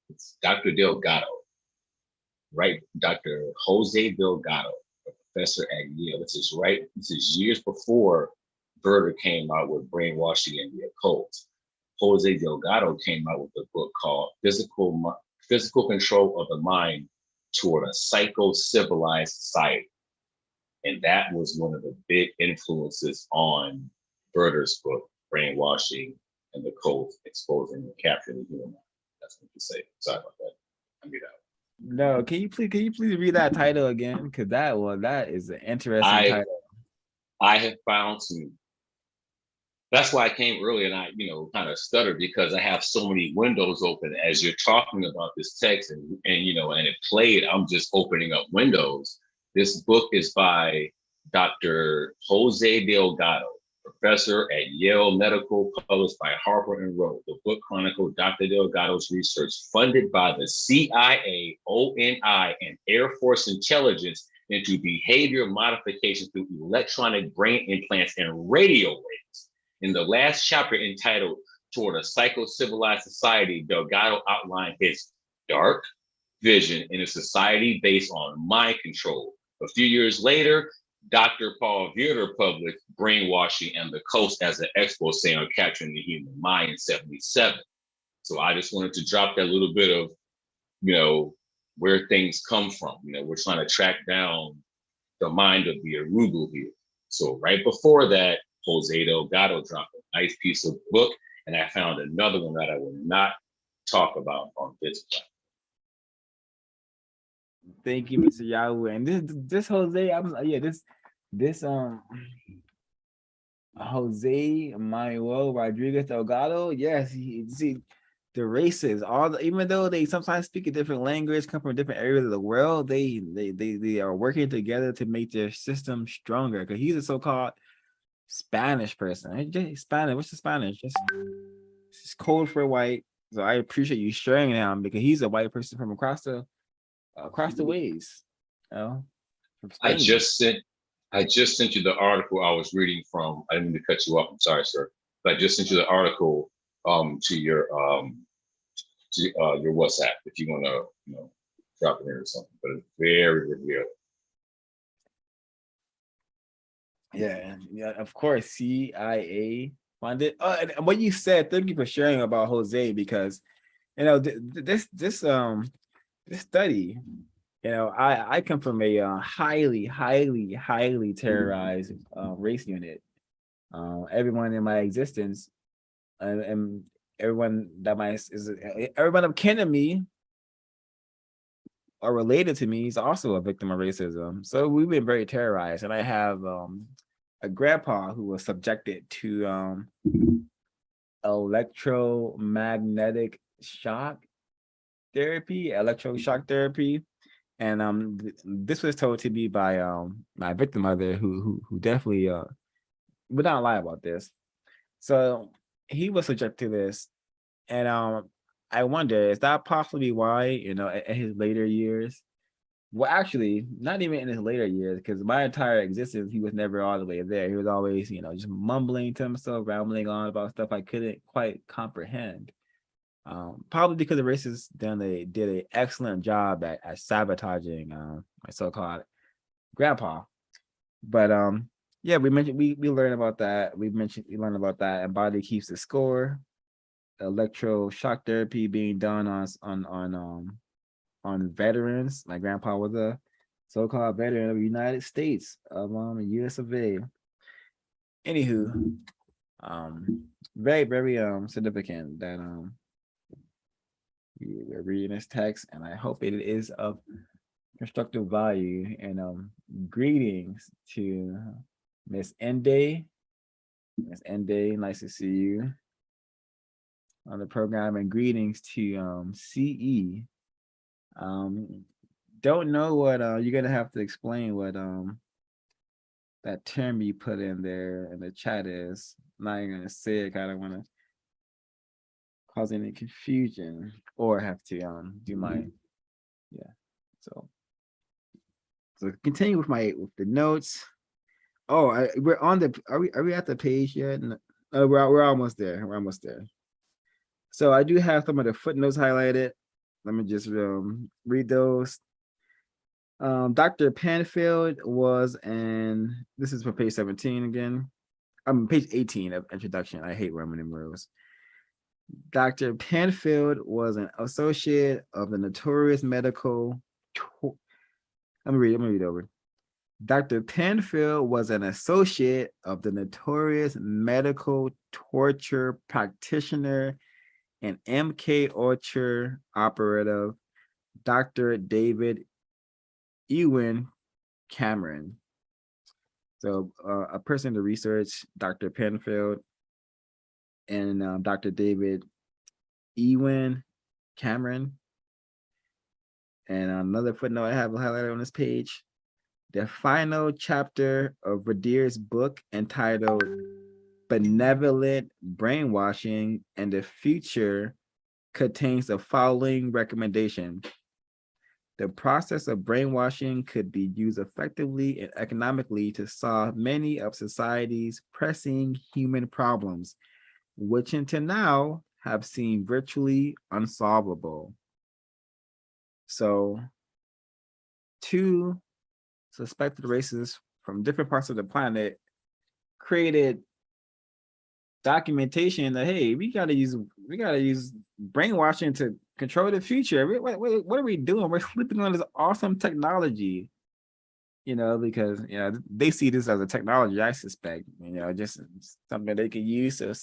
it's Dr. Delgado, right? Dr. Jose Delgado, a professor at Yale. This is years before Werther came out with Brainwashing and the Occult. Jose Delgado came out with a book called Physical Control of the Mind Toward a Psycho-Civilized Society. And that was one of the big influences on Werther's book, Brainwashing and the Occult, Exposing and Capturing the Human Mind. That's what you say. Sorry about that. I mean, no, can you please read that title again? Because that is an interesting title. I have found some. That's why I came early and I, you know, kind of stuttered because I have so many windows open as you're talking about this text and you know, and it played, I'm just opening up windows. This book is by Dr. Jose Delgado, professor at Yale Medical, published by Harper and Row. The book chronicled Dr. Delgado's research funded by the CIA, ONI, and Air Force Intelligence into behavior modification through electronic brain implants and radio waves. In the last chapter entitled Toward a Psycho-Civilized Society, Delgado outlined his dark vision in a society based on mind control. A few years later, Dr. Paul Werther published Brainwashing and the Coast as an expose on capturing the human mind in 1977. So I just wanted to drop that little bit of, you know, where things come from. You know, we're trying to track down the mind of the Urugu here. So right before that, Jose Delgado dropped a nice piece of book, and I found another one that I will not talk about on this platform. Thank you, Mr. Yahweh. And this Jose, this Jose Manuel Rodriguez Delgado, yes, see the races, even though they sometimes speak a different language, come from different areas of the world, they are working together to make their system stronger. Because he's a so-called Spanish person. Spanish, what's the Spanish? It's code for white. So I appreciate you sharing him because he's a white person from across the ways. You know, I just sent you the article I was reading from. I didn't mean to cut you off. I'm sorry, sir. But I just sent you the article to your WhatsApp if you want to, you know, drop it in or something. But it's very revealing. Yeah, of course, CIA funded. And what you said, thank you for sharing about Jose, because you know this study, you know, I come from a highly terrorized race unit. Everyone in my existence, and everyone of kin to me or related to me is also a victim of racism. So we've been very terrorized, and I have a grandpa who was subjected to electromagnetic shock therapy, And this was told to me by my victim mother, who definitely would not lie about this. So he was subject to this, and I wonder, is that possibly why, at his later years? Well, actually, not even in his later years, because my entire existence, he was never all the way there. He was always, just mumbling to himself, rambling on about stuff I couldn't quite comprehend. Probably because the racists did an excellent job at sabotaging my so-called grandpa. But yeah, we learned about that. We learned about that, and body keeps the score. Electroshock therapy being done on veterans. My grandpa was a so-called veteran of the United States of US of A. Anywho, very, very significant that we're reading this text, and I hope it is of constructive value. And greetings to Miss Ende. Miss Ende, nice to see you on the program, and greetings to CE. Don't know what you're gonna have to explain what that term you put in there in the chat is. I'm not even gonna say it, 'cause I don't want to cause any confusion or have to do my so continue with the notes. Oh, we're on the are we at the page yet? No, we're almost there. We're almost there. So I do have some of the footnotes highlighted. Let me just read those. Dr. Panfield was, and this is for page 17 again. Page 18 of introduction. I hate Roman numerals. Dr. Panfield was an associate of the notorious medical. Let me read over. Dr. Panfield was an associate of the notorious medical torture practitioner and MK Ultra operative, Dr. David Ewan Cameron. So a person to research Dr. Penfield and Dr. David Ewan Cameron. And another footnote I have highlighted on this page, the final chapter of Radier's book entitled Benevolent Brainwashing and the Future contains the following recommendation. The process of brainwashing could be used effectively and economically to solve many of society's pressing human problems, which until now have seemed virtually unsolvable. So, two suspected racists from different parts of the planet created documentation that, hey, we gotta use brainwashing to control the future. What are we doing? We're sleeping on this awesome technology, because they see this as a technology, I suspect, just something they can use to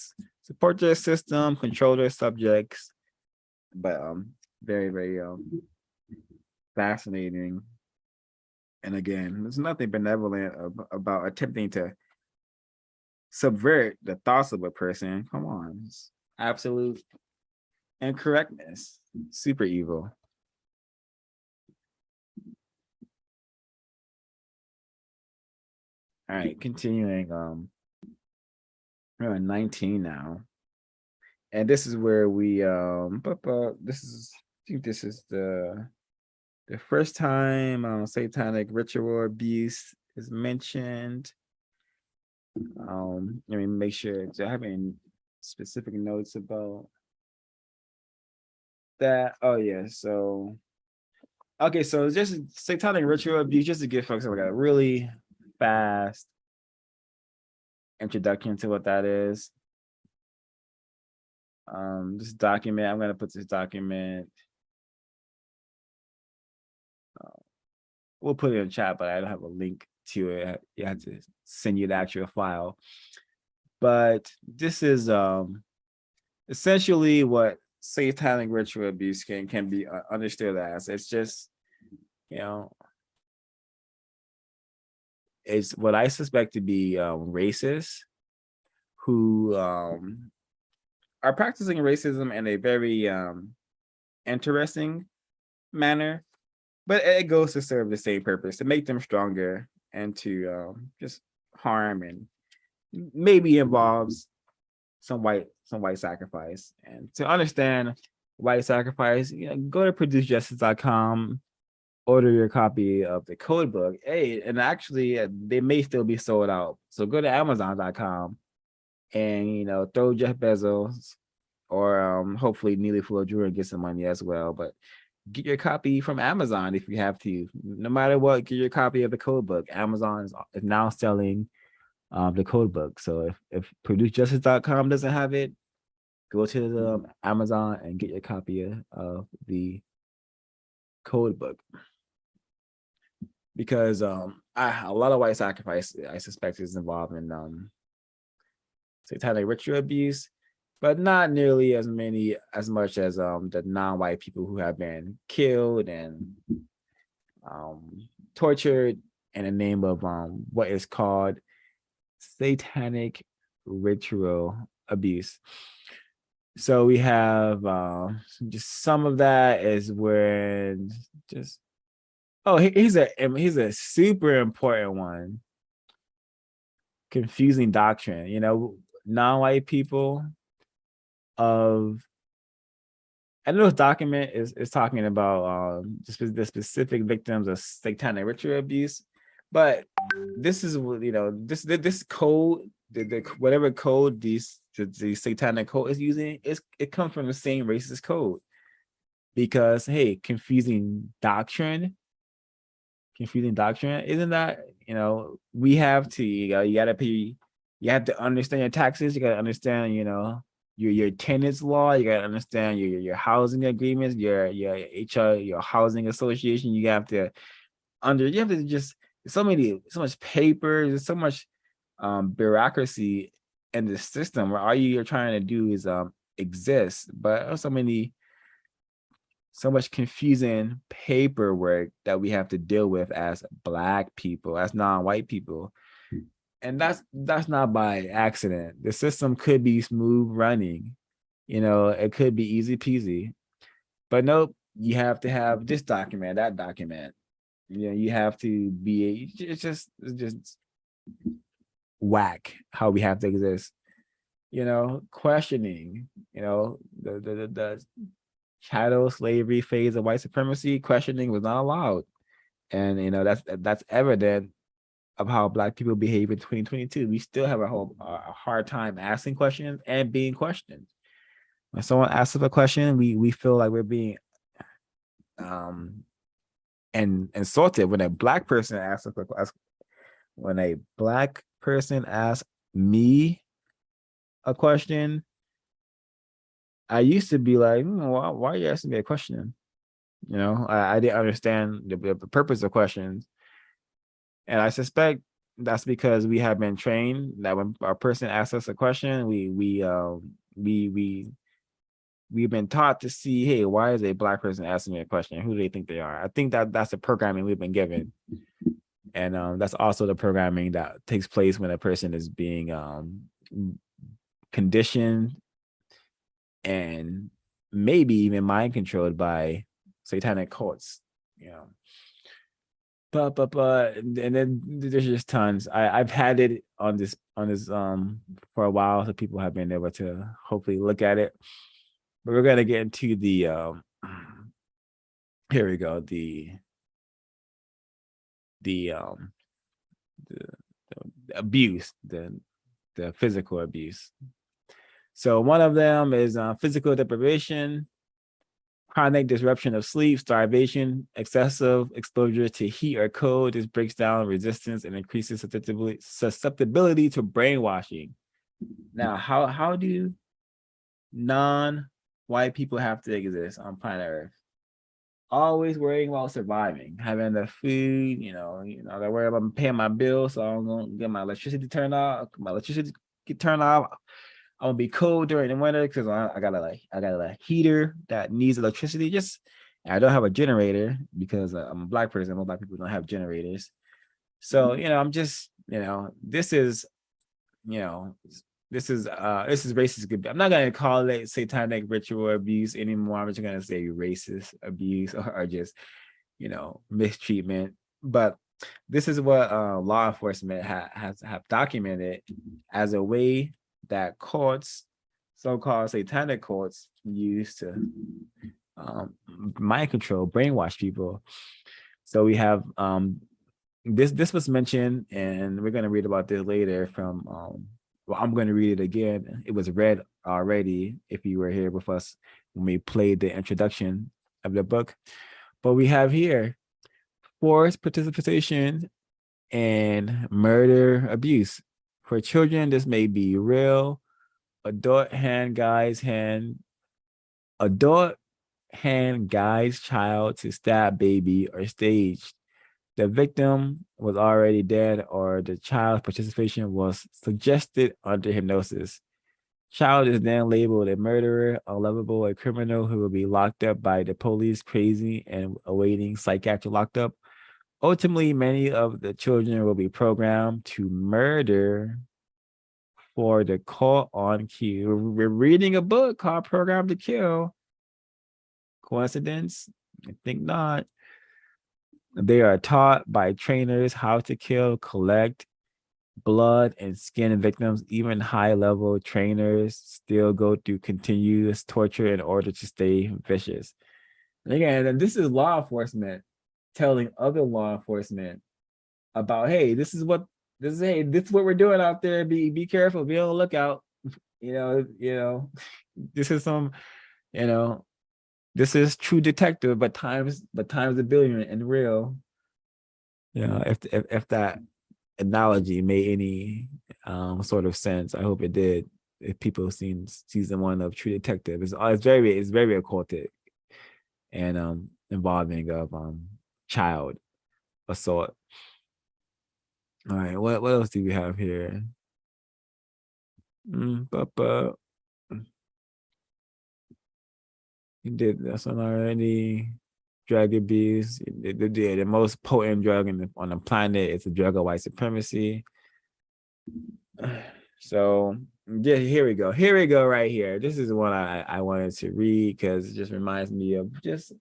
support their system, control their subjects. But very, very fascinating. And again, there's nothing benevolent about attempting to subvert the thoughts of a person. Come on, it's absolute incorrectness. Super evil. All right, continuing. We're on 19 now, and this is where we I think this is the first time satanic ritual abuse is mentioned. Let me make sure. Do I have any specific notes about that? Oh yeah, so okay, so just satanic ritual abuse, just to give folks like a really fast introduction to what that is. This document, I'm gonna put this document. We'll put it in chat, but I don't have a link to it. You have to send you the actual file. But this is essentially what satanic ritual abuse can be understood as. It's just, it's what I suspect to be racists who are practicing racism in a very interesting manner. but it goes to serve the same purpose, to make them stronger and to just harm, and maybe involves some white sacrifice. And to understand white sacrifice, go to producejustice.com, order your copy of the code book. Hey, and actually they may still be sold out. So go to amazon.com and throw Jeff Bezos or hopefully Neely Fuller Drew and get some money as well. But get your copy from Amazon if you have to. No matter what, get your copy of the code book. Amazon is now selling the code book. So if producejustice.com doesn't have it, go to the Amazon and get your copy of the code book. Because a lot of white sacrifice, I suspect, is involved in satanic ritual abuse, but not nearly as much as the non-white people who have been killed and tortured in the name of what is called satanic ritual abuse. So we have just some of that is when just here's a super important one. Confusing doctrine. Non-white people I know this document is talking about just the specific victims of satanic ritual abuse, but this is this code, the whatever code the satanic code is using, it comes from the same racist code. Because hey, confusing doctrine, isn't that we have to you have to understand your taxes, you got to understand your tenants law, you got to understand your housing agreements, your housing association. You have to just so much paper, there's so much bureaucracy in the system where all you're trying to do is exist, but so much confusing paperwork that we have to deal with as Black people, as non-white people. And that's not by accident. The system could be smooth running, it could be easy peasy, but nope, you have to have this document, that document. You have to be, it's just whack how we have to exist. Questioning, the chattel slavery phase of white supremacy, questioning was not allowed. And that's evident of how Black people behave in 2022. We still have a hard time asking questions and being questioned. When someone asks us a question, we feel like we're being and insulted. When a Black person asks me a question, I used to be like, why are you asking me a question? I didn't understand the purpose of questions. And I suspect that's because we have been trained that when a person asks us a question, we've been taught to see, hey, why is a Black person asking me a question? Who do they think they are? I think that's the programming we've been given. And that's also the programming that takes place when a person is being conditioned and maybe even mind controlled by satanic cults, But and then there's just tons. I've had it on this for a while, so people have been able to hopefully look at it. But we're gonna get into the here we go, the abuse, the physical abuse. So one of them is physical deprivation, chronic disruption of sleep, starvation, excessive exposure to heat or cold. This breaks down resistance and increases susceptibility to brainwashing. Now, how do non-white people have to exist on planet Earth? Always worrying about surviving, having the food, they're worried about paying my bills, so I'm gonna get my electricity turned off. My electricity get turned off. I'm gonna be cold during the winter because I got a heater that needs electricity. I don't have a generator because I'm a Black person. Most Black people don't have generators. So I'm just this is racist. I'm not gonna call it satanic ritual abuse anymore. I'm just gonna say racist abuse or just mistreatment. But this is what law enforcement have documented as a way that courts, so-called satanic courts, use to mind control, brainwash people. So we have this was mentioned, and we're going to read about this later from well, I'm going to read it again. It was read already if you were here with us when we played the introduction of the book. But we have here forced participation in murder abuse. For children, this may be real. Adult hand guides child to stab baby or staged. The victim was already dead or the child's participation was suggested under hypnosis. Child is then labeled a murderer, unlovable, a criminal who will be locked up by the police, crazy, and awaiting psychiatric lockup. Ultimately, many of the children will be programmed to murder for the call on cue. We're reading a book called Program to Kill. Coincidence? I think not. They are taught by trainers how to kill, collect blood, and skin victims. Even high-level trainers still go through continuous torture in order to stay vicious. And again, and this is law enforcement telling other law enforcement about, hey, this is what we're doing out there. Be careful, be on the lookout. This is some, this is True Detective, but times a billion and real. If that analogy made any sort of sense, I hope it did. If people have seen season 1 of True Detective, it's very occultic and involving of child assault. All right, what else do we have here? You did this one already. Drug abuse. The most potent drug on the planet is the drug of white supremacy. So yeah, here we go. Right here. This is one I wanted to read because it just reminds me of just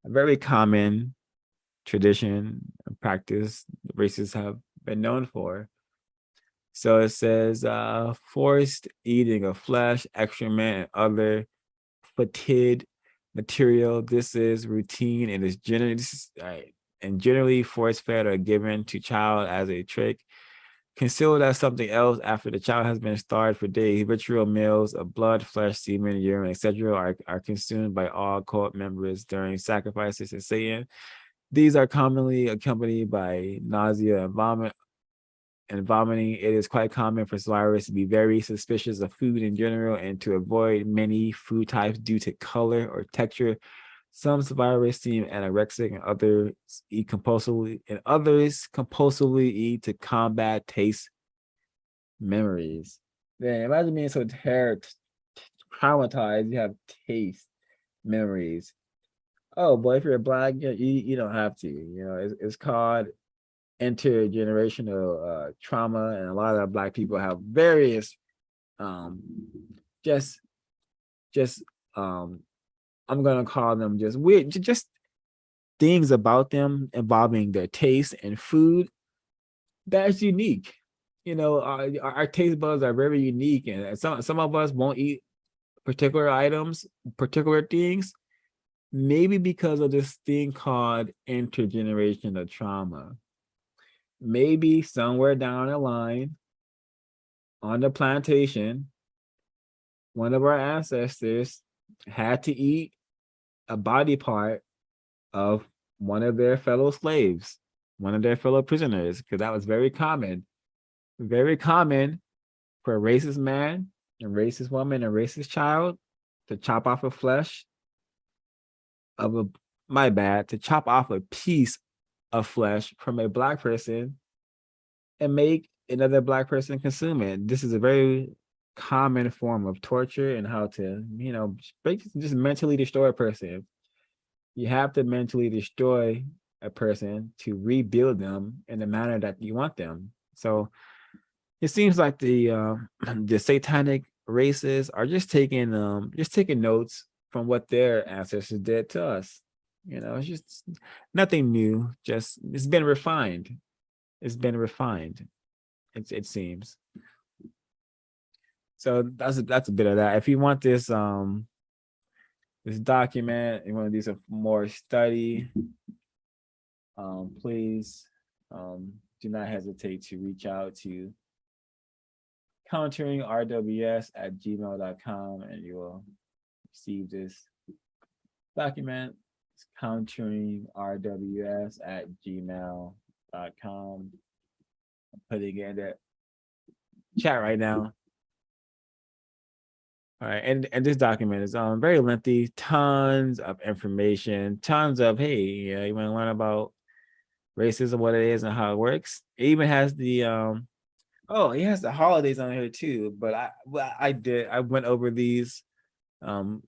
a very common tradition and practice racists have been known for. So it says forced eating of flesh, excrement, and other fetid material. This is routine and is generally force-fed or given to child as a trick. Concealed as something else after the child has been starved for days. Ritual meals of blood, flesh, semen, urine, etc. are consumed by all cult members during sacrifices to Satan. These are commonly accompanied by nausea and vomiting. It is quite common for survivors to be very suspicious of food in general and to avoid many food types due to color or texture. Some survivors seem anorexic and others eat compulsively, eat to combat taste memories. Man, imagine being so traumatized, you have taste memories. Oh, boy, if you're Black, you don't have to. It's called intergenerational trauma, and a lot of Black people have various I'm gonna call them just weird, just things about them involving their taste and food that's unique. Our taste buds are very unique, and some of us won't eat particular items, particular things, maybe because of this thing called intergenerational trauma. Maybe somewhere down the line on the plantation, one of our ancestors had to eat a body part of one of their fellow slaves, one of their fellow prisoners, because that was very common for a racist man, a racist woman, a racist child to chop off a flesh of to chop off a piece of flesh from a Black person and make another Black person consume it. This is a very common form of torture and how to, just mentally destroy a person. You have to mentally destroy a person to rebuild them in the manner that you want them. So it seems like the satanic races are just taking notes from what their ancestors did to us. You know, it's just nothing new. Just it's been refined. It's been refined. It seems. So that's a bit of that. If you want this this document, you want to do some more study, please do not hesitate to reach out to counteringrws@gmail.com and you will receive this document. It's counteringrws@gmail.com. I'm putting it in the chat right now. All right, and this document is very lengthy, tons of information, tons of hey, you want to learn about racism, what it is, and how it works. It even has the oh, it has the holidays on here too. But I went over these. Find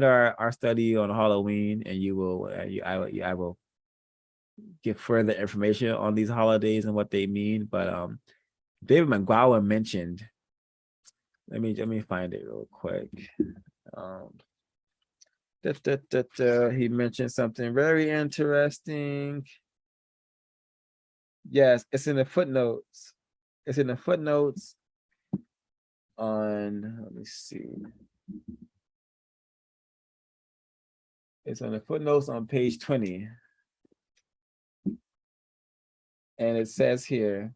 our study on Halloween, and you will I will give further information on these holidays and what they mean. But David McGowan mentioned. Let me find it real quick. He mentioned something very interesting. Yes, it's in the footnotes. It's in the footnotes on, let me see. It's on the footnotes on page 20. And it says here,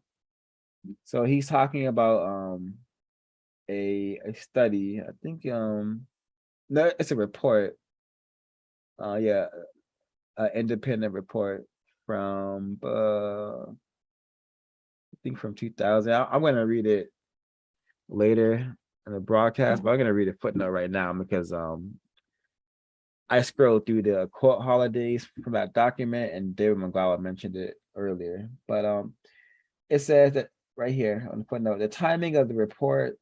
so he's talking about a study. I think no, it's a report. Yeah, an independent report from I think from 2000. I'm gonna read it later in the broadcast, but I'm gonna read a footnote right now because I scrolled through the occult holidays from that document, and David McGowan mentioned it earlier. But it says that right here on the footnote, the timing of the report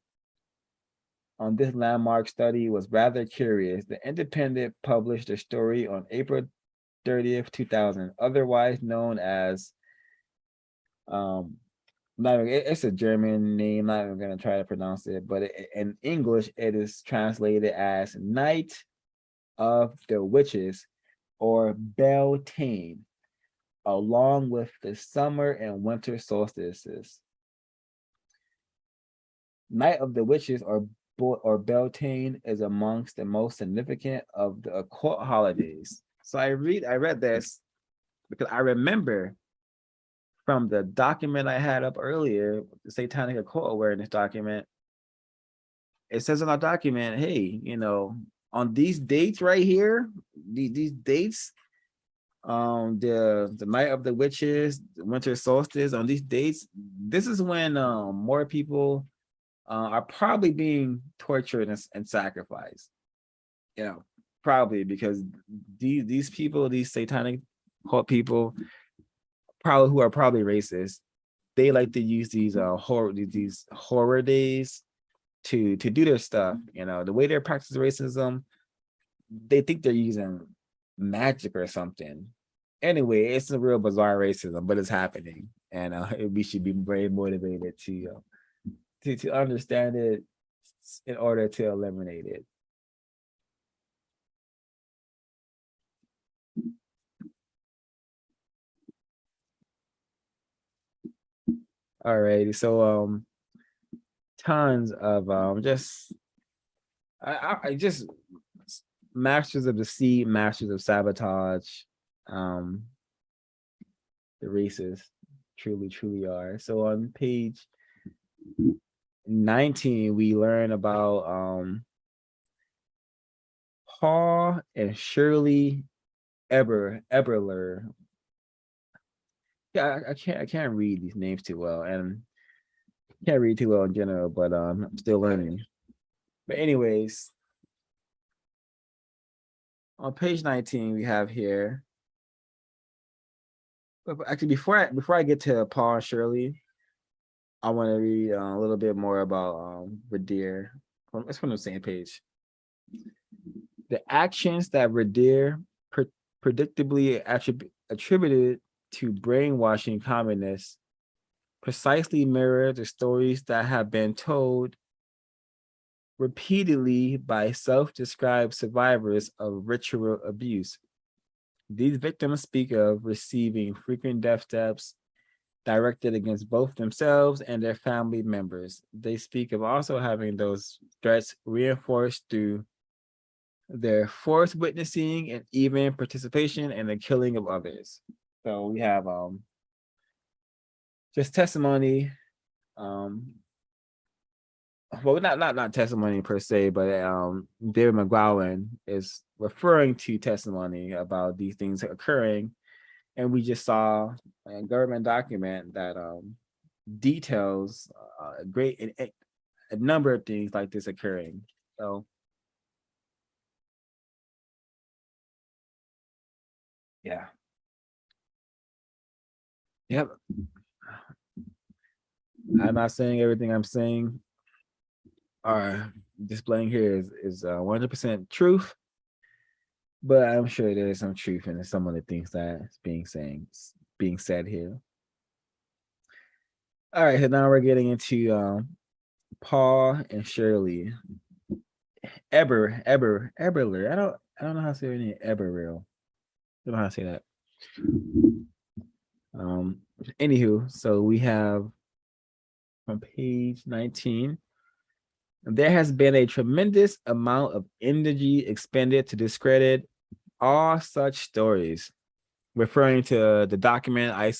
on this landmark study was rather curious. The Independent published a story on April 30th, 2000, otherwise known as it's a German name, not even gonna try to pronounce it, but in English it is translated as Night of the Witches or Beltane, along with the summer and winter solstices. Night of the Witches or Beltane is amongst the most significant of the occult holidays. So I read this because I remember from the document I had up earlier, the Satanic Occult Awareness document. It says in our document, hey, you know, on these dates right here, these dates, the Night of the Witches, the winter solstice, on these dates, this is when more people are probably being tortured and sacrificed. You know, probably because these people, these satanic cult people, probably who are probably racist, they like to use these horror days to do their stuff. You know, the way they practice racism, they think they're using magic or something. Anyway, it's a real bizarre racism, but it's happening, and we should be very motivated to understand it in order to eliminate it. All righty, so tons of just I just masters of deceit, masters of sabotage, the racists truly are. So on page 19, we learn about Paul and Shirley Eberler. Yeah, I can't read these names too well, and can't read too well in general, but I'm still learning. But anyways, on page 19, we have here. But actually, before I get to Paul and Shirley, I want to read a little bit more about Radier. It's from the same page. The actions that Radier predictably attributed to brainwashing communists precisely mirror the stories that have been told repeatedly by self-described survivors of ritual abuse. These victims speak of receiving frequent death threats directed against both themselves and their family members. They speak of also having those threats reinforced through their forced witnessing and even participation in the killing of others. So we have just testimony, well, not testimony per se, but David McGowan is referring to testimony about these things occurring, and we just saw a government document that details a number of things like this occurring. So yeah, yep. I'm not saying everything I'm saying or displaying here is 100% truth, but I'm sure there's some truth in some of the things that's being said here. All right, so now we're getting into Paul and Shirley Eberler. I don't know how to say her name. Eberle. I don't know how to say that. Anywho, so we have on page 19. There has been a tremendous amount of energy expended to discredit all such stories, referring to the document I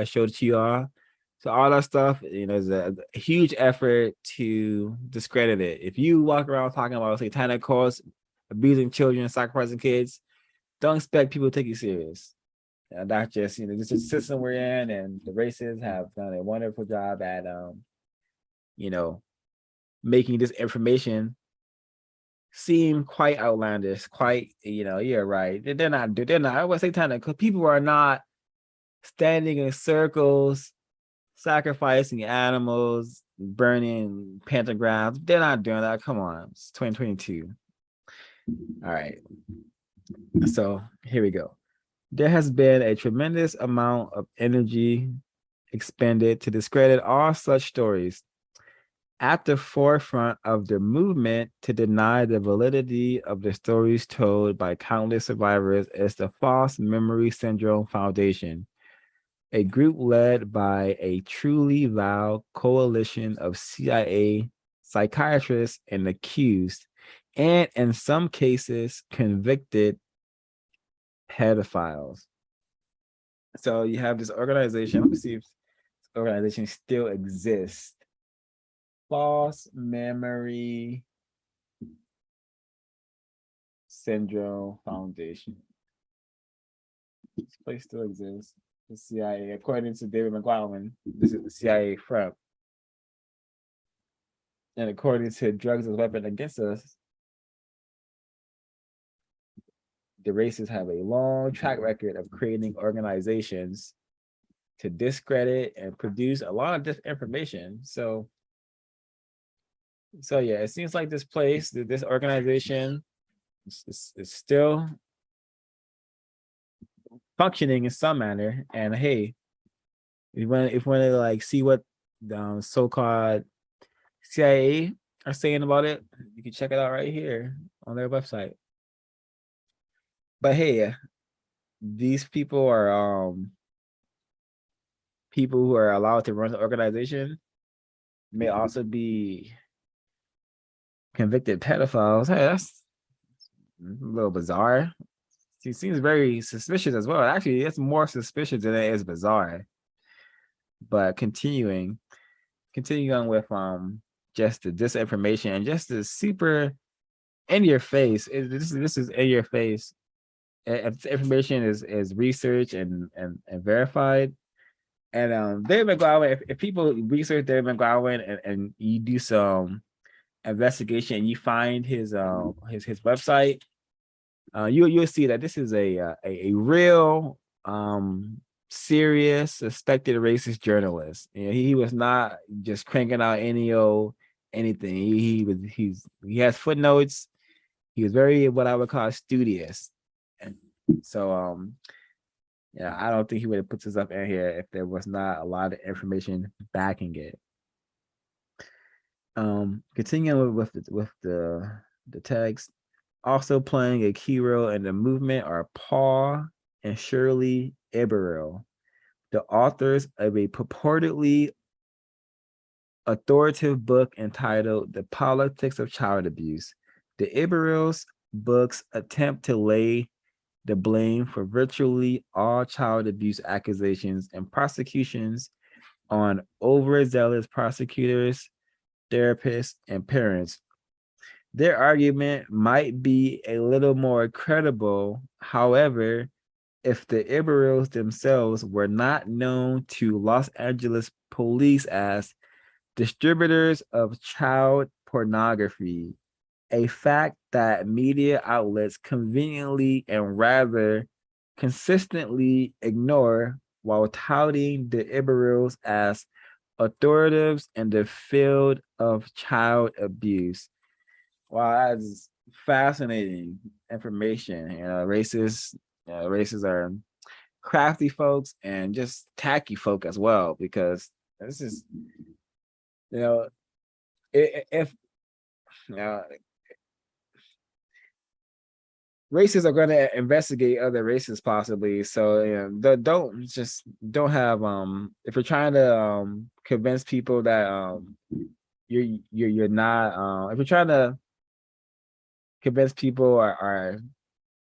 showed to you all. So all that stuff, is a huge effort to discredit it. If you walk around talking about satanic cults, abusing children, sacrificing kids, don't expect people to take you serious. And that's just, this is the system we're in, and the racists have done a wonderful job at, making this information seem quite outlandish, quite, you're right. They're not, I would say satanic, because people are not standing in circles, sacrificing animals, burning pentagrams. They're not doing that. Come on, it's 2022. All right. So here we go. There has been a tremendous amount of energy expended to discredit all such stories. At the forefront of the movement to deny the validity of the stories told by countless survivors is the False Memory Syndrome Foundation, a group led by a truly vile coalition of CIA psychiatrists and accused, and in some cases, convicted pedophiles. So you have this organization. Let me see if this organization still exists. False Memory Syndrome Foundation. This place still exists. The CIA, according to David McGowan, this is the CIA front. And according to Drugs as a Weapon Against Us, the racists have a long track record of creating organizations to discredit and produce a lot of disinformation. So yeah, it seems like this place, this organization is still functioning in some manner. And hey, if you want to like see what the so-called CIA are saying about it, you can check it out right here on their website. But hey, these people are people who are allowed to run the organization may also be convicted pedophiles. Hey, that's a little bizarre. She seems very suspicious as well. Actually, it's more suspicious than it is bizarre. But continuing on with just the disinformation and just the super in your face. This is in your face. If the information is researched and verified. And David McGowan, if people research David McGowan and you do some investigation and you find his website, you'll see that this is a real serious suspected racist journalist. He was not just cranking out any old anything. He has footnotes. He was very what I would call studious. And so yeah, I don't think he would have put this up in here if there was not a lot of information backing it. Continuing with the text, also playing a key role in the movement are Paul and Shirley Iberil, the authors of a purportedly authoritative book entitled The Politics of Child Abuse. The Iberils books attempt to lay the blame for virtually all child abuse accusations and prosecutions on overzealous prosecutors, therapists, and parents. Their argument might be a little more credible, however, if the Iberils themselves were not known to Los Angeles police as distributors of child pornography, a fact that media outlets conveniently and rather consistently ignore while touting the Iberils as authorities in the field of child abuse. Wow, that's fascinating information. Racists are crafty folks and just tacky folk as well, because this is, if races are going to investigate other races possibly, so don't have if you're trying to convince people that you're not if you're trying to convince people or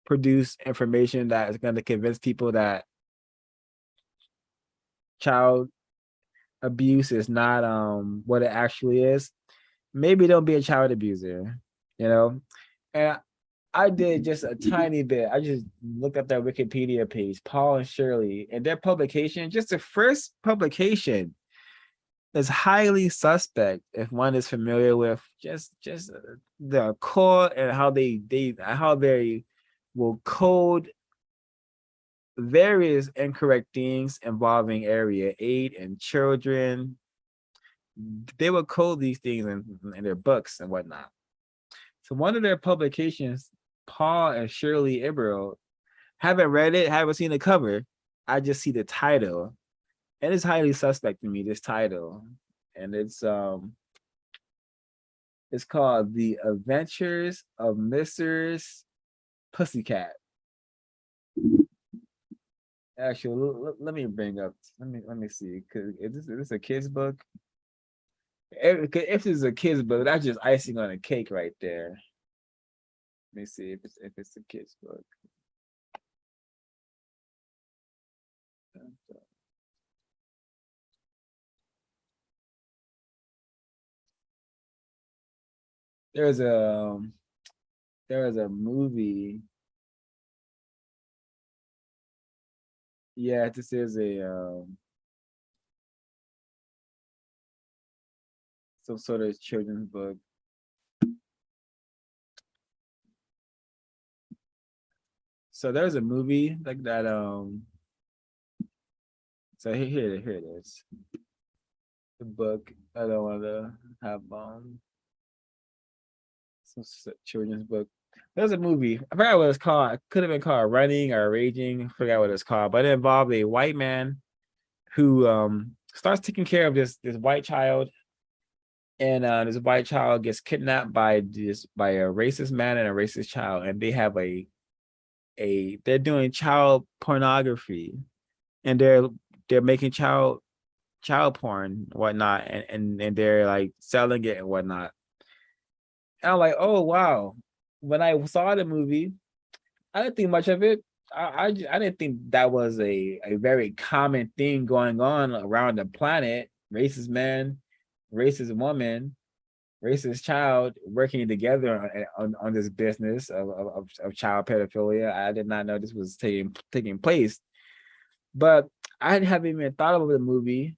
produce information that is going to convince people that child abuse is not what it actually is, maybe don't be a child abuser, and I did just a tiny bit. I just looked up their Wikipedia page, Paul and Shirley, and their publication, just the first publication, is highly suspect if one is familiar with just the core and how they will code various incorrect things involving area 8 and children. They will code these things in their books and whatnot. So one of their publications, Paul and Shirley Iberil, haven't read it, haven't seen the cover. I just see the title, and it's highly suspect to me, this title. And it's called The Adventures of Mrs. Pussycat. Actually, let me bring up, let me see, because is this a kid's book? If this is a kid's book, that's just icing on a cake right there. Let me see if it's a kid's book. There was a movie. Yeah, this is a some sort of children's book. So there's a movie like that. So here it is. The book. I don't want to have some children's book. There's a movie. I forgot what it's called. It could have been called Running or Raging. I forgot what it's called, but it involved a white man who starts taking care of this white child, and this white child gets kidnapped by a racist man and a racist child, and they have they're doing child pornography, and they're making child porn and whatnot, and they're like selling it and whatnot. And I'm like, oh wow. When I saw the movie, I didn't think much of it. I didn't think that was a very common thing going on around the planet. Racist man, racist woman, racist child working together on this business of child pedophilia. I did not know this was taking place. But I haven't even thought of the movie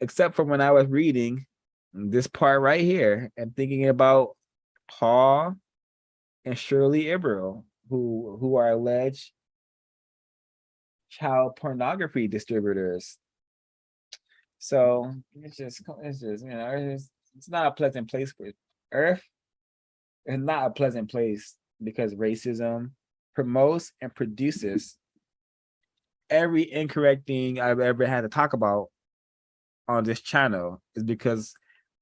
except for when I was reading this part right here and thinking about Paul and Shirley Iberil, who are alleged child pornography distributors. So it's just it's not a pleasant place for Earth. It's not a pleasant place because racism promotes and produces every incorrect thing I've ever had to talk about on this channel, is because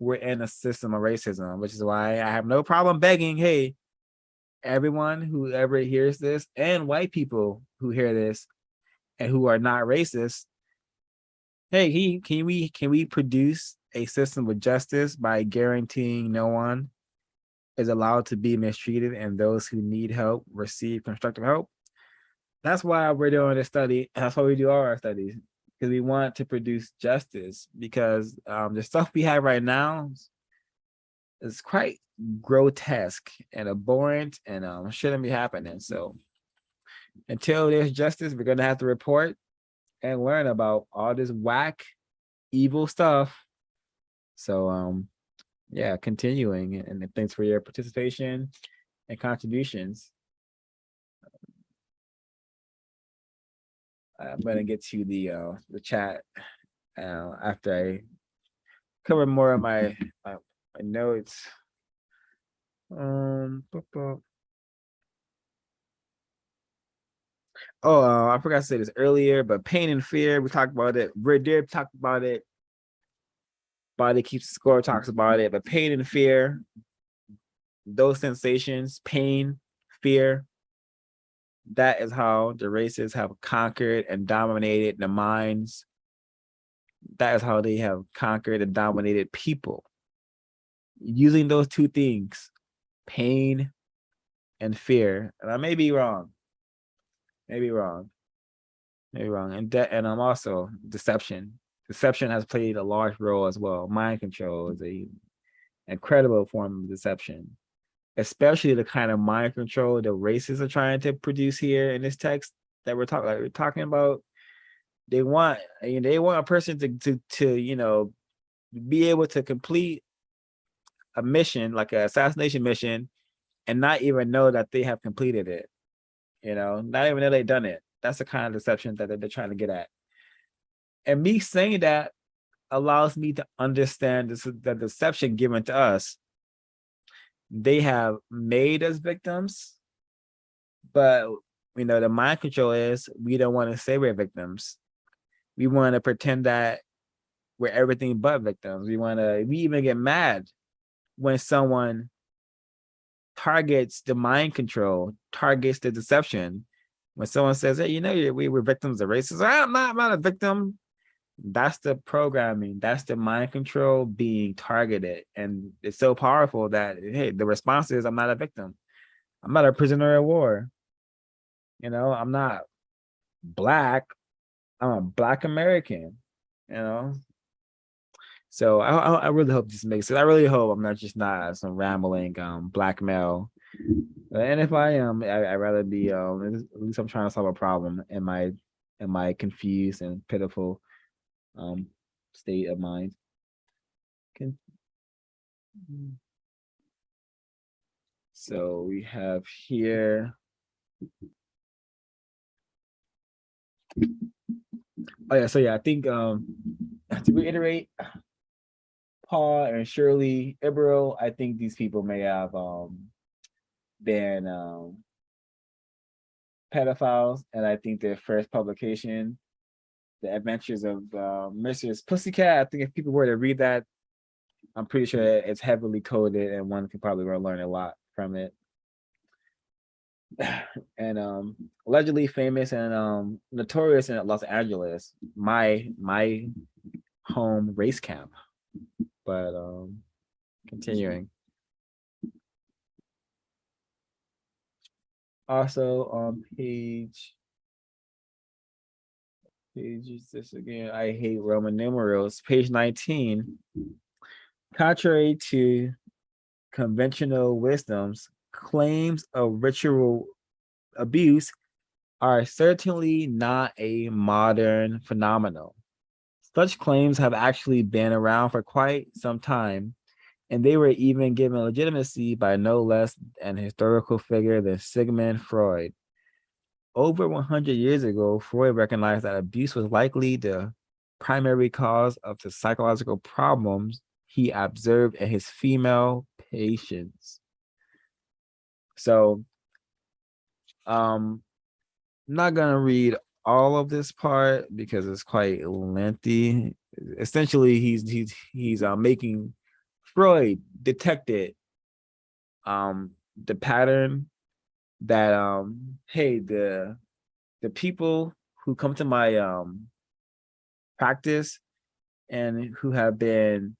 we're in a system of racism, which is why I have no problem begging, hey, everyone who ever hears this, and white people who hear this and who are not racist, hey, can we produce a system of justice by guaranteeing no one is allowed to be mistreated and those who need help receive constructive help? That's why we're doing this study. That's why we do all our studies, because we want to produce justice, because the stuff we have right now is quite grotesque and abhorrent and shouldn't be happening. So until there's justice, we're gonna have to report and learn about all this whack, evil stuff. So yeah, continuing, and thanks for your participation and contributions. I'm gonna get to the chat after I cover more of my notes. I forgot to say this earlier, but pain and fear, we talked about it. Verdir talked about it. Body Keeps Score talks about it, but pain and fear, those sensations, pain, fear, that is how the races have conquered and dominated the minds. That is how they have conquered and dominated people. Using those two things, pain and fear. And I may be wrong. And I'm also deception. Deception has played a large role as well. Mind control is a incredible form of deception, especially the kind of mind control the races are trying to produce here in this text that we're talking about. They want a person to be able to complete a mission, like an assassination mission, and not even know that they have completed it. Not even know they've done it. That's the kind of deception that they're trying to get at. And me saying that allows me to understand the deception given to us. They have made us victims, but the mind control is we don't want to say we're victims. We want to pretend that we're everything but victims. We even get mad when someone targets the mind control, targets the deception. When someone says, hey, we were victims of racism. I'm not a victim. That's the programming. That's the mind control being targeted. And it's so powerful that, hey, the response is, I'm not a victim. I'm not a prisoner of war. I'm not Black. I'm a Black American, So I really hope this makes sense. I really hope I'm not some rambling Black male. And if I am, I'd rather be at least I'm trying to solve a problem in my confused and pitiful state of mind. So we have here. I think to reiterate, Paul and Shirley Ibero, I think these people may have been pedophiles, and I think their first publication, The Adventures of Mrs. Pussycat, I think if people were to read that, I'm pretty sure it's heavily coded and one could probably learn a lot from it. And allegedly famous and notorious in Los Angeles, my home race camp. But continuing. Also on page is this again? I hate Roman numerals. Page 19. Contrary to conventional wisdoms, claims of ritual abuse are certainly not a modern phenomenon. Such claims have actually been around for quite some time, and they were even given legitimacy by no less an historical figure than Sigmund Freud. Over 100 years ago, Freud recognized that abuse was likely the primary cause of the psychological problems he observed in his female patients. So, I'm not gonna read all of this part because it's quite lengthy. Essentially, he's making Freud detected the pattern that hey, the people who come to my practice and who have been,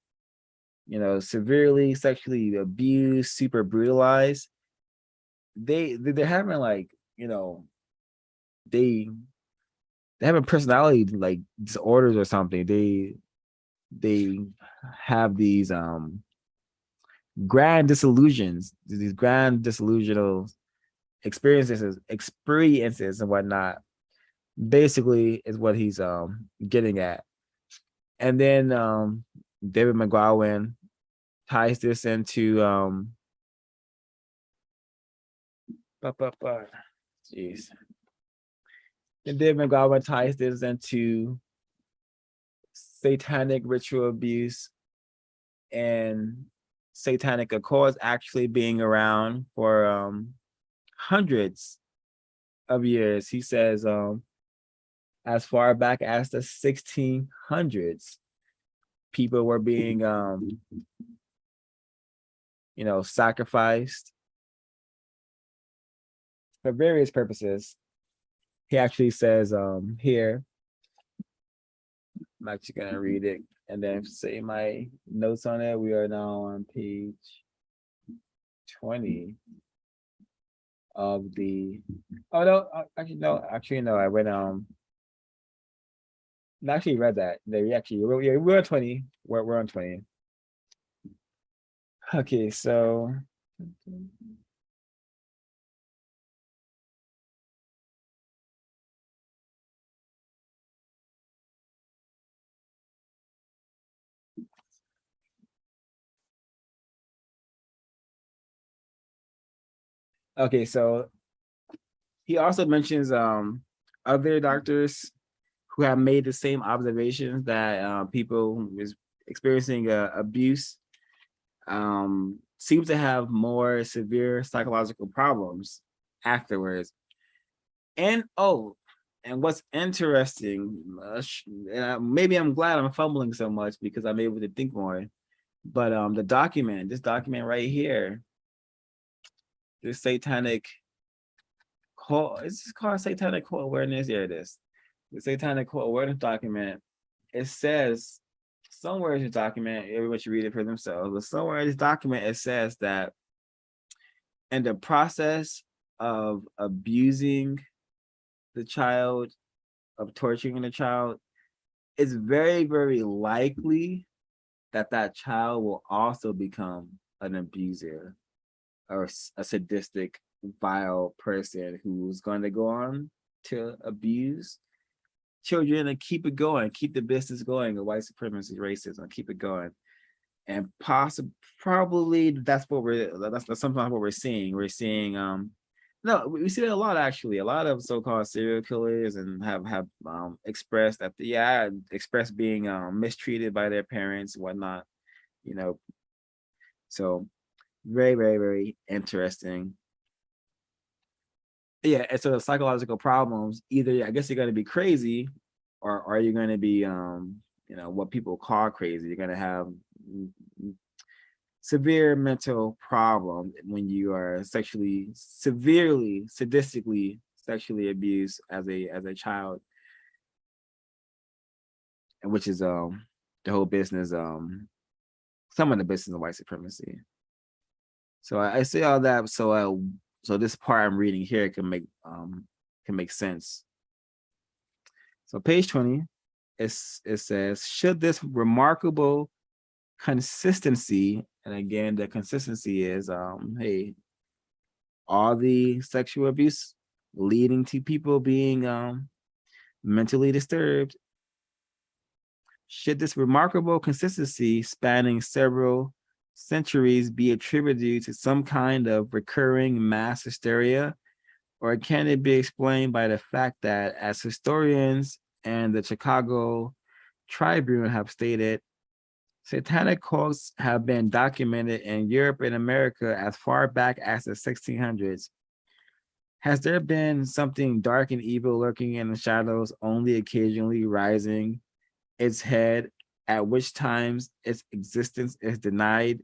you know, severely sexually abused, super brutalized, they're having like, you know, they having personality like disorders or something. They have these grand disillusions, these grand disillusional experiences and whatnot. Basically is what he's getting at. And then David McGowan ties this into jeez. And David McGowan ties this into satanic ritual abuse and satanic occults actually being around for hundreds of years. He says as far back as the 1600s, people were being you know, sacrificed for various purposes. He actually says here, I'm actually gonna read it and then say my notes on it. We are now on page 20 of the, oh no, actually no, I went I actually read that. We're on 20. We're on 20. Okay, so okay, so he also mentions other doctors who have made the same observations that people is experiencing abuse seem to have more severe psychological problems afterwards. And and what's interesting, maybe I'm glad I'm fumbling so much because I'm able to think more. But this document right here, this satanic cult, it's called satanic cult awareness. Here it is. The satanic cult awareness document. It says somewhere in the document, everyone should read it for themselves, but somewhere in this document, it says that in the process of abusing the child, of torturing the child, it's very, very likely that that child will also become an abuser or a sadistic, vile person who's going to go on to abuse children and keep it going, keep the business going, the white supremacist racism, keep it going. And probably that's sometimes what we're seeing. We're seeing no, we see that a lot actually. A lot of so-called serial killers and have expressed that expressed being mistreated by their parents and whatnot, you know. So very, very, very interesting. Yeah, and so the psychological problems, either I guess you're gonna be crazy, or are you gonna be you know, what people call crazy. You're gonna have severe mental problem when you are severely, sadistically sexually abused as a child, and which is the whole business, some of the business of white supremacy. So I say all that so this part I'm reading here can make sense. So page 20, it says, should this remarkable consistency, and again the consistency is hey, all the sexual abuse leading to people being mentally disturbed, should this remarkable consistency spanning several centuries be attributed to some kind of recurring mass hysteria, or can it be explained by the fact that, as historians and the Chicago Tribune have stated, satanic cults have been documented in Europe and America as far back as the 1600s. Has there been something dark and evil lurking in the shadows, only occasionally rising its head at which times its existence is denied,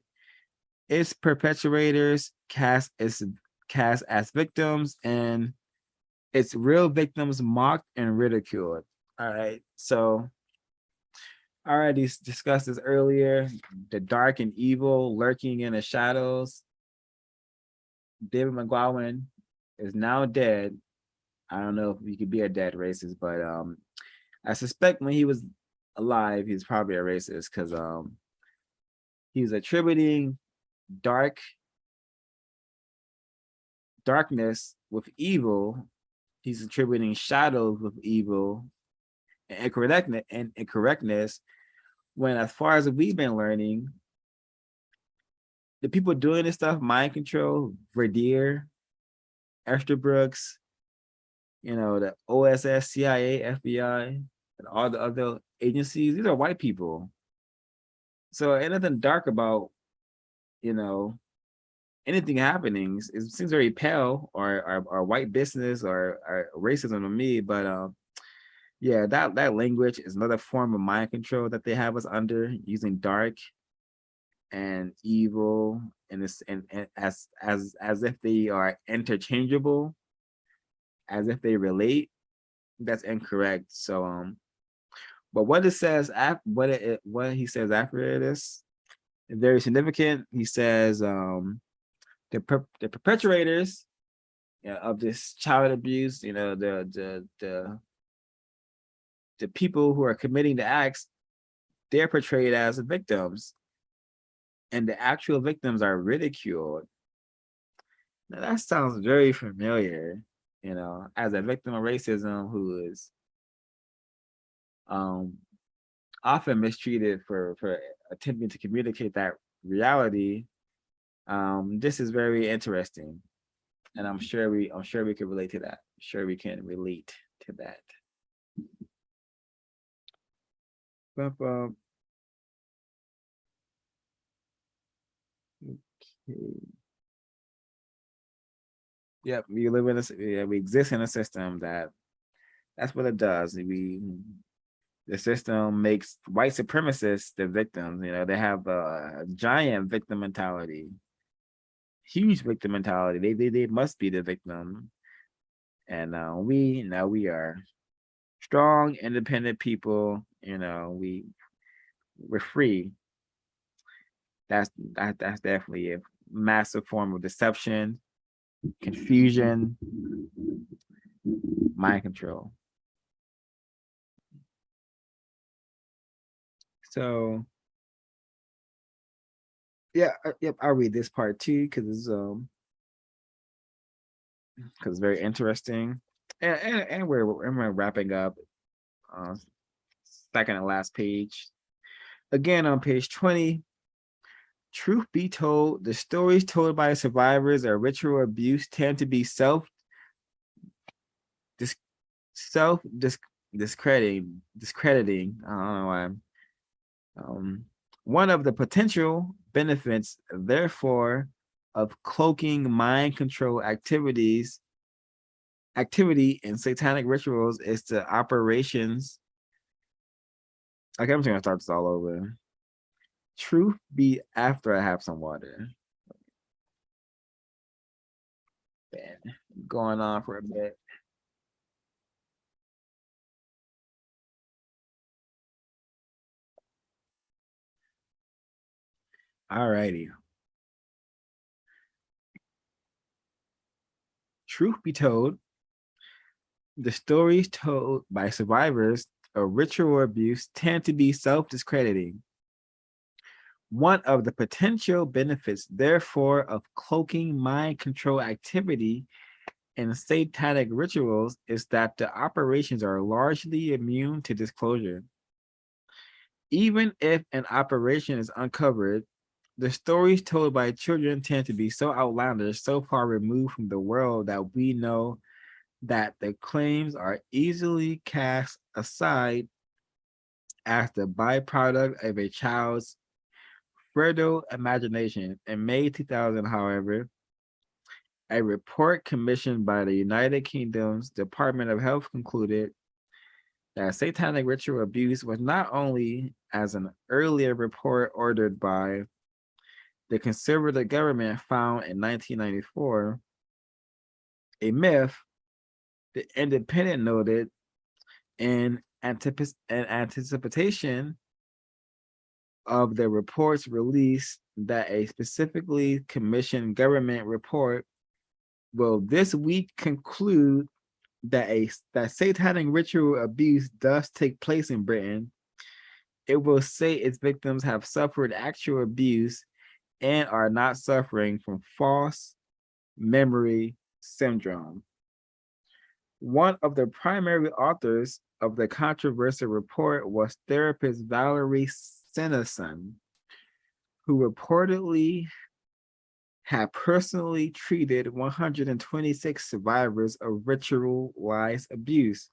its perpetrators cast as victims, and its real victims mocked and ridiculed. All right, so I already discussed this earlier. The dark and evil lurking in the shadows. David McGowan is now dead. I don't know if he could be a dead racist, but I suspect when he was alive, he's probably a racist because he's attributing darkness with evil. He's attributing shadows with evil and incorrectness. When, as far as we've been learning, the people doing this stuff, mind control, Verdier, Brooks, the OSS, CIA, FBI, and all the other agencies, these are white people. So ain't nothing dark about, anything happening. It seems very pale or white business or racism to me. But yeah, that language is another form of mind control that they have us under, using dark and evil and as if they are interchangeable, as if they relate. That's incorrect. So but what he says after this is very significant. He says the perpetrators of this child abuse, the people who are committing the acts, they're portrayed as victims, and the actual victims are ridiculed. Now that sounds very familiar, as a victim of racism who is often mistreated for attempting to communicate that reality. This is very interesting, and I'm sure we can relate to that. I'm sure we can relate to that. Okay. Yep, we live in we exist in a system that's what it does. The system makes white supremacists the victims. They have a giant victim mentality, huge victim mentality. They must be the victim, and we are strong, independent people. We're free. That's definitely a massive form of deception, confusion, mind control. So yeah, yep, I'll read this part too because it's very interesting, and we're wrapping up. Second and last page. Again, on page 20. Truth be told, the stories told by survivors of ritual abuse tend to be discrediting. I don't know why. One of the potential benefits, therefore, of cloaking mind control activity in satanic rituals is the operations. Okay, I'm just gonna start this all over. Truth be after I have some water. Been going on for a bit. All righty. Truth be told, the stories told by survivors of ritual abuse tend to be self-discrediting. One of the potential benefits, therefore, of cloaking mind control activity in satanic rituals is that the operations are largely immune to disclosure. Even if an operation is uncovered, the stories told by children tend to be so outlandish, so far removed from the world that we know that the claims are easily cast aside as the byproduct of a child's fertile imagination. In May 2000, however, a report commissioned by the United Kingdom's Department of Health concluded that satanic ritual abuse was not only, as an earlier report ordered by the conservative government found in 1994, a myth, the Independent noted in anticipation of the report's release that a specifically commissioned government report will this week conclude that satanic ritual abuse does take place in Britain. It will say its victims have suffered actual abuse and are not suffering from false memory syndrome. One of the primary authors of the controversial report was therapist Valerie Sennison, who reportedly had personally treated 126 survivors of ritualized abuse.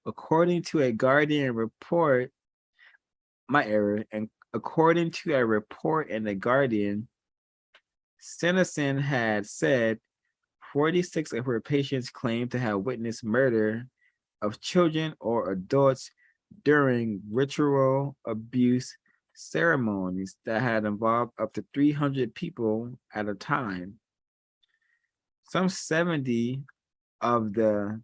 According to a Guardian report, according to a report in the Guardian, Sennison had said 46 of her patients claimed to have witnessed murder of children or adults during ritual abuse ceremonies that had involved up to 300 people at a time. Some 70 of the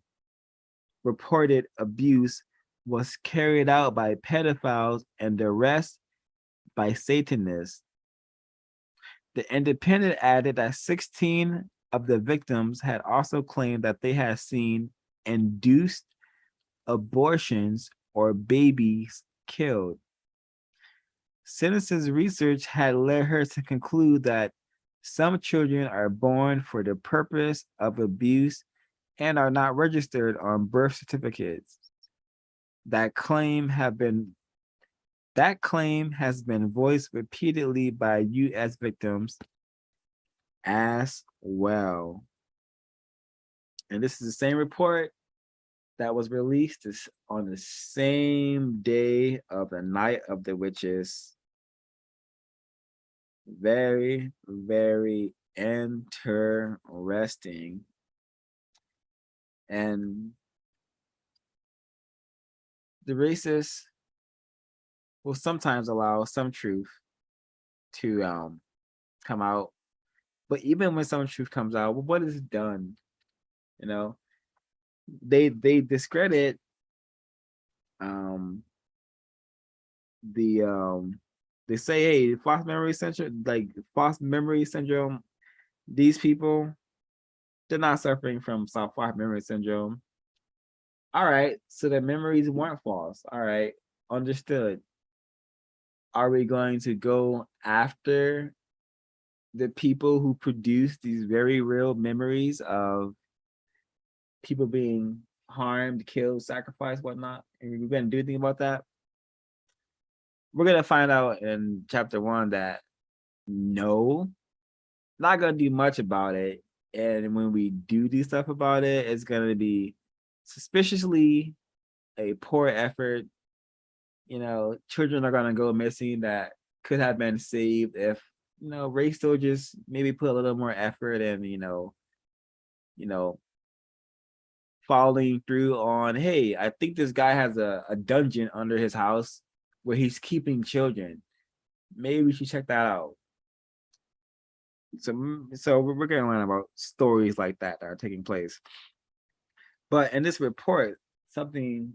reported abuse was carried out by pedophiles and the rest by Satanists. The Independent added that 16 of the victims had also claimed that they had seen induced abortions or babies killed. Sennison's research had led her to conclude that some children are born for the purpose of abuse and are not registered on birth certificates. That claim has been voiced repeatedly by U.S. victims as well. And this is the same report that was released on the same day of the Night of the Witches. Very, very interesting. And the racists will sometimes allow some truth to come out. But even when some truth comes out, well, what is done? You know, they discredit they say, hey, false memory syndrome, these people, they're not suffering from some false memory syndrome. All right, so the memories weren't false. All right, understood. Are we going to go after the people who produce these very real memories of people being harmed, killed, sacrificed, whatnot? And we're going to do anything about that? We're going to find out in chapter 1 that no, not going to do much about it. And when we do stuff about it, it's going to be suspiciously a poor effort. You know, children are going to go missing that could have been saved if, you know, race soldiers maybe put a little more effort and, you know, following through on, hey, I think this guy has a dungeon under his house where he's keeping children. Maybe we should check that out. So we're going to learn about stories like that are taking place. But in this report, something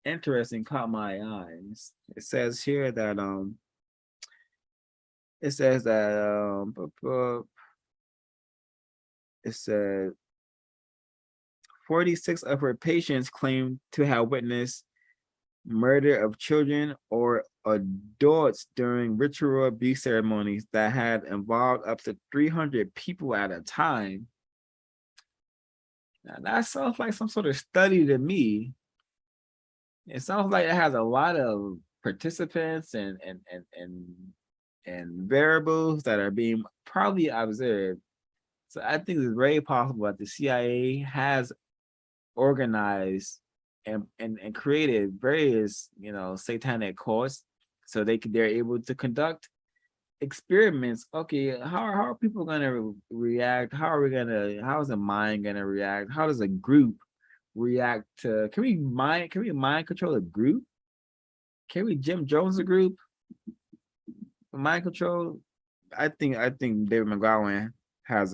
interesting caught my eyes. It says here that it said 46 of her patients claimed to have witnessed murder of children or adults during ritual abuse ceremonies that had involved up to 300 people at a time. Now that sounds like some sort of study to me. It sounds like it has a lot of participants and variables that are being probably observed. So I think it's very possible that the CIA has organized and created various, you know, satanic cults so they're able to conduct experiments. Okay, how are people going to react? How is the mind going to react? How does a group react to, can we mind control a group? Can we Jim Jones a group? Mind control? I think David McGowan has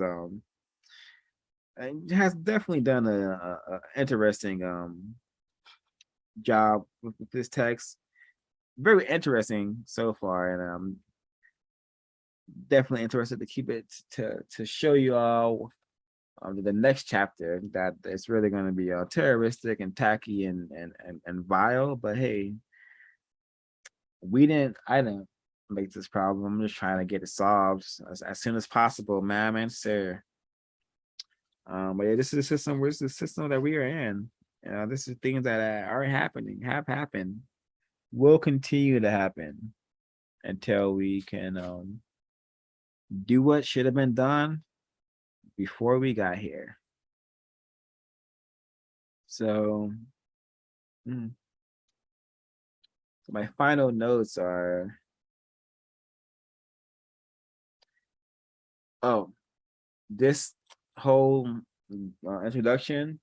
definitely done a interesting job with this text. Very interesting so far, and I'm definitely interested to keep it to show you all the next chapter that it's really going to be terroristic and tacky and vile. But hey, I didn't make this problem. I'm just trying to get it solved as soon as possible, man, sir. But yeah, this is the system. Where's the system that we are in? This is things that are happening, have happened, will continue to happen until we can do what should have been done before we got here. So, my final notes are, this whole introduction,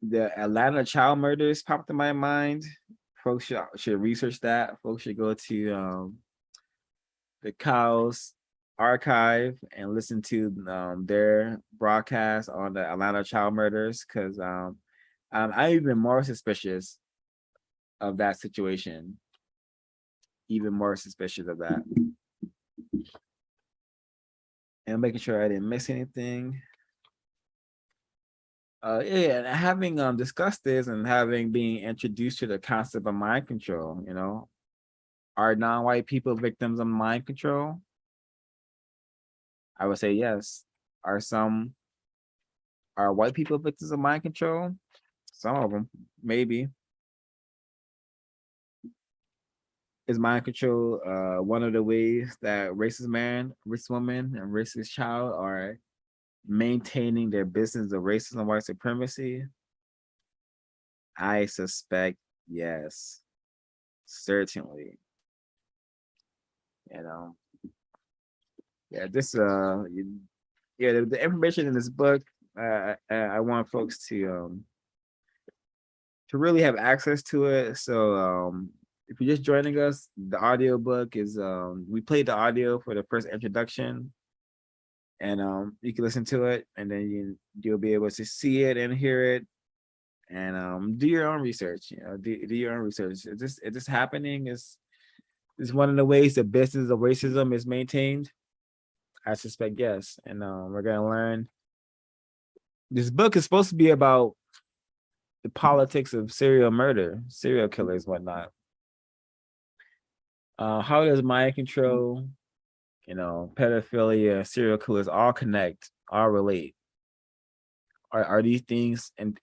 the Atlanta child murders popped in my mind. Folks should research that. Folks should go to the Cows archive and listen to their broadcast on the Atlanta child murders, because I'm even more suspicious of that situation. Even more suspicious of that. And making sure I didn't miss anything. And having discussed this and having been introduced to the concept of mind control, are non-white people victims of mind control? I would say yes. Are white people victims of mind control? Some of them, maybe. Is mind control one of the ways that racist man, racist woman, and racist child are maintaining their business of racism and white supremacy? I suspect yes, certainly. The information in this book, I want folks to really have access to it. So if you're just joining us, the audio book is we played the audio for the first introduction, and you can listen to it, and then you'll be able to see it and hear it, and do your own research. Do your own research. Is this happening? Is one of the ways the business of racism is maintained? I suspect yes, and we're gonna learn. This book is supposed to be about the politics of serial murder, serial killers, whatnot. How does mind control, pedophilia, serial killers all connect, all relate? Are these things and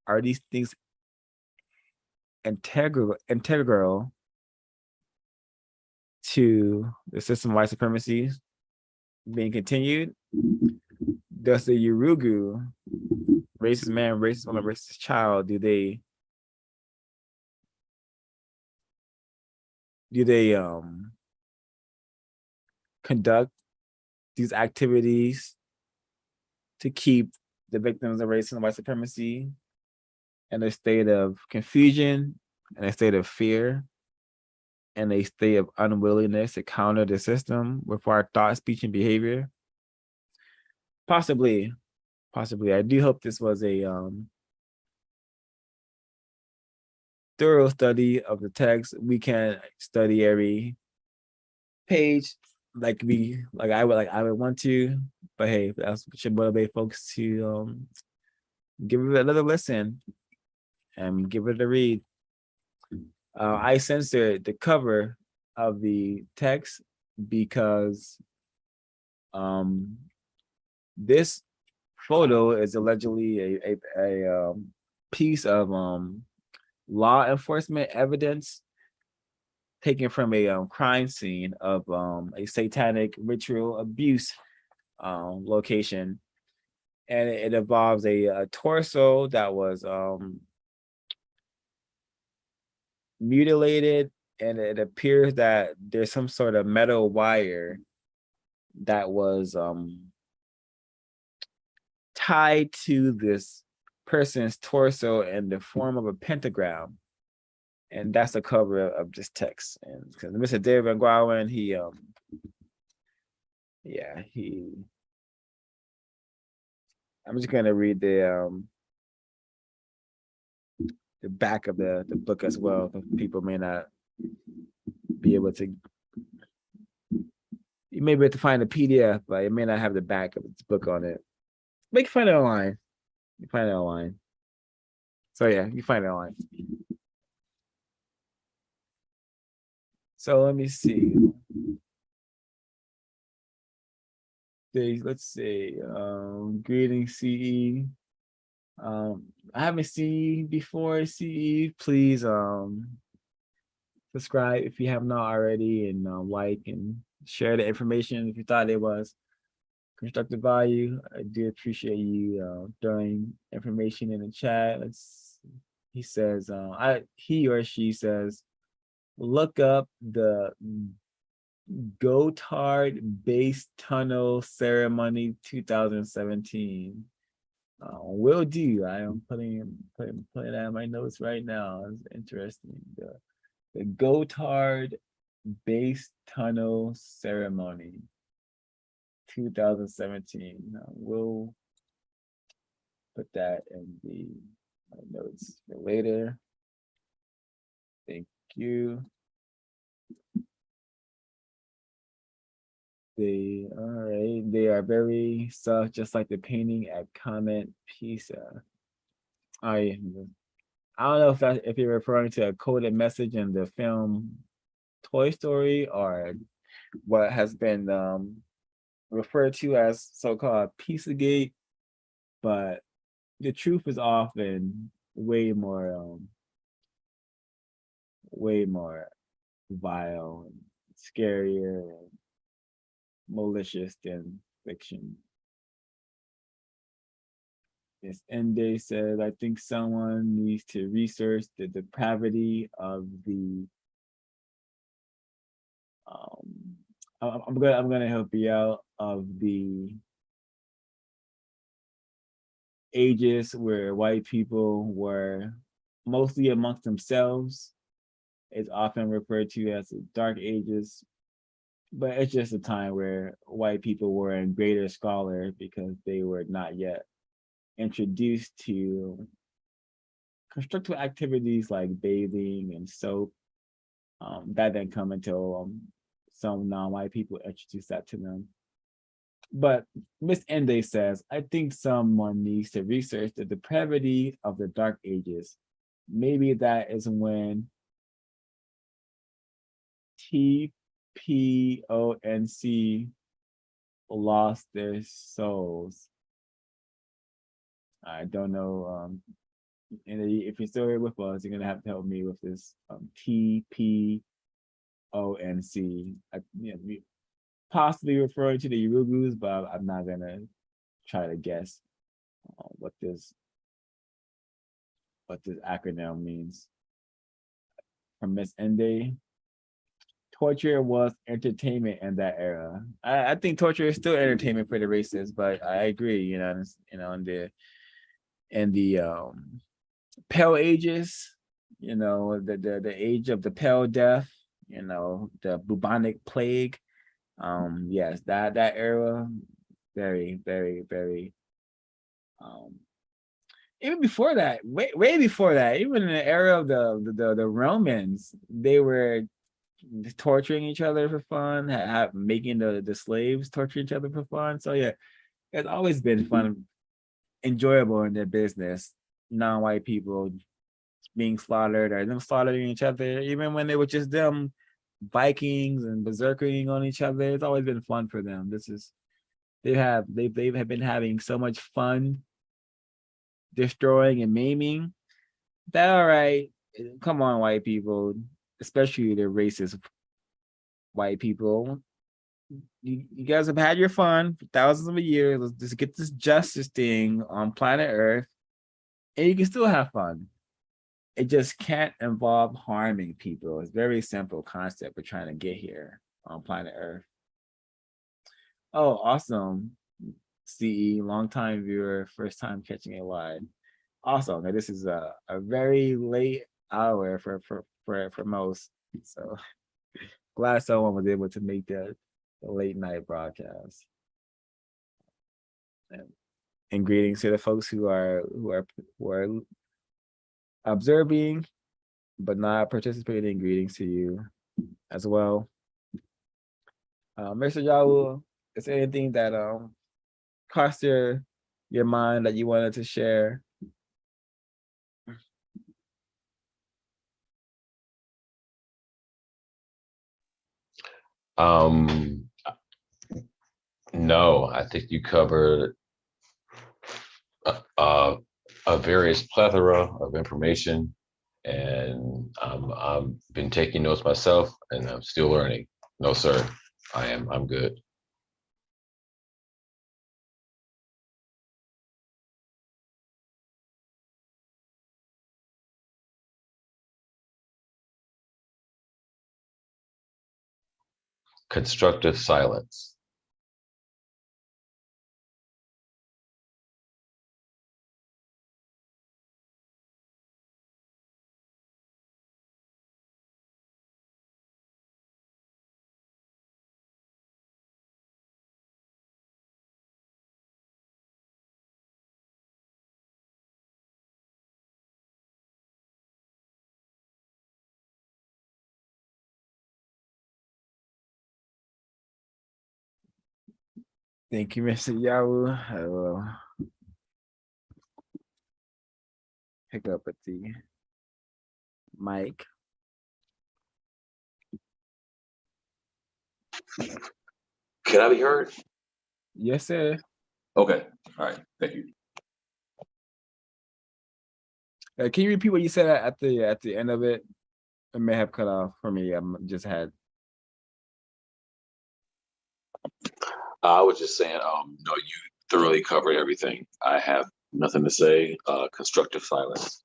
are these things integral to the system of white supremacy being continued? Does the Yurugu, racist man, racist woman, racist child, do they conduct these activities to keep the victims of racism and white supremacy in a state of confusion, in a state of fear, in a state of unwillingness to counter the system with our thought, speech, and behavior? Possibly. I do hope this was a thorough study of the text. We can study every page like I would want to, but hey, that should motivate folks to give it another listen and give it a read. I censored the cover of the text because this photo is allegedly a piece of law enforcement evidence taken from a crime scene of a satanic ritual abuse location, and it involves a torso that was mutilated, and it appears that there's some sort of metal wire that was tied to this person's torso in the form of a pentagram. And that's the cover of this text. And because Mr. David McGowan, I'm just gonna read the back of the book as well. People may not be able to. You may be able to find a PDF, but it may not have the back of this book on it. But you can find it online. You find it online. So yeah, you find it online. So let me see. Let's see. Greetings, CE. I haven't seen you before, CE. Please subscribe if you have not already, and like and share the information if you thought it was constructive value. I do appreciate you throwing information in the chat. He says, he or she says, look up the Gotthard Base Tunnel Ceremony 2017. Will do. I am putting that in my notes right now. It's interesting. The Gotthard Base Tunnel Ceremony 2017. We'll put that in my notes for later. Thank you. They are very soft, just like the painting at Comment Pizza. I don't know if you're referring to a coded message in the film Toy Story, or what has been referred to as so-called Pizzagate, but the truth is often way more vile and scarier and malicious than fiction. Yes, Ende says, I think someone needs to research the depravity of the I'm gonna help you out, of the ages where white people were mostly amongst themselves. It's often referred to as the Dark Ages, but it's just a time where white people were in greater scholar because they were not yet introduced to constructive activities like bathing and soap. That didn't come until some non-white people introduced that to them. But Miss Ende says, I think someone needs to research the depravity of the Dark Ages. Maybe that is when TPONC lost their souls. I don't know. And if you're still here with us, you're gonna have to help me with this. TPONC. Possibly referring to the Urugus, but I'm not gonna try to guess what this acronym means. From Miss Ende, torture was entertainment in that era. I think torture is still entertainment for the racists, but I agree. In the Pale Ages, the age of the Pale Death, the bubonic plague. Yes, that era, very, very, very. Even before that, way before that, even in the era of the Romans, they were torturing each other for fun, making the slaves torture each other for fun. So yeah, it's always been fun, enjoyable in their business. Non-white people being slaughtered or them slaughtering each other, even when they were just them Vikings and berserkering on each other. It's always been fun for them. They have been having so much fun destroying and maiming that, all right, come on, white people, especially the racist white people, you guys have had your fun for thousands of years. Let's just get this justice thing on planet Earth, and you can still have fun. It just can't involve harming people. It's a very simple concept we're trying to get here on planet Earth. Oh, awesome. CE, long time viewer, first time catching it live. Also, now this is a very late hour for most. So glad someone was able to make the late night broadcast. And greetings to the folks who are observing but not participating. Greetings to you as well. Mr. Yawu, is there anything that crossed your mind that you wanted to share? No, I think you covered a various plethora of information, and I've been taking notes myself, and I'm still learning. No, sir, I'm good. Constructive silence. Thank you, Mr. Yawu. I will pick up at the mic. Can I be heard? Yes, sir. Okay. All right. Thank you. Can you repeat what you said at the end of it? It may have cut off for me. Just had. I was just saying, no, you thoroughly covered everything. I have nothing to say. Constructive silence.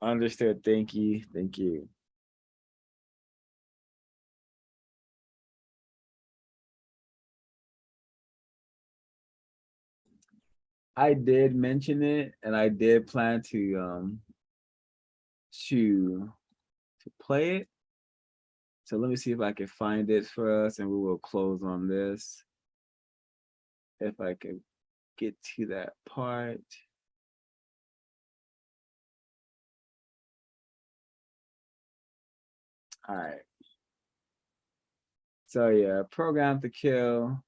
Understood. Thank you. Thank you. I did mention it, and I did plan to play it. So let me see if I can find it for us, and we will close on this. If I can get to that part. All right. So yeah, program to kill.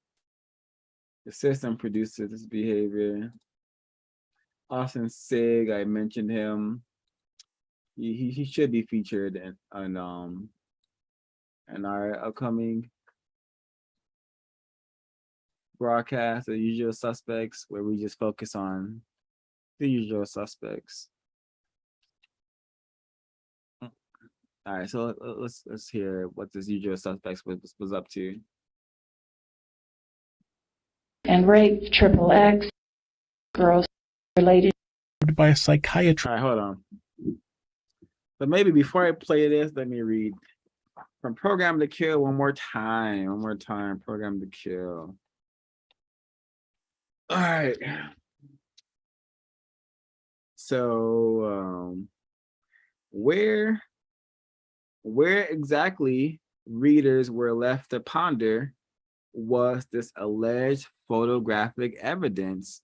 The system produces this behavior. Austin Sig, I mentioned him. He should be featured in our upcoming broadcast, The Usual Suspects, where we just focus on the usual suspects. All right, so let's hear what this Usual Suspects was up to. And rape, XXX, girls related by a psychiatrist. All right, hold on. But maybe before I play this, let me read from Program to Kill one more time. Program to Kill. All right. So where exactly readers were left to ponder was this alleged photographic evidence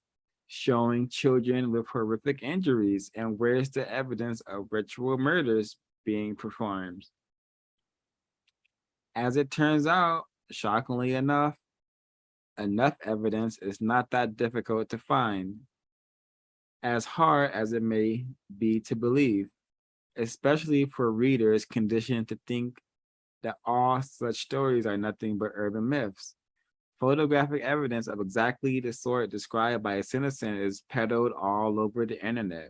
showing children with horrific injuries, and where's the evidence of ritual murders being performed? As it turns out, shockingly enough evidence is not that difficult to find, as hard as it may be to believe, especially for readers conditioned to think that all such stories are nothing but urban myths. Photographic evidence of exactly the sort described by a citizen is peddled all over the internet.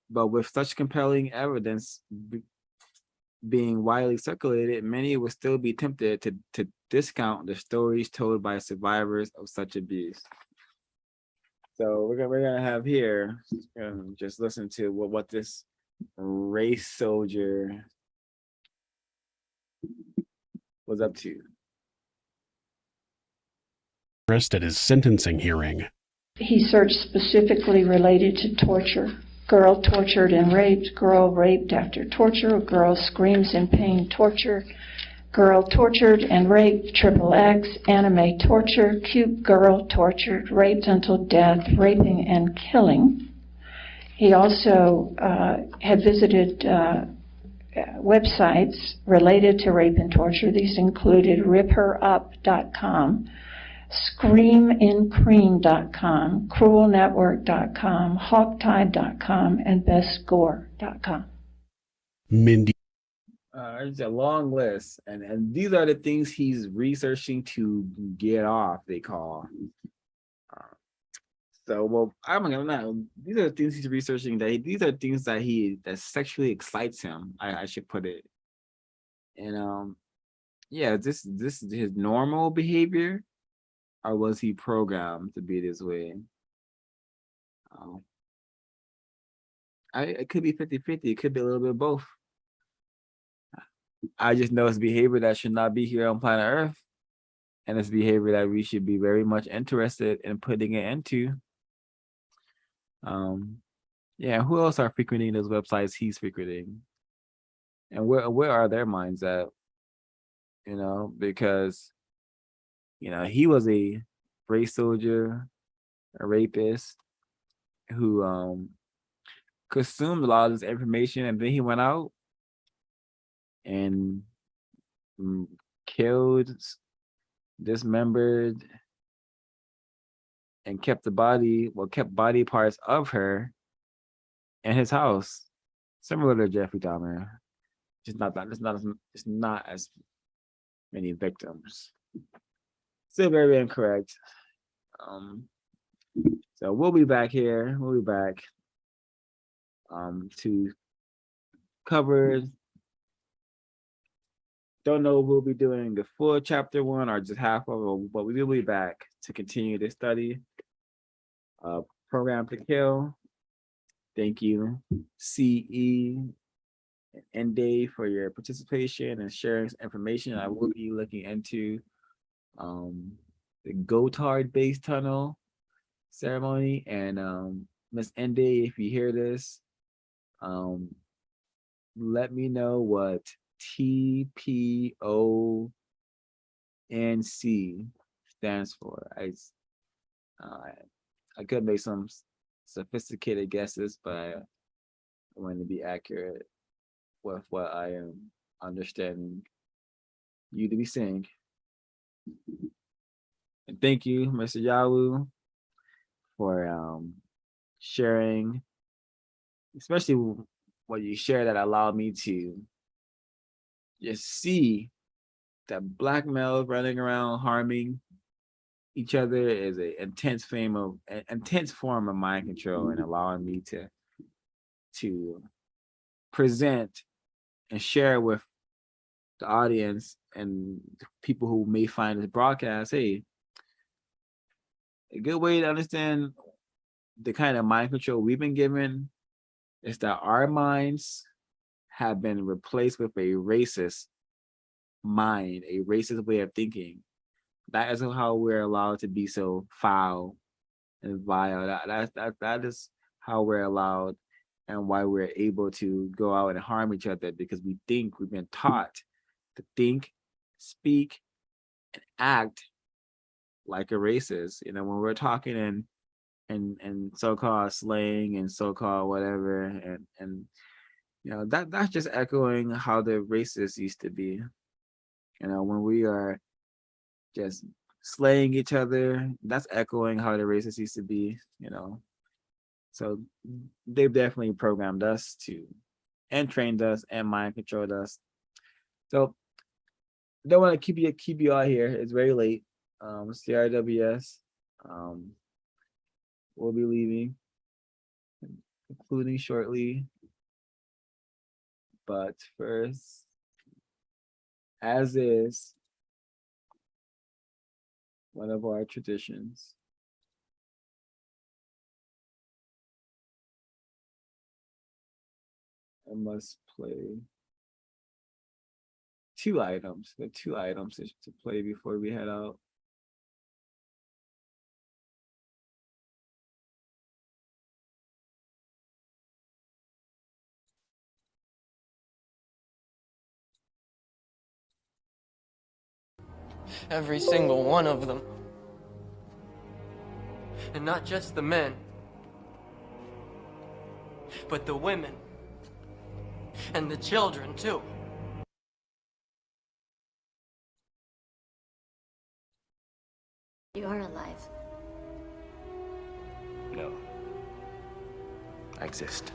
But with such compelling evidence being widely circulated, many will still be tempted to discount the stories told by survivors of such abuse. So we're gonna have here, just listen to what this race soldier was up to. At his sentencing hearing. He searched specifically related to torture. Girl tortured and raped, girl raped after torture, girl screams in pain, torture, girl tortured and raped, XXX, anime torture, cute girl tortured, raped until death, raping and killing. He also had visited websites related to rape and torture. These included ripherup.com, screamincream.com, cruelnetwork.com, hogtied.com, and bestscore.com. Mindy. It's a long list, and these are the things he's researching to get off, they call. These are the things he's researching these are things that sexually excites him, I should put it. And yeah, this is his normal behavior, or was he programmed to be this way? It could be 50-50, it could be a little bit of both. I just know it's behavior that should not be here on planet Earth, and it's behavior that we should be very much interested in putting it into. Yeah, who else are frequenting those websites he's frequenting? And where are their minds at? Because he was a race soldier, a rapist who consumed a lot of this information, and then he went out and killed, dismembered, and kept body parts of her in his house, similar to Jeffrey Dahmer. Just not as many victims. Still very incorrect. So we'll be back here. We'll be back to cover. Don't know if we'll be doing the full chapter 1 or just half of it, but we will be back to continue this study. Program to Kill. Thank you, CE and Dave, for your participation and sharing information. I will be looking into the Gotthard base tunnel ceremony, and Miss Ende, if you hear this, let me know what TPONC stands for. I could make some sophisticated guesses, but I want to be accurate with what I am understanding you to be saying. And thank you, Mr. Yawu, for sharing, especially what you share that allowed me to just see that black males running around harming each other is an intense form of mind control, and allowing me to present and share with the audience and people who may find this broadcast, hey, a good way to understand the kind of mind control we've been given is that our minds have been replaced with a racist mind, a racist way of thinking. That is how we're allowed to be so foul and vile. That is how we're allowed, and why we're able to go out and harm each other, because we've been taught to think, speak, and act like a racist. When we're talking and so-called slang and so-called whatever, and that's just echoing how the racists used to be. When we are just slaying each other, that's echoing how the racists used to be. So they've definitely programmed us and trained us and mind controlled us. So don't want to keep you out here. It's very late. CRWS will be leaving, concluding shortly. But first, as is one of our traditions, I must play two items. There are 2 items to play before we head out. Every single one of them. And not just the men, but the women. And the children, too. You are alive. No. I exist.